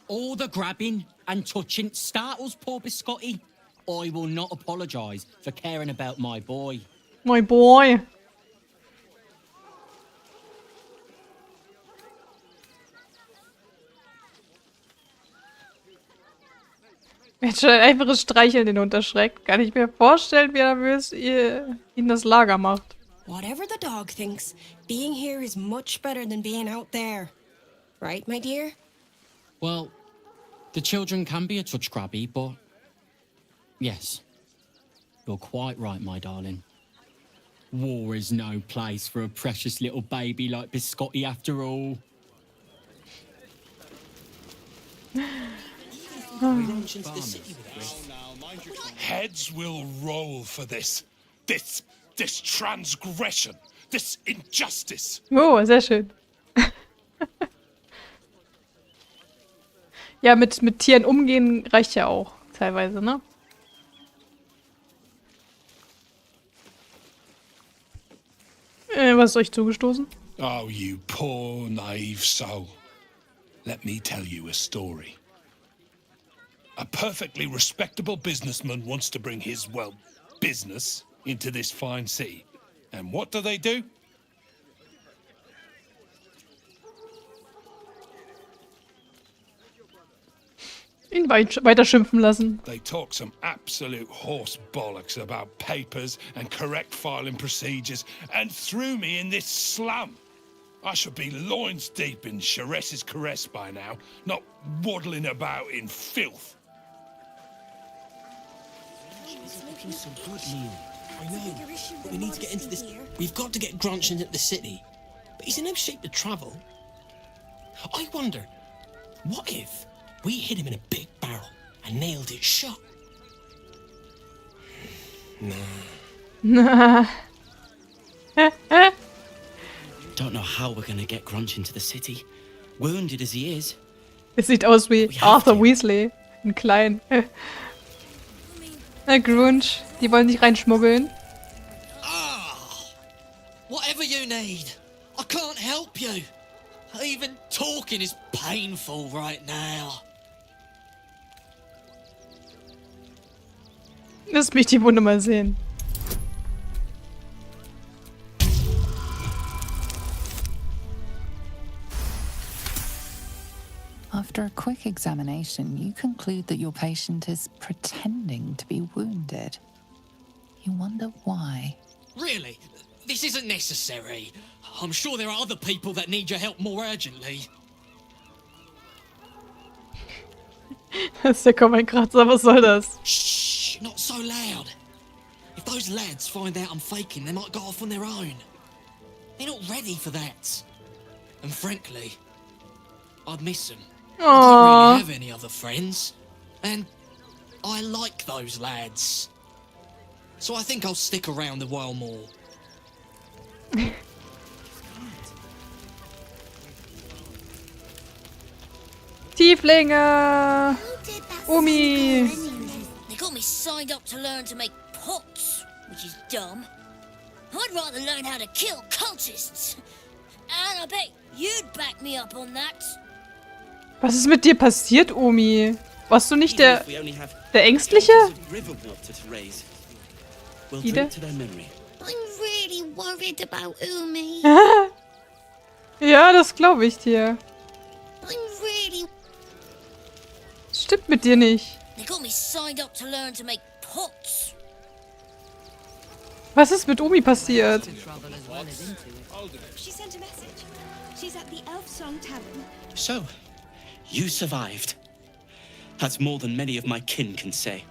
All the grabbing and touching startles poor Biscotti. I will not apologise for caring about my boy. My boy. Jetzt schon ein einfaches Streicheln den unterschreckt. Kann ich mir vorstellen, wie nervös ihr ihn das Lager macht. Whatever the dog thinks, being here is much better than being out there. Right, my dear? Well, the children can be a touch grabby, but yes, you're quite right, my darling. War is no place for a precious little baby like Biscotti after all. Heads will roll for this. This transgression. This injustice. Oh, sehr schön. Ja, mit Tieren umgehen reicht ja auch teilweise, ne? Was ist euch zugestoßen? Oh, you poor, naive soul. Let me tell you a story. A perfectly respectable businessman wants to bring his, well, business into this fine city. And what do? Ihn weiter schimpfen lassen. They talk some absolute horse bollocks about papers and correct filing procedures and threw me in this slum. I should be loins deep in Chares's caress by now, not waddling about in filth. He's looking so good, Neil. I know, but we need to get into this. We've got to get Grunch into the city, but he's in no shape to travel. I wonder, what if we hit him in a big barrel and nailed it shut? Nah. Don't know how we're gonna get Grunch into the city, wounded as he is. Es sieht aus wie Arthur Weasley. In klein. Grunch. Die wollen sich reinschmuggeln. Whatever you need. I can't help you. Even talking is painful right now. Lass mich die Wunde mal sehen. After a quick examination, you conclude that your patient is pretending to be wounded. You wonder why. Really? This isn't necessary. I'm sure there are other people that need your help more urgently. Das ist der Comic-Kratzer, was soll das? Shh, not so loud. If those lads find out I'm faking, they might go off on their own. They're not ready for that. And frankly, I'd miss them. I don't really have any other friends. And I like those lads. So I think I'll stick around a while more. Tieflinge! Umi! They got me signed up to learn to make pots, which is dumb. I'd rather learn how to kill cultists. And I bet you'd back me up on that. Was ist mit dir passiert, Omi? Warst du nicht der Ängstliche? Ide? I'm really worried about Umi. Ja, das glaube ich dir. I'm really... Stimmt mit dir nicht. They got me signed up to learn to make pots. Was ist mit Omi passiert? She sent a message. She's at the Elf Song Tavern. So, you survived. That's more than many of my kin can say.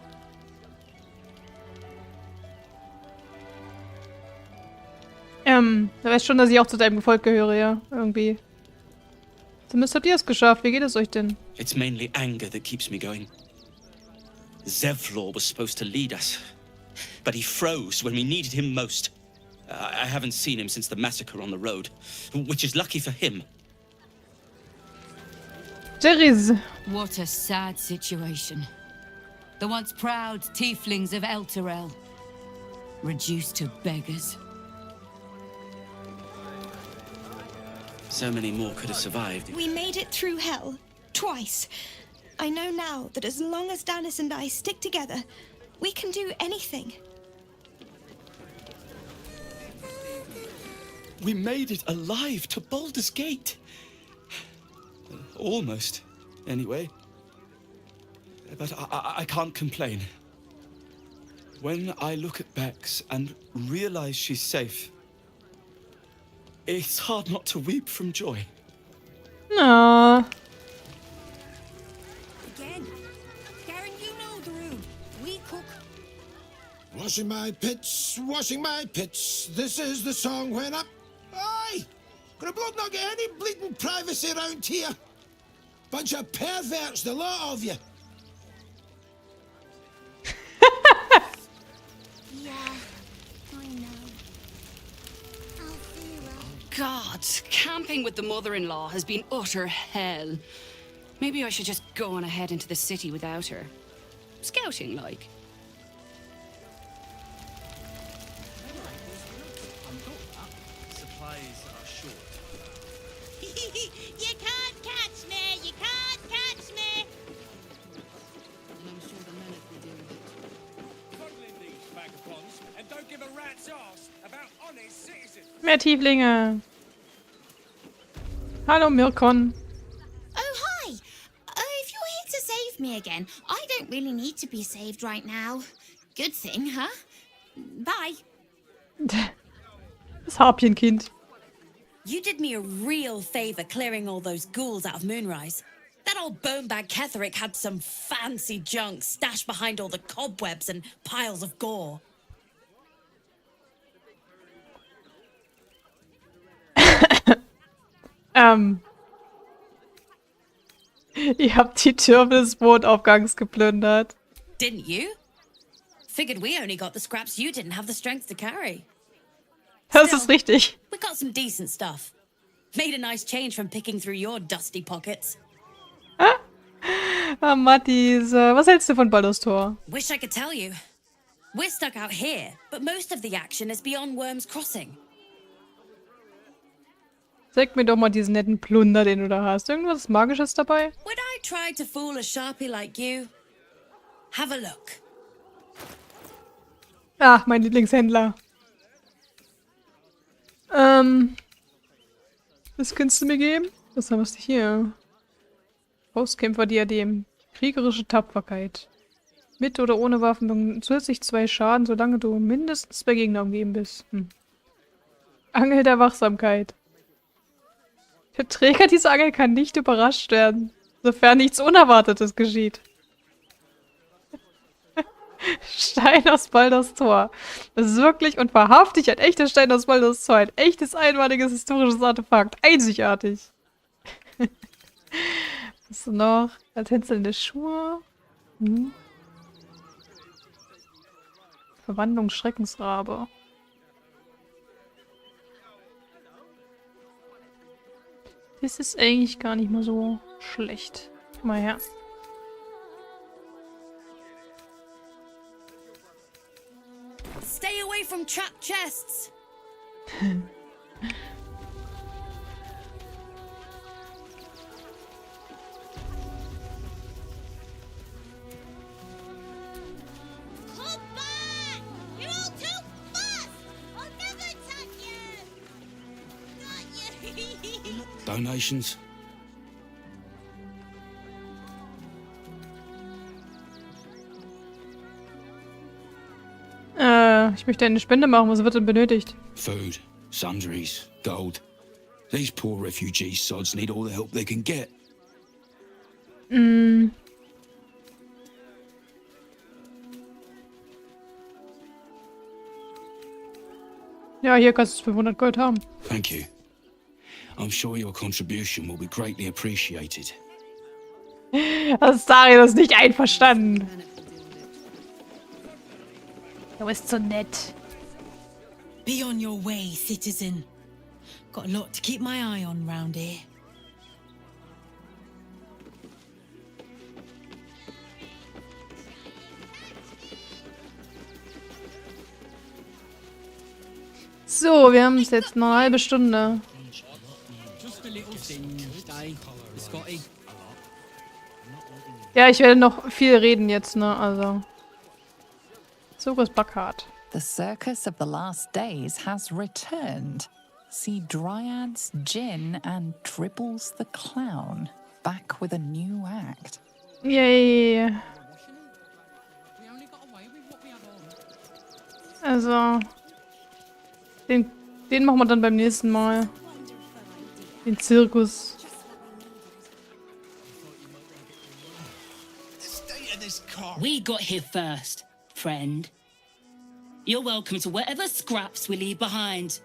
Du weißt schon, dass ich auch zu deinem Gefolg gehöre, ja? Irgendwie. Zumindest habt ihr es geschafft. Wie geht es euch denn? It's mainly anger that keeps me going. Zevlor was supposed to lead us, but he froze when we needed him most. I haven't seen him since the massacre on the road, which is lucky for him. Jerry's. What a sad situation. The once proud tieflings of Elturel, reduced to beggars. So many more could have survived. We made it through hell. Twice. I know now that as long as Danis and I stick together, we can do anything. We made it alive to Baldurs Gate. Almost, anyway. But I can't complain. When I look at Bex and realize she's safe, it's hard not to weep from joy. Aww. Again. Garen, you know the room. We cook. Washing my pits, this is the song when up. Aye! Gonna blood not get any bleeding privacy around here. Bunch of perverts, the lot of you. Yeah, I know. God, camping with the mother-in-law has been utter hell. Maybe I should just go on ahead into the city without her. Scouting, like. Supplies are short. You can't catch me! You can't catch me! I'm sure the men will deal with it. Coddling these vagabonds and don't give a rat's ass about honest citizens. Mehr Tieflinge. Hallo, Mirkon. Oh, hi! If you're here to save me again, I don't really need to be saved right now. Good thing, huh? Bye. Das Harpienkind. You did me a real favor clearing all those ghouls out of Moonrise. That old bonebag Ketherick had some fancy junk stashed behind all the cobwebs and piles of gore. Ihr habt die Türme des Mondaufgangs geplündert. Didn't you? Figured we only got the scraps you didn't have the strength to carry. Das ist richtig. We got some decent stuff. Made a nice change from picking through your dusty pockets. Ah, Mattis, was hältst du von Baldurs Tor? Wish I could tell you. We're stuck out here, but most of the action is beyond Worm's Crossing. Zeig mir doch mal diesen netten Plunder, den du da hast. Irgendwas Magisches dabei? Would I try to fool a Sharpie like you? Have a look. Ach, mein Lieblingshändler. Was kannst du mir geben? Was hast du hier? Faustkämpfer-Diadem. Kriegerische Tapferkeit. Mit oder ohne Waffen zusätzlich 2 Schaden, solange du mindestens 2 Gegner umgeben bist. Angel der Wachsamkeit. Der Träger dieser Angel kann nicht überrascht werden, sofern nichts Unerwartetes geschieht. Stein aus Baldurs Tor. Das ist wirklich und wahrhaftig ein echter Stein aus Baldurs Tor. Ein echtes, einmaliges historisches Artefakt. Einzigartig. Was ist noch? Tänzelnde Schuhe. Verwandlung Schreckensrabe. Das ist eigentlich gar nicht mal so schlecht. Mal her. Stay away from trapped chests. Donations? Ich möchte eine Spende machen. Was wird denn benötigt? Food, sundries, gold. These poor refugee sods need all the help they can get. Ja, hier kannst du 500 Gold haben. Thank you. I'm sure your contribution will be greatly appreciated. Astarion ist nicht einverstanden. Du bist so nett. Be on your way, citizen. Got a lot to keep my eye on round here. So, wir haben es jetzt noch eine halbe Stunde. Ja, ich werde noch viel reden jetzt, ne? Also. Zug ist Plakat. The circus of the last days has returned. See Dryads, Jin, and Dribbles the Clown back with a new act. Yay. Also. Den machen wir dann beim nächsten Mal. Den Zirkus. We got here first, friend. You're welcome to whatever scraps we leave behind.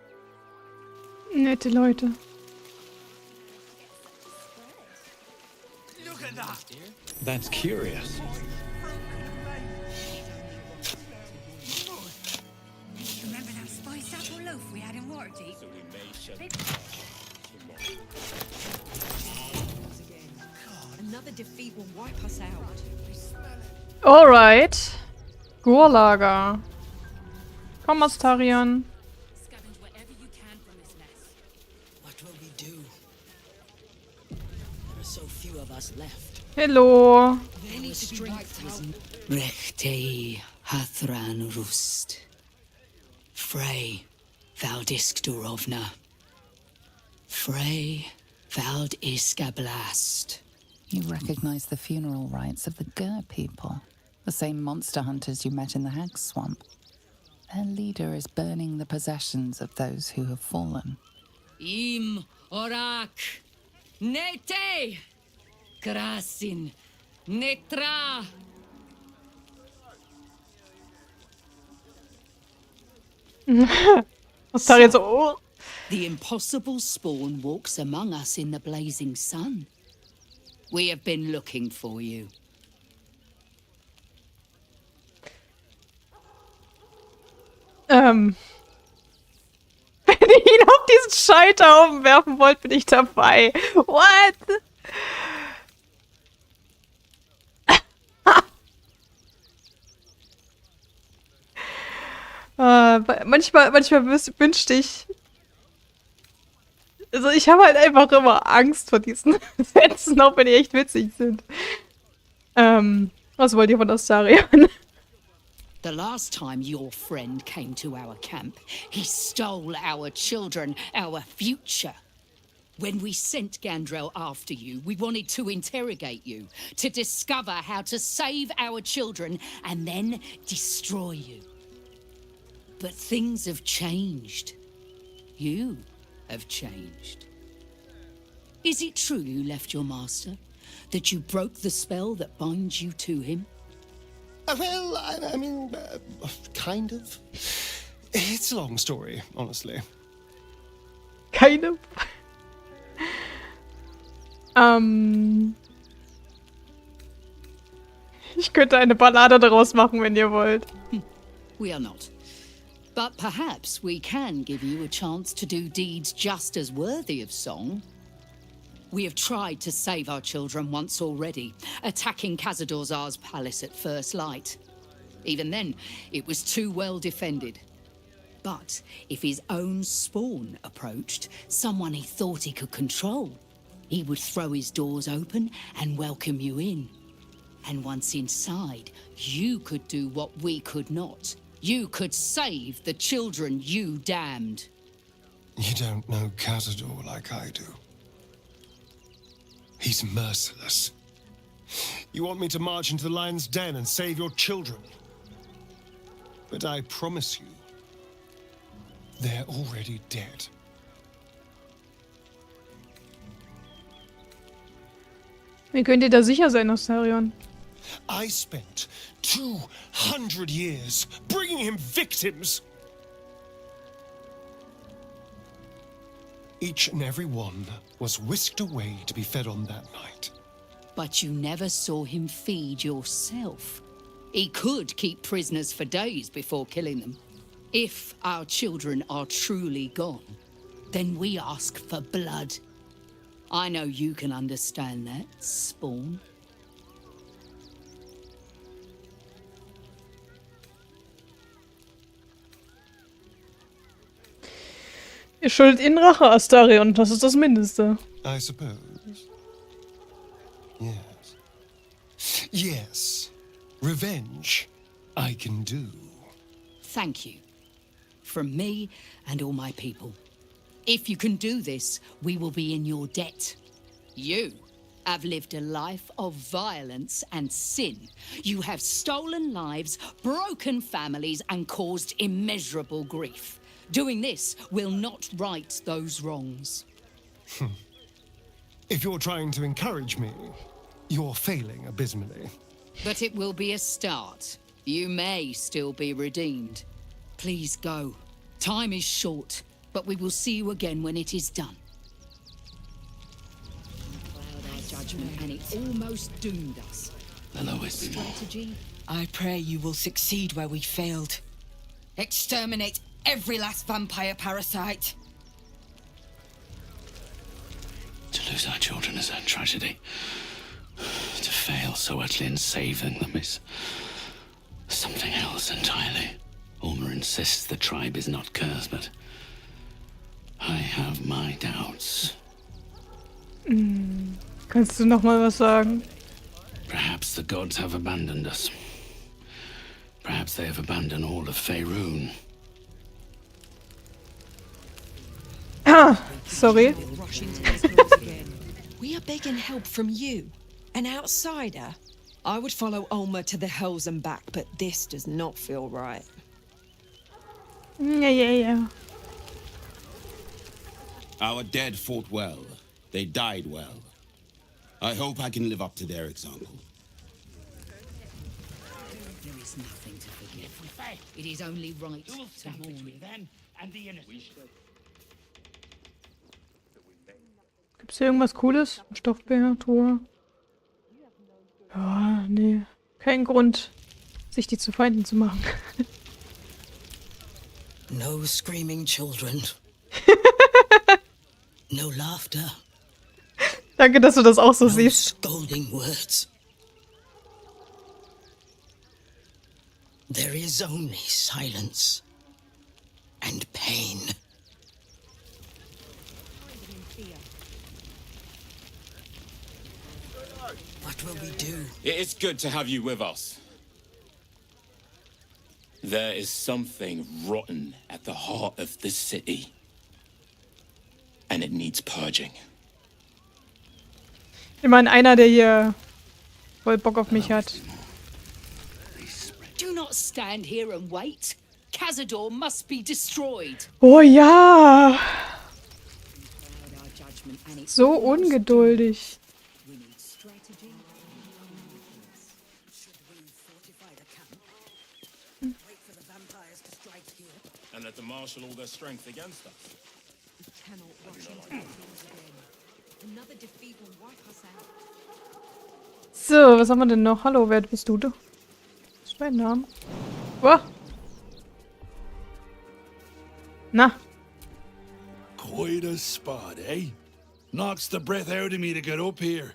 Nette Leute. Look at that. That's curious. Remember that spiced apple loaf we had in Waterdeep? Another defeat will wipe us out. Alright. Gur Lager. Komm, Astarion. What will we do? There are so few of us left. Hello. Rechtei Hathran Rust. Frey Valdisk Durovna. Frey Valdiska Blast. You recognize the funeral rites of the Gur people, the same monster hunters you met in the Hag Swamp. Their leader is burning the possessions of those who have fallen. Im Orak. Nete. Krasin. Netra. Astarion so, oh. The impossible spawn walks among us in the blazing sun. We have been looking for you. diesen Scheiterhaufen werfen wollt, bin ich dabei. What? Manchmal wünschte ich... Also ich habe halt einfach immer Angst vor diesen Sätzen, auch wenn die echt witzig sind. Was wollt ihr von Astarion? The last time your friend came to our camp, he stole our children, our future. When we sent Gandrel after you, we wanted to interrogate you, to discover how to save our children and then destroy you. But things have changed. You have changed. Is it true you left your master? That you broke the spell that binds you to him? Well, I mean, kind of. It's a long story, honestly. Kind of. Ich könnte eine Ballade daraus machen, wenn ihr wollt. We are not. But perhaps we can give you a chance to do deeds just as worthy of song. We have tried to save our children once already, attacking Khazad-dûr's palace at first light. Even then, it was too well defended. But if his own spawn approached, someone he thought he could control, he would throw his doors open and welcome you in. And once inside, you could do what we could not. You could save the children you damned. You don't know Khazad-dûr like I do. He's merciless. You want me to march into the lion's den and save your children? But I promise you, they're already dead. Wie könnt ihr da sicher sein, Astarion? I spent 200 years bringing him victims. Each and every one was whisked away to be fed on that night. But you never saw him feed yourself. He could keep prisoners for days before killing them. If our children are truly gone, then we ask for blood. I know you can understand that, Spawn. Ihr schuldet ihnen Rache, Astarion. Das ist das Mindeste. I suppose. Yes. Yes. Revenge, I can do. Thank you. From me and all my people. If you can do this, we will be in your debt. You have lived a life of violence and sin. You have stolen lives, broken families, and caused immeasurable grief. Doing this will not right those wrongs. If you're trying to encourage me, you're failing abysmally. But it will be a start. You may still be redeemed. Please go. Time is short, but we will see you again when it is done. Cloud our judgment, and it almost doomed us. The lowest. Strategy. I pray you will succeed where we failed. Exterminate every last vampire parasite. To lose our children is a tragedy. To fail so utterly in saving them is something else entirely. Ulmer insists the tribe is not cursed, but I have my doubts. Kannst du noch mal was sagen? Perhaps the gods have abandoned us. Perhaps they have abandoned all of Faerun. Ah, sorry. We are begging help from you, an outsider. I would follow Ulmer to the hells and back, but this does not feel right. Yeah. Our dead fought well. They died well. I hope I can live up to their example. There is nothing to forgive. It is only right to mourn. Them and the innocent. Gibt's hier irgendwas Cooles? Stoffbär, Truhe. Ja, nee. Kein Grund, sich die zu Feinden zu machen. No screaming children. No laughter. Danke, dass du das auch so No siehst. scolding words. There is only silence and pain. What will we do? It is good to have you with us. There is something rotten at the heart of this city. And it needs purging. Ich meine, einer, der hier voll Bock auf mich hat. Do not stand here and wait. Cazador must be destroyed. Oh ja! So ungeduldig. And let them marshal all their strength against us. We cannot rush into the fields again. Another defeat will wipe us out. So, was haben wir denn noch? Hallo, wer bist du? Was ist dein Name? Oh. Na. Quite a spot, eh? Knocks the breath out of me to get up here.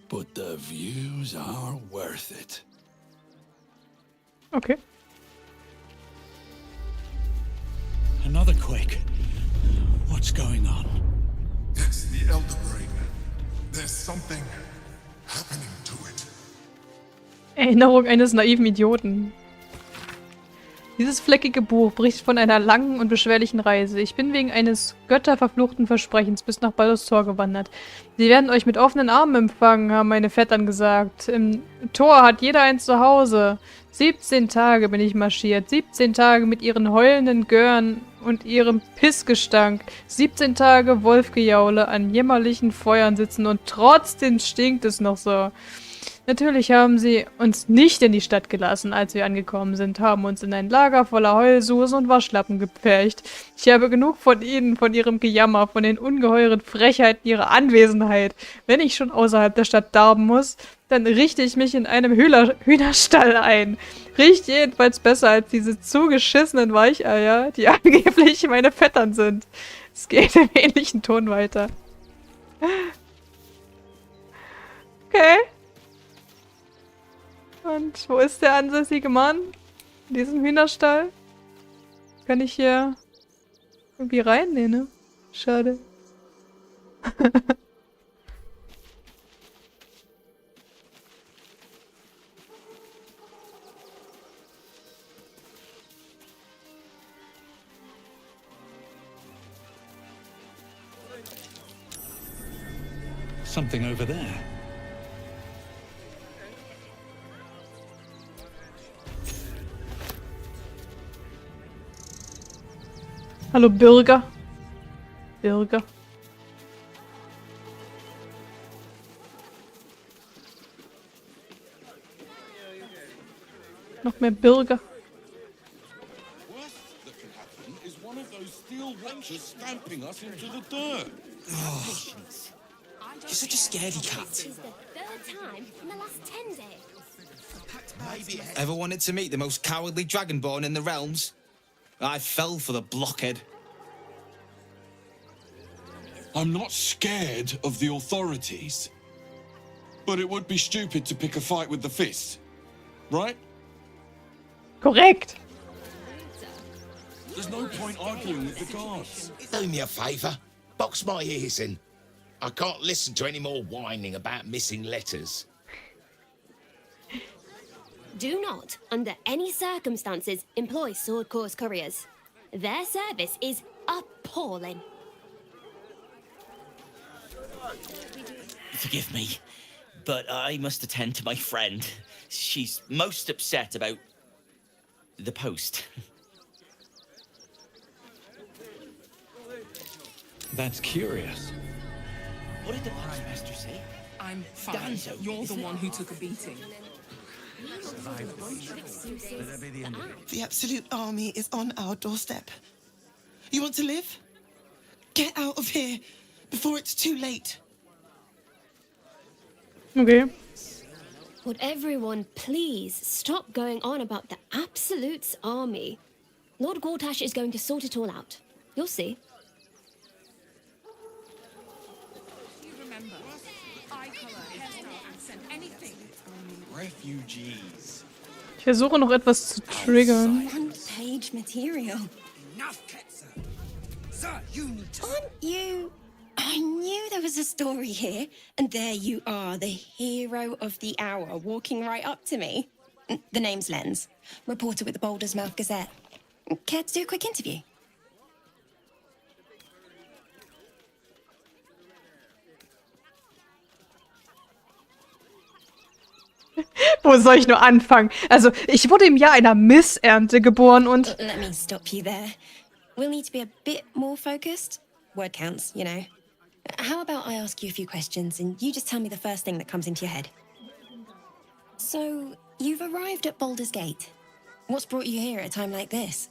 But the views are worth it. Okay. Another quake. What's going on? It's the Elder Brain. There's something happening to it. Erinnerung eines naiven Idioten. Dieses fleckige Buch bricht von einer langen und beschwerlichen Reise. Ich bin wegen eines götterverfluchten Versprechens bis nach Baldurs Tor gewandert. Sie werden euch mit offenen Armen empfangen, haben meine Vettern gesagt. Im Tor hat jeder ein Zuhause. 17 Tage bin ich marschiert. 17 Tage mit ihren heulenden Gören und ihrem Pissgestank. 17 Tage Wolfgejaule an jämmerlichen Feuern sitzen und trotzdem stinkt es noch so. Natürlich haben sie uns nicht in die Stadt gelassen, als wir angekommen sind, haben uns in ein Lager voller Heulsusen und Waschlappen gepfercht. Ich habe genug von ihnen, von ihrem Gejammer, von den ungeheuren Frechheiten ihrer Anwesenheit. Wenn ich schon außerhalb der Stadt darben muss, dann richte ich mich in einem Hühnerstall ein. Riecht jedenfalls besser als diese zugeschissenen Weicheier, die angeblich meine Vettern sind. Es geht im ähnlichen Ton weiter. Okay. Und wo ist der ansässige Mann? In diesem Hühnerstall? Kann ich hier irgendwie rein? Nee, ne? Schade. Something over there. Hallo Bürger. Bürger. Noch mehr Bürger. Is one of those steel watchers stamping us into the dirt. Oh, you're such a scaredy cat. This is the third time in the last 10 days. Ever wanted to meet the most cowardly dragonborn in the realms? I fell for the blockhead. I'm not scared of the authorities. But it would be stupid to pick a fight with the fist. Right? Korrekt. There's no point arguing with the guards. Do me a favour. Box my ears in. I can't listen to any more whining about missing letters. Do not, under any circumstances, employ sword course couriers. Their service is appalling. Forgive me, but I must attend to my friend. She's most upset about the post. That's curious. What did the postmaster say? I'm fine. Danzo, You're the isn't one it? who took a beating. The Absolute Army is on our doorstep. You want to live? Get out of here before it's too late. Okay. Would everyone please stop going on about the Absolute's army? Lord Gortasch is going to sort it all out. You'll see. Refugees. Ich versuche noch etwas zu triggern. One-page material. Aren't you... I knew there was a story here, and there you are, the hero of the hour, walking right up to me. The name's Lens, reporter with the Baldurs Gazette. Care to do a quick interview? Wo soll ich nur anfangen? Also, ich wurde im Jahr einer Missernte geboren und... Let me stop you there. We'll need to be a bit more focused. Word counts, you know. How about I ask you a few questions and you just tell me the first thing that comes into your head? So, you've arrived at Baldurs Gate. What's brought you here at a time like this?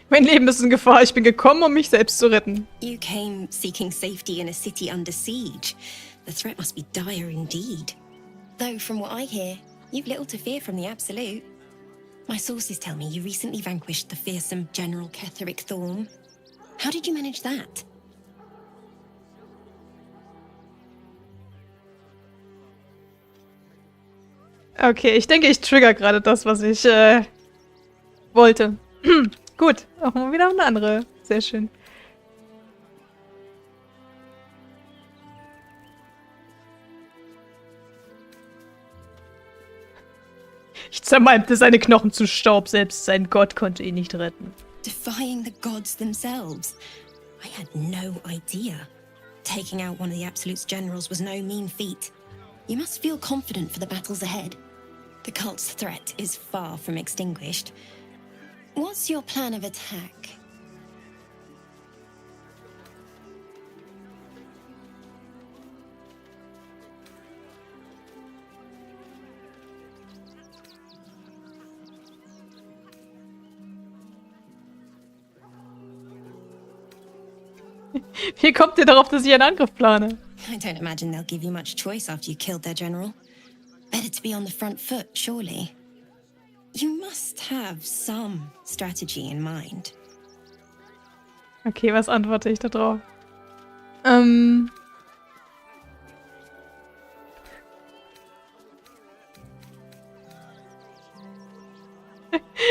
Mein Leben ist in Gefahr. Ich bin gekommen, um mich selbst zu retten. You came seeking safety in a city under siege. The threat must be dire indeed. Though, from what I hear, you've little to fear from the Absolute. My sources tell me you recently vanquished the fearsome General Ketheric Thorm. How did you manage that? Okay, ich denke, ich trigger gerade das, was ich wollte. Gut, auch mal wieder eine andere. Sehr schön. Ich zermalmte seine Knochen zu Staub, selbst sein Gott konnte ihn nicht retten. Defying the gods themselves. I had no idea. Taking out one of the Absolute's generals was no mean feat. You must feel confident for the battles ahead. The cult's threat is far from extinguished. What's your plan of attack? Wie kommt ihr darauf, dass ich einen Angriff plane? I don't imagine they'll give you much choice after you killed their general. Better to be on the front foot, surely. You must have some strategy in mind. Okay, was antworte ich da drauf?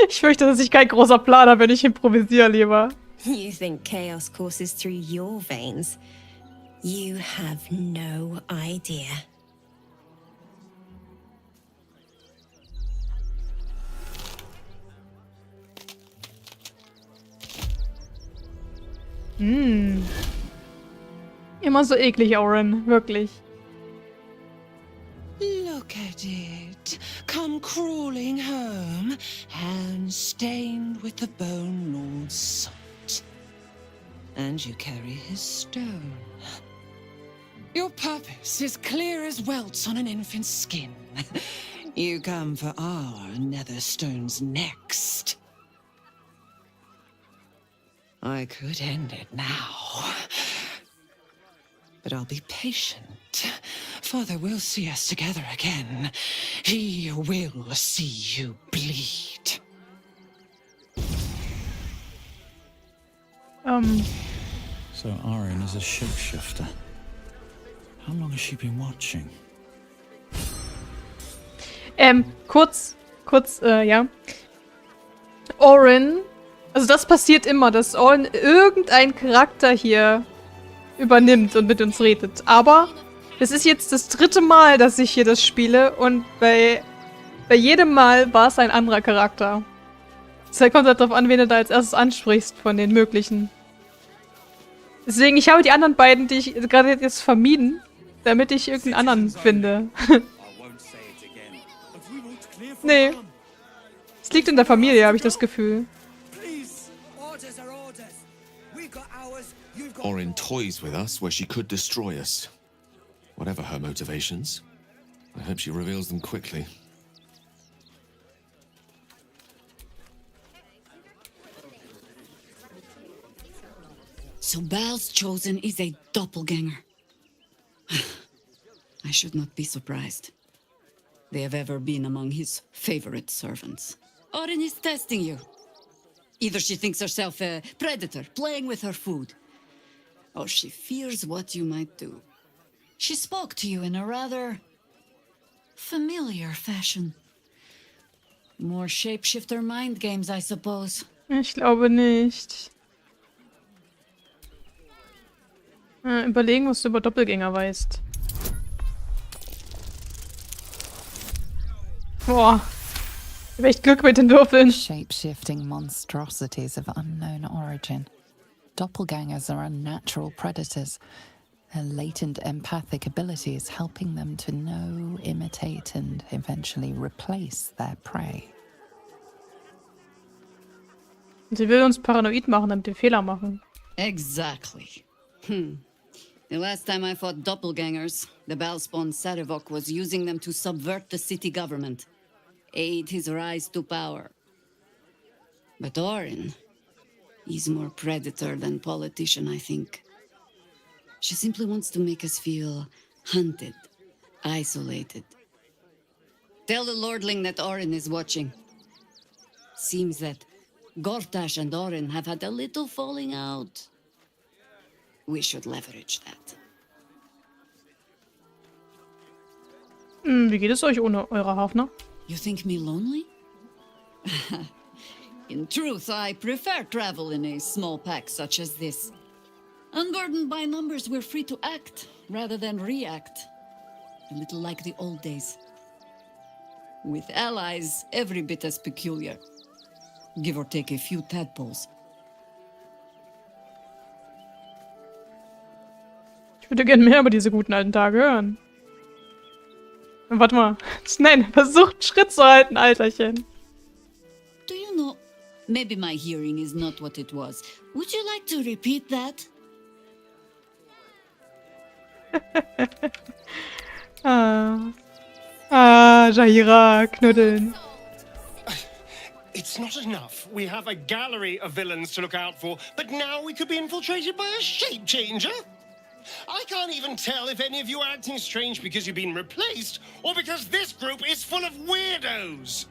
Ich fürchte, dass ich kein großer Planer bin. Ich improvisiere lieber. You think chaos courses through your veins. You have no idea. Immer so eklig, Oren. Wirklich. Look at it. Come crawling home, hands stained with the Bone Lord's salt. And you carry his stone. Your purpose is clear as welts on an infant's skin. You come for our nether stones next. I could end it now. But I'll be patient. Father will see us together again. He will see you bleed. So Arian is a shapeshifter. How long has she been watching? Ja. Oren, also das passiert immer, dass Oren irgendein Charakter hier übernimmt und mit uns redet. Aber es ist jetzt das 3. Mal, dass ich hier das spiele und bei jedem Mal war es ein anderer Charakter. Deshalb kommt halt darauf an, wen du da als erstes ansprichst von den möglichen. Deswegen, ich habe die anderen beiden, die ich gerade jetzt vermieden, damit ich irgendeinen anderen finde. Nee. Es liegt in der Familie, habe ich das Gefühl. Orin toys with us where she could destroy us. Whatever her motivations, I hope she reveals them quickly. So Baal's chosen is a doppelganger. I should not be surprised. they have ever been among his favorite servants. Orin is testing you. Either she thinks herself a predator, playing with her food, or she fears what you might do. She spoke to you in a rather familiar fashion. More shapeshifter mind games, I suppose. Ich glaube nicht. Überlegen, was du über Doppelgänger weißt. Boah. Ich hab echt Glück mit den Würfeln. Shape-shifting monstrosities of unknown origin. Doppelgangers are unnatural predators. Their latent empathic abilities helping them to know, imitate, and eventually replace their prey. Sie will uns paranoid machen, damit wir Fehler machen. Exactly. The last time I fought doppelgangers, the Balspawn Sarevok was using them to subvert the city government, aid his rise to power. But Orin, he's more predator than politician, I think. She simply wants to make us feel hunted, isolated. Tell the Lordling that Orin is watching. Seems that Gortasch and Orin have had a little falling out. We should leverage that. Wie geht es euch ohne eure Hafner? You think me lonely? In truth, I prefer travel in a small pack such as this. Unburdened by numbers, we're free to act rather than react. A little like the old days. With allies, every bit as peculiar. Give or take a few tadpoles. Ich würde gerne mehr über diese guten alten Tage hören. Warte mal. Nein, versucht einen Schritt zu halten, Alterchen. Do you know, maybe my hearing is not what it was. Would you like to repeat that? Jaira, knuddeln. It's not enough. We have a gallery of villains to look out for, but now we could be infiltrated by a shape changer? I can't even tell if any of you are acting strange because you've been replaced, or because this group is full of weirdos.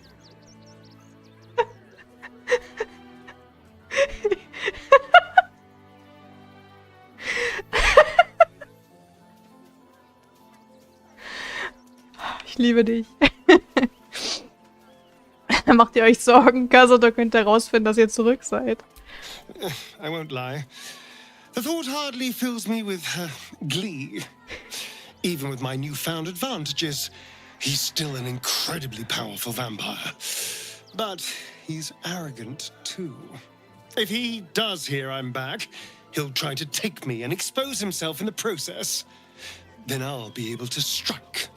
Ich liebe dich. Macht ihr euch Sorgen? Casador könnte herausfinden, dass ihr zurück seid. I won't lie. The thought hardly fills me with glee. Even with my newfound advantages, he's still an incredibly powerful vampire. But he's arrogant too. If he does hear I'm back, he'll try to take me and expose himself in the process. Then I'll be able to strike.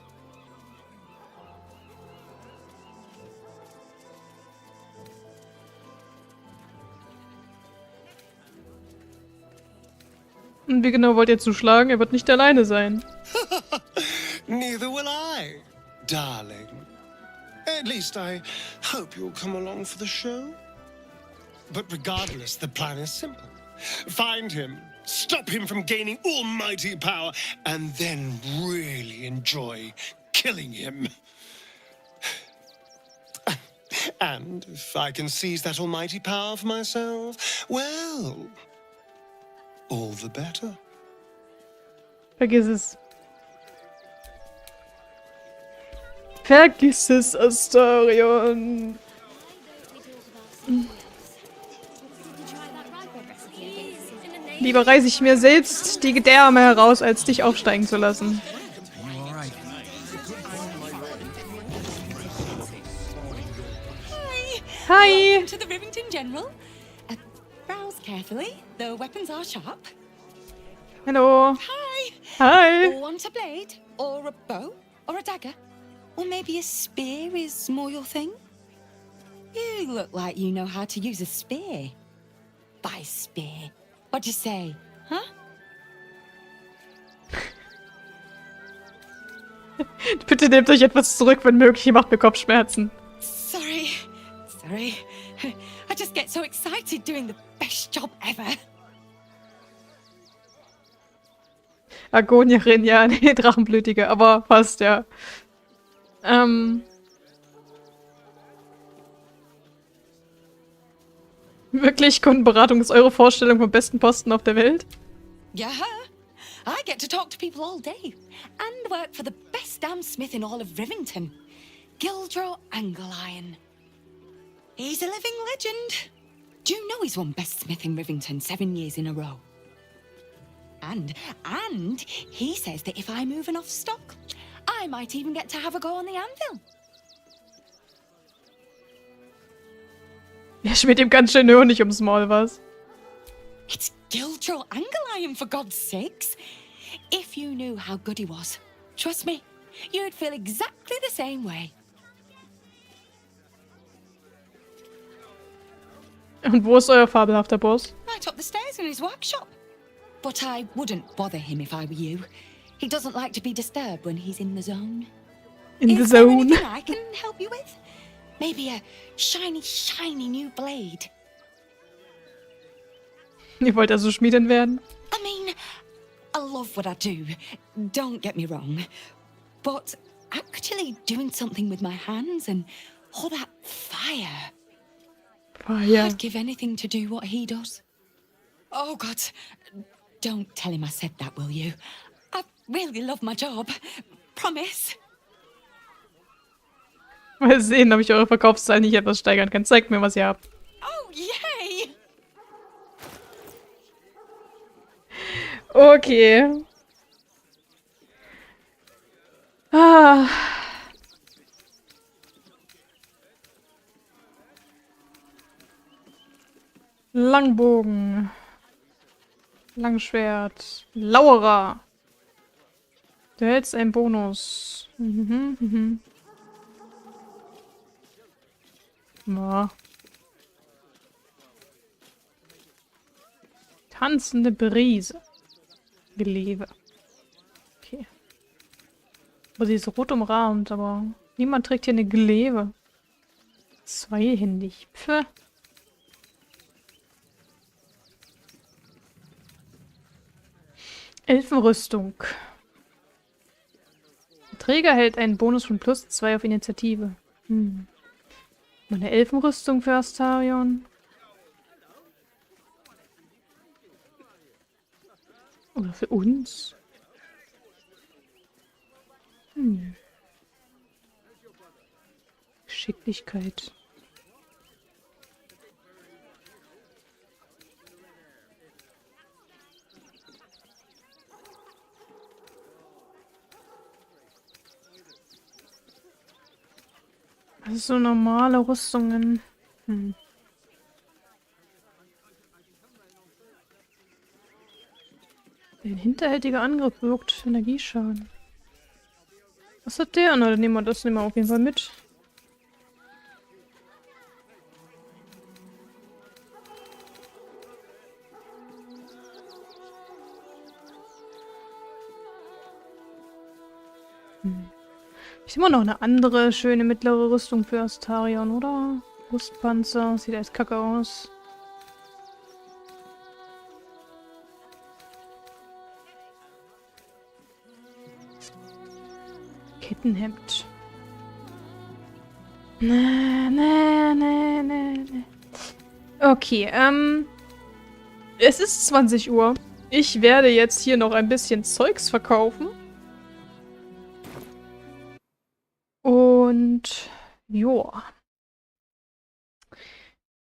Und wie genau wollt ihr zuschlagen? Er wird nicht alleine sein. Neither will I, darling. At least I hope you'll come along for the show. But regardless, the plan is simple. Find him, stop him from gaining almighty power, and then really enjoy killing him. And if I can seize that almighty power for myself, well, all the better. Vergiss es. Vergiss es, Astarion. Lieber reiße ich mir selbst die Gedärme heraus, als dich aufsteigen zu lassen. Hi. Welcome to the Rivington General. Browse carefully. The weapons are sharp. Hello. Hi. Hi. Want a blade, or a bow, or a dagger, or maybe a spear is more your thing? You look like you know how to use a spear. By spear. What'd you say, huh? Bitte nehmt euch etwas zurück, wenn möglich. Ihr macht mir Kopfschmerzen. Sorry. I just get so excited doing the best job ever. Agonierin, ja, nee, Drachenblütige, aber fast, ja. Wirklich, Kundenberatung ist eure Vorstellung vom besten Posten auf der Welt? Yeah, I get to talk to people all day and work for the best damn smith in all of Rivington, Gildro Angleiron. He's a living legend. Do you know he's won Best Smith in Rivington 7 years in a row? And he says that if I move enough stock, I might even get to have a go on the anvil. Er schmiert ihm ganz schön Honig ums Maul, was? It's Gildro Angleiron, for God's sakes. If you knew how good he was, trust me, you'd feel exactly the same way. Und wo ist euer fabelhafter Boss? Right up the stairs in his workshop. But I wouldn't bother him if I were you. He doesn't like to be disturbed when he's in the zone. In the Is there zone. anything I can help you with? Maybe a shiny, shiny new blade. Ihr wollt also Schmiedin werden? I mean, I love what I do. Don't get me wrong. But actually doing something with my hands and all that fire. Fire. I'd give anything to do what he does. Oh, God. Don't tell him I said that, will you? I really love my job. Promise. Mal sehen, ob ich eure Verkaufszahlen nicht etwas steigern kann. Zeigt mir, was ihr habt. Oh, yay! Okay. Ah. Langbogen. Langschwert. Lauerer. Du hältst einen Bonus. Ja. Tanzende Brise. Gelebe. Okay. Aber sie ist rot umrahmt, aber niemand trägt hier eine Gelebe. Zweihändig. Pfff. Elfenrüstung. Der Träger hält einen Bonus von +2 auf Initiative. Meine Elfenrüstung für Astarion. Oder für uns? Geschicklichkeit. Das ist so normale Rüstungen. Ein hinterhältiger Angriff wirkt Energieschaden. Was hat der? Na, dann nehmen wir das auf jeden Fall mit. Ich habe immer noch eine andere schöne mittlere Rüstung für Astarion, oder? Brustpanzer, sieht echt kacke aus. Kettenhemd. Nee. Okay, es ist 20 Uhr. Ich werde jetzt hier noch ein bisschen Zeugs verkaufen. Und joa.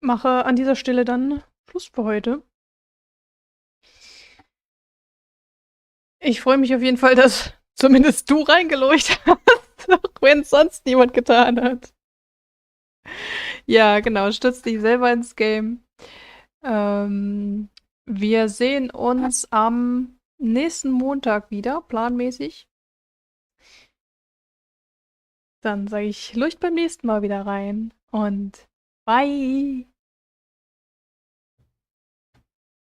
Mache an dieser Stelle dann Schluss für heute. Ich freue mich auf jeden Fall, dass zumindest du reingeleuchtet hast, auch wenn es sonst niemand getan hat. Ja, genau, stütz dich selber ins Game. Wir sehen uns am nächsten Montag wieder, planmäßig. Dann sage ich, leucht beim nächsten Mal wieder rein und bye!